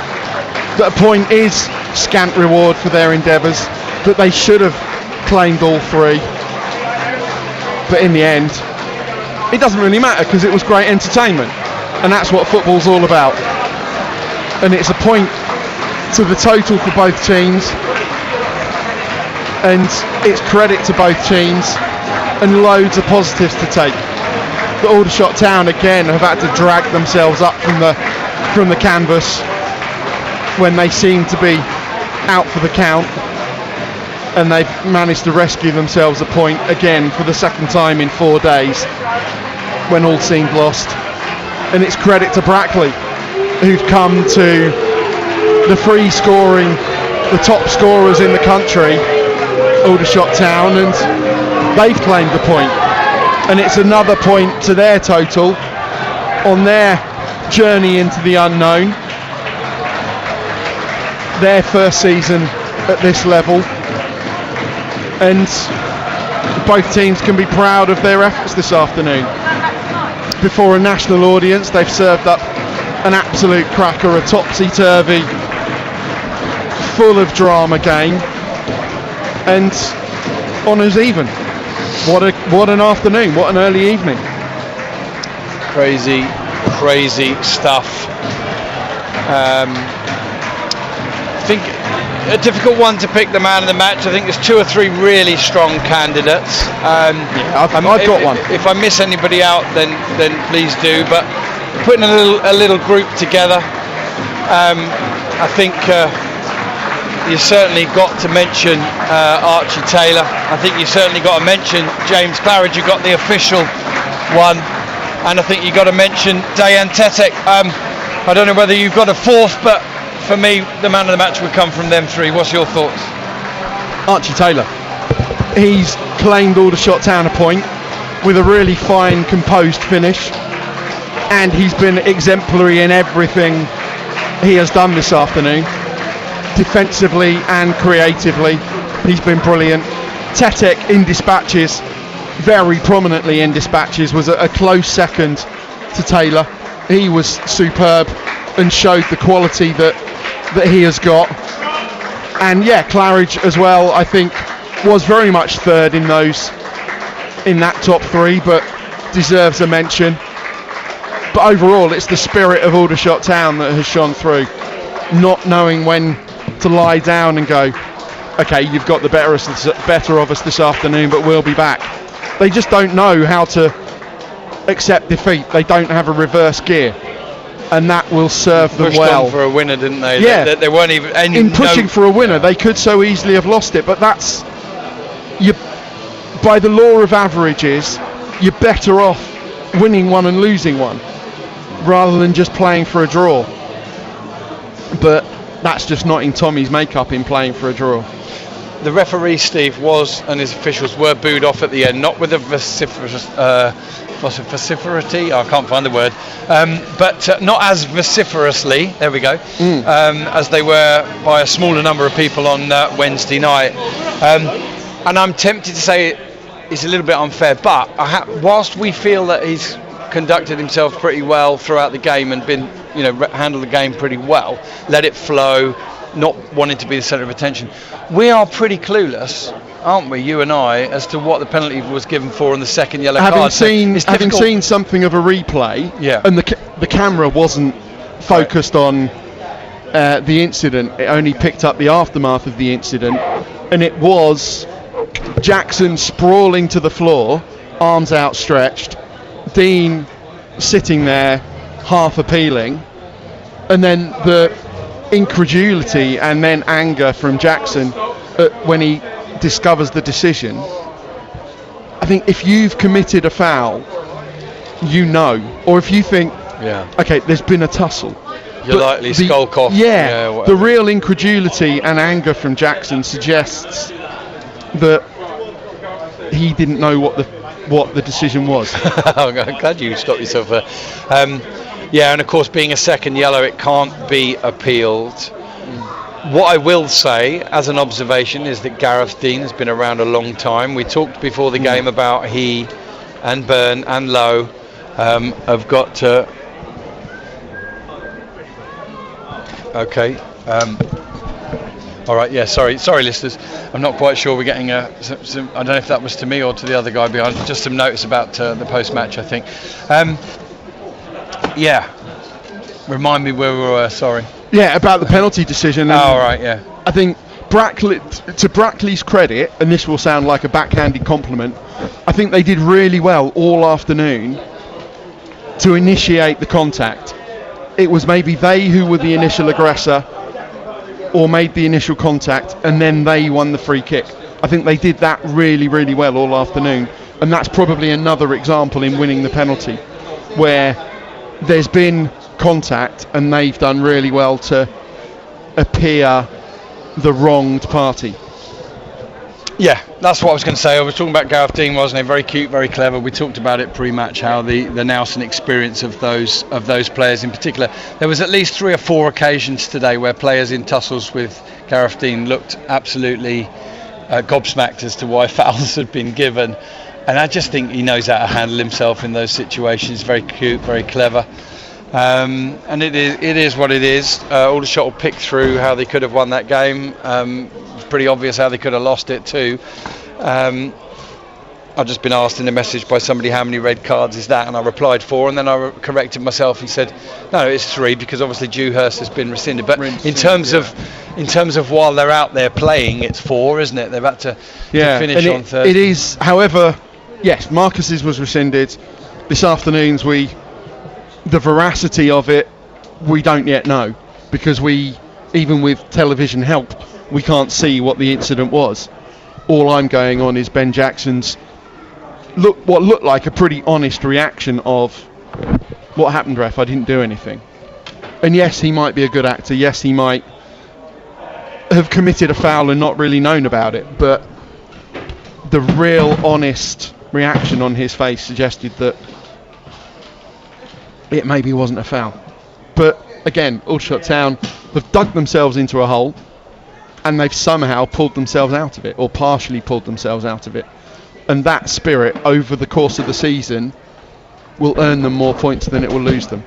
that a point is scant reward for their endeavours, that they should have claimed all 3. But in the end, it doesn't really matter because it was great entertainment. And that's what football's all about. And it's a point to the total for both teams. And it's credit to both teams and loads of positives to take. The Aldershot Town again have had to drag themselves up from the canvas when they seem to be out for the count, and they've managed to rescue themselves a point again for the 2nd time in 4 days when all seemed lost. And it's credit to Brackley, who've come to the free scoring, the top scorers in the country, Aldershot Town, and they've claimed the point. And it's another point to their total on their journey into the unknown, their first season at this level, and both teams can be proud of their efforts this afternoon. Before a national audience, they've served up an absolute cracker, a topsy-turvy, full of drama game, and honours even. What an afternoon, what an early evening. Crazy stuff. I think a difficult one to pick the man of the match. I think there's 2 or 3 really strong candidates. I've got one. If I miss anybody out, then please do. But putting a little group together, I think you certainly got to mention Archie Taylor. I think you certainly got to mention James Claridge. You got the official one, and I think you got to mention Dayan Tetek. I don't know whether you've got a 4th, but for me, the man of the match would come from them 3. What's your thoughts? Archie Taylor. He's claimed Aldershot Town a point with a really fine, composed finish, and he's been exemplary in everything he has done this afternoon. Defensively and creatively, he's been brilliant. Tetek in dispatches, very prominently in dispatches, was a close second to Taylor. He was superb and showed the quality that he has got. And yeah, Claridge as well, I think, was very much 3rd in that top 3, but deserves a mention. But overall, it's the spirit of Aldershot Town that has shone through, not knowing when to lie down and go, okay, you've got the better of us this afternoon, but we'll be back. They just don't know how to accept defeat. They don't have a reverse gear, and that will serve them pushed well. On for a winner, didn't they? Yeah. They weren't even in pushing for a winner. They could so easily have lost it, but that's by the law of averages, you're better off winning one and losing one rather than just playing for a draw. But that's just not in Tommy's makeup in playing for a draw. the referee, Steve, was, and his officials were booed off at the end, not with a vociferity, I can't find the word, but not as vociferously, there we go, as they were by a smaller number of people on Wednesday night. And I'm tempted to say it's a little bit unfair, but whilst we feel that he's conducted himself pretty well throughout the game and been, handled the game pretty well, let it flow, not wanting to be the centre of attention, we are pretty clueless, aren't we, you and I, as to what the penalty was given for on the second yellow card. Having seen something of a replay, and the camera wasn't focused on the incident, it only picked up the aftermath of the incident, and it was Jackson sprawling to the floor, arms outstretched, Dean sitting there half appealing, and then the incredulity and then anger from Jackson when he discovers the decision. I think if you've committed a foul, or if you think, okay, there's been a tussle, you're likely skulk off. The real incredulity and anger from Jackson suggests that he didn't know what the decision was. I'm glad you stopped yourself there. And of course, being a second yellow, it can't be appealed. What I will say, as an observation, is that Gareth Dean has been around a long time. We talked before the game about he and Byrne and Lowe have got to... Okay. All right, sorry listeners, I'm not quite sure we're getting I don't know if that was to me or to the other guy behind, just some notice about the post-match, I think. Remind me where we were, sorry. About the penalty decision. I think to Brackley's credit, and this will sound like a backhanded compliment, I think they did really well all afternoon to initiate the contact. It was maybe they who were the initial aggressor or made the initial contact, and then they won the free kick. I think they did that really, really well all afternoon, and that's probably another example in winning the penalty, where there's been contact and they've done really well to appear the wronged party. That's what I was going to say. I was talking about Gareth Dean, wasn't he? Very cute, very clever. We talked about it pre-match, how the Nelson experience of those players in particular. There was at least 3 or 4 occasions today where players in tussles with Gareth Dean looked absolutely gobsmacked as to why fouls had been given, and I just think he knows how to handle himself in those situations. Very cute, very clever. And it is what it is. Aldershot will pick through how they could have won that game. It's pretty obvious how they could have lost it too. I've just been asked in a message by somebody how many red cards is that, and I replied 4, and then I corrected myself and said no, it's 3, because obviously Dewhurst has been rescinded. But in terms of while they're out there playing, it's 4, isn't it? They've had to finish on Thursday. It is, however, yes, Marcus's was rescinded. This afternoon's the veracity of it, we don't yet know, because even with television help, we can't see what the incident was. All I'm going on is Ben Jackson's what looked like a pretty honest reaction of, what happened, ref? I didn't do anything. And yes, he might be a good actor. Yes, he might have committed a foul and not really known about it, but the real honest reaction on his face suggested that it maybe wasn't a foul. But again, Aldershot Town have dug themselves into a hole, and they've somehow pulled themselves out of it, or partially pulled themselves out of it. And that spirit over the course of the season will earn them more points than it will lose them.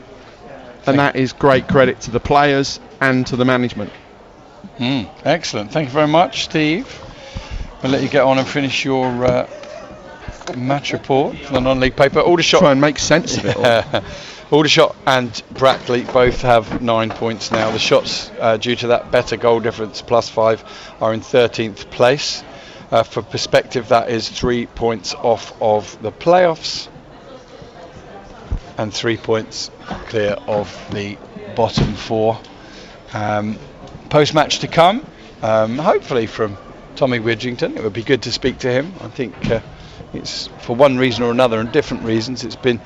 And that is great credit to the players and to the management. Excellent. Thank you very much, Steve. We'll let you get on and finish your match report for the non-league paper. Aldershot, try and make sense of it all. Aldershot and Brackley both have 9 points now. The Shots, due to that better goal difference, +5, are in 13th place. For perspective, that is 3 points off of the playoffs and 3 points clear of the bottom 4. Post-match to come, hopefully from Tommy Widgington. It would be good to speak to him. I think it's, for one reason or another, and different reasons, it's been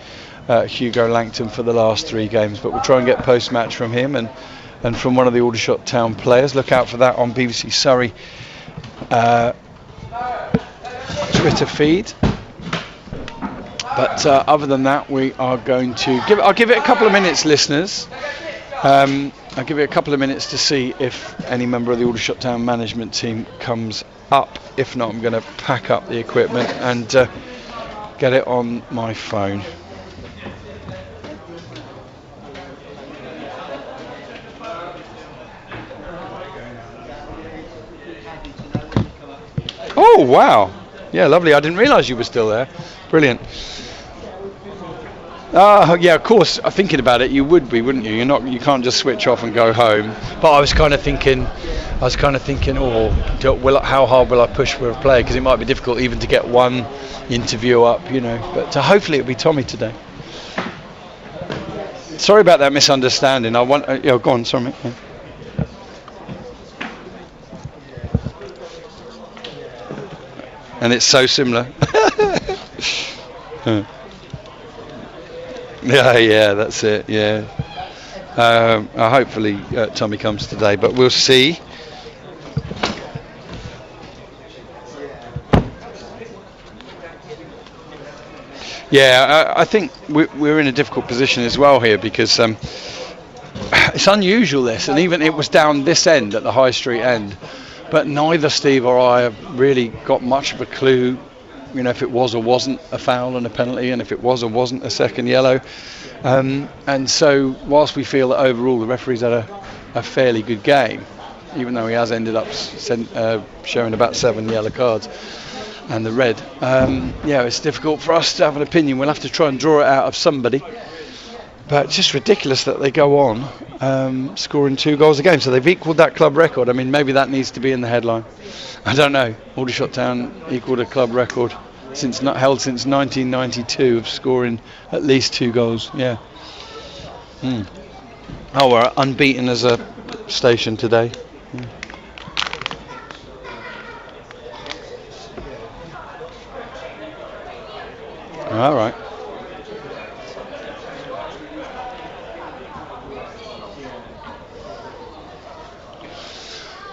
Hugo Langton for the last 3 games, but we'll try and get post-match from him and from one of the Aldershot Town players. Look out for that on BBC Surrey Twitter feed. But other than that, we are going to I'll give it a couple of minutes, listeners. I'll give it a couple of minutes to see if any member of the Aldershot Town management team comes up. If not, I'm going to pack up the equipment and get it on my phone. Oh wow, yeah, lovely. I didn't realise you were still there. Brilliant. Yeah, of course. Thinking about it, you would be, wouldn't you? You can't just switch off and go home. But I was kind of thinking, how hard will I push for a player? Because it might be difficult even to get one interview up, But hopefully it'll be Tommy today. Sorry about that misunderstanding. Go on. Sorry, mate. Yeah. And it's so similar. Yeah, that's it. Yeah. Hopefully Tommy comes today, but we'll see. Yeah, I think we're in a difficult position as well here because it's unusual this, and even it was down this end at the High Street end, but neither Steve or I have really got much of a clue. If it was or wasn't a foul and a penalty, and if it was or wasn't a second yellow. And so, whilst we feel that overall the referee's had a fairly good game, even though he has ended up showing about 7 yellow cards and the red, it's difficult for us to have an opinion. We'll have to try and draw it out of somebody. But it's just ridiculous that they go on scoring 2 goals a game. So they've equalled that club record. I mean, maybe that needs to be in the headline. I don't know. Aldershot Town equalled a club record held since 1992 of scoring at least 2 goals. Yeah. Oh, we're unbeaten as a station today. All right.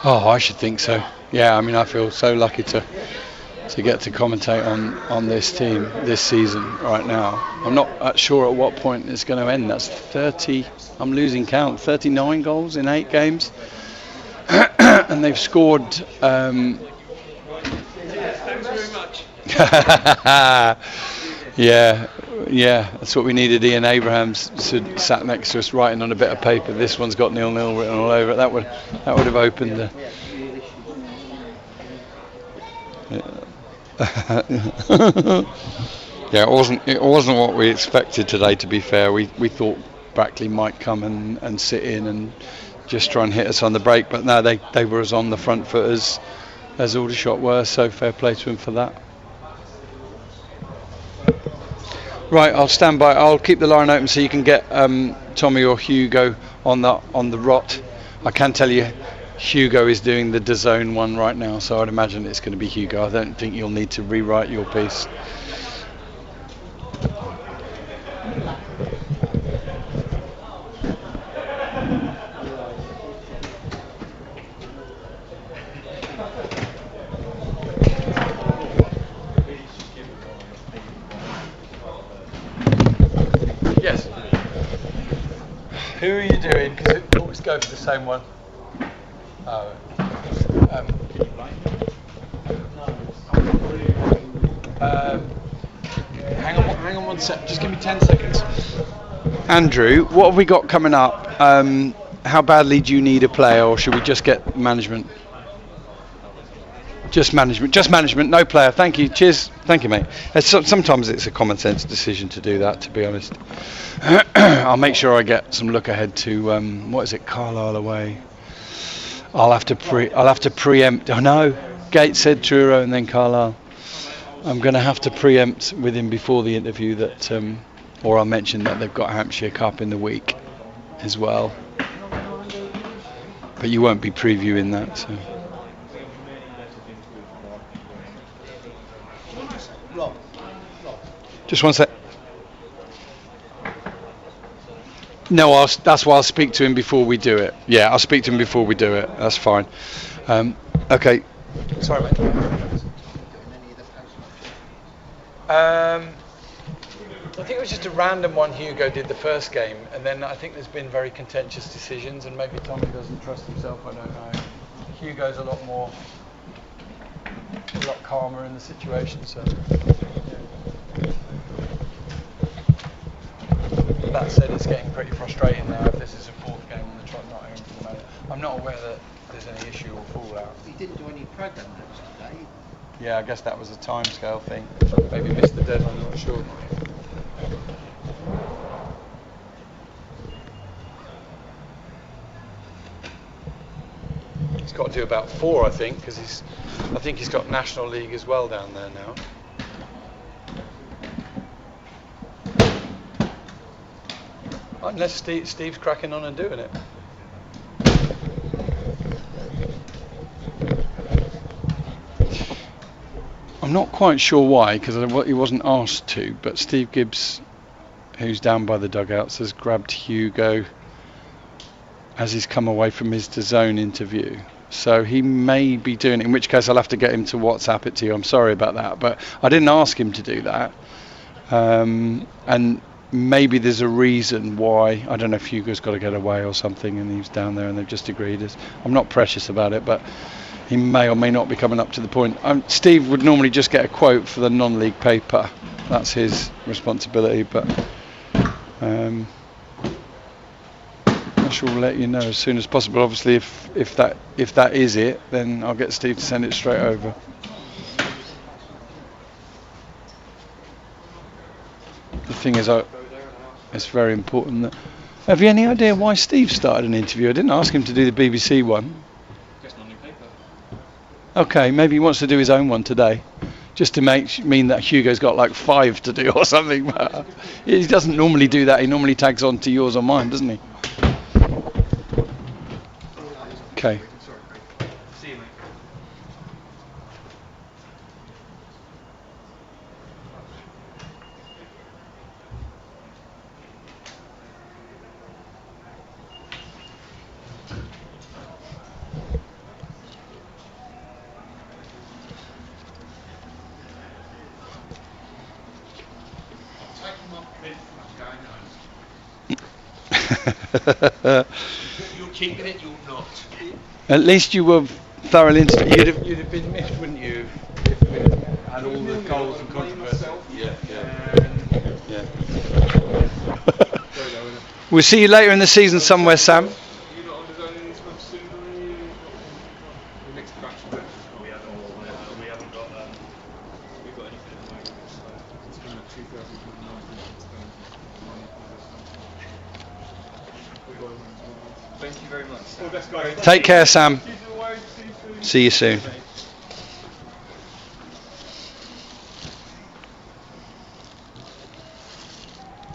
Oh, I should think so. Yeah, I mean, I feel so lucky to get to commentate on this team this season right now. I'm not sure at what point it's going to end. That's 30, I'm losing count, 39 goals in 8 games. And they've scored... Thanks very much. Yeah, that's what we needed. Ian Abrahams sat next to us writing on a bit of paper. This one's got 0-0 written all over it. That would have opened the... Yeah, it wasn't what we expected today, to be fair. We thought Brackley might come and sit in and just try and hit us on the break, but no, they were as on the front foot as Aldershot were, so fair play to him for that. Right, I'll stand by. I'll keep the line open so you can get Tommy or Hugo on the rot. I can tell you Hugo is doing the DAZN one right now, so I'd imagine it's going to be Hugo. I don't think you'll need to rewrite your piece. Yes. Who are you doing? Because it always go for the same one. Oh. Hang on one sec. Just give me 10 seconds. Andrew, what have we got coming up? How badly do you need a player, or should we just get management? Just management, no player. Thank you. Cheers. Thank you, mate. Sometimes it's a common sense decision to do that, to be honest. I'll make sure I get some look ahead to what is it, Carlisle away. I'll have to preempt. Oh no, Gates said Truro and then Carlisle. I'm going to have to preempt with him before the interview that, or I'll mention that they've got Hampshire Cup in the week as well. But you won't be previewing that. So. Just one sec. No, that's why I'll speak to him before we do it. Yeah, I'll speak to him before we do it. That's fine. Okay, Sorry, mate. I think it was just a random one Hugo did the first game, and then I think there's been very contentious decisions, and maybe Tommy doesn't trust himself, I don't know. Hugo's a lot calmer in the situation, so. That said, it's getting pretty frustrating now if this is a fourth game on the trot, not hearing from the manager. I'm not aware that there's any issue or fallout. He didn't do any programme notes today. Yeah, I guess that was a timescale thing. Maybe missed the deadline, I'm not sure. He's got to do about 4, I think, because I think he's got National League as well down there now. Unless Steve's cracking on and doing it. I'm not quite sure why, because he wasn't asked to, but Steve Gibbs, who's down by the dugouts, has grabbed Hugo as he's come away from his DAZN interview. So he may be doing it, in which case I'll have to get him to WhatsApp it to you. I'm sorry about that, but I didn't ask him to do that. And maybe there's a reason why. I don't know if Hugo's got to get away or something and he's down there and they've just agreed. I'm not precious about it, but he may or may not be coming up to the point. Steve would normally just get a quote for the non-league paper. That's his responsibility, but I shall let you know as soon as possible. Obviously, if that is it, then I'll get Steve to send it straight over. The thing is, it's very important that. Have you any idea why Steve started an interview? I didn't ask him to do the BBC one. Okay, maybe he wants to do his own one today, just to mean that Hugo's got like 5 to do or something. But he doesn't normally do that. He normally tags on to yours or mine, doesn't he? Okay. See you, mate. You're keeping it, you're not. At least you were thoroughly into it. You'd have been miffed, wouldn't you, if we had all the goals and controversy. Yeah. We'll see you later in the season somewhere, Sam. You're not on the zone this month soon, are you? The next batch of matches. We haven't got we've got anything at the moment. It's been like 2019. Thank you very much. Take care, Sam. See you soon.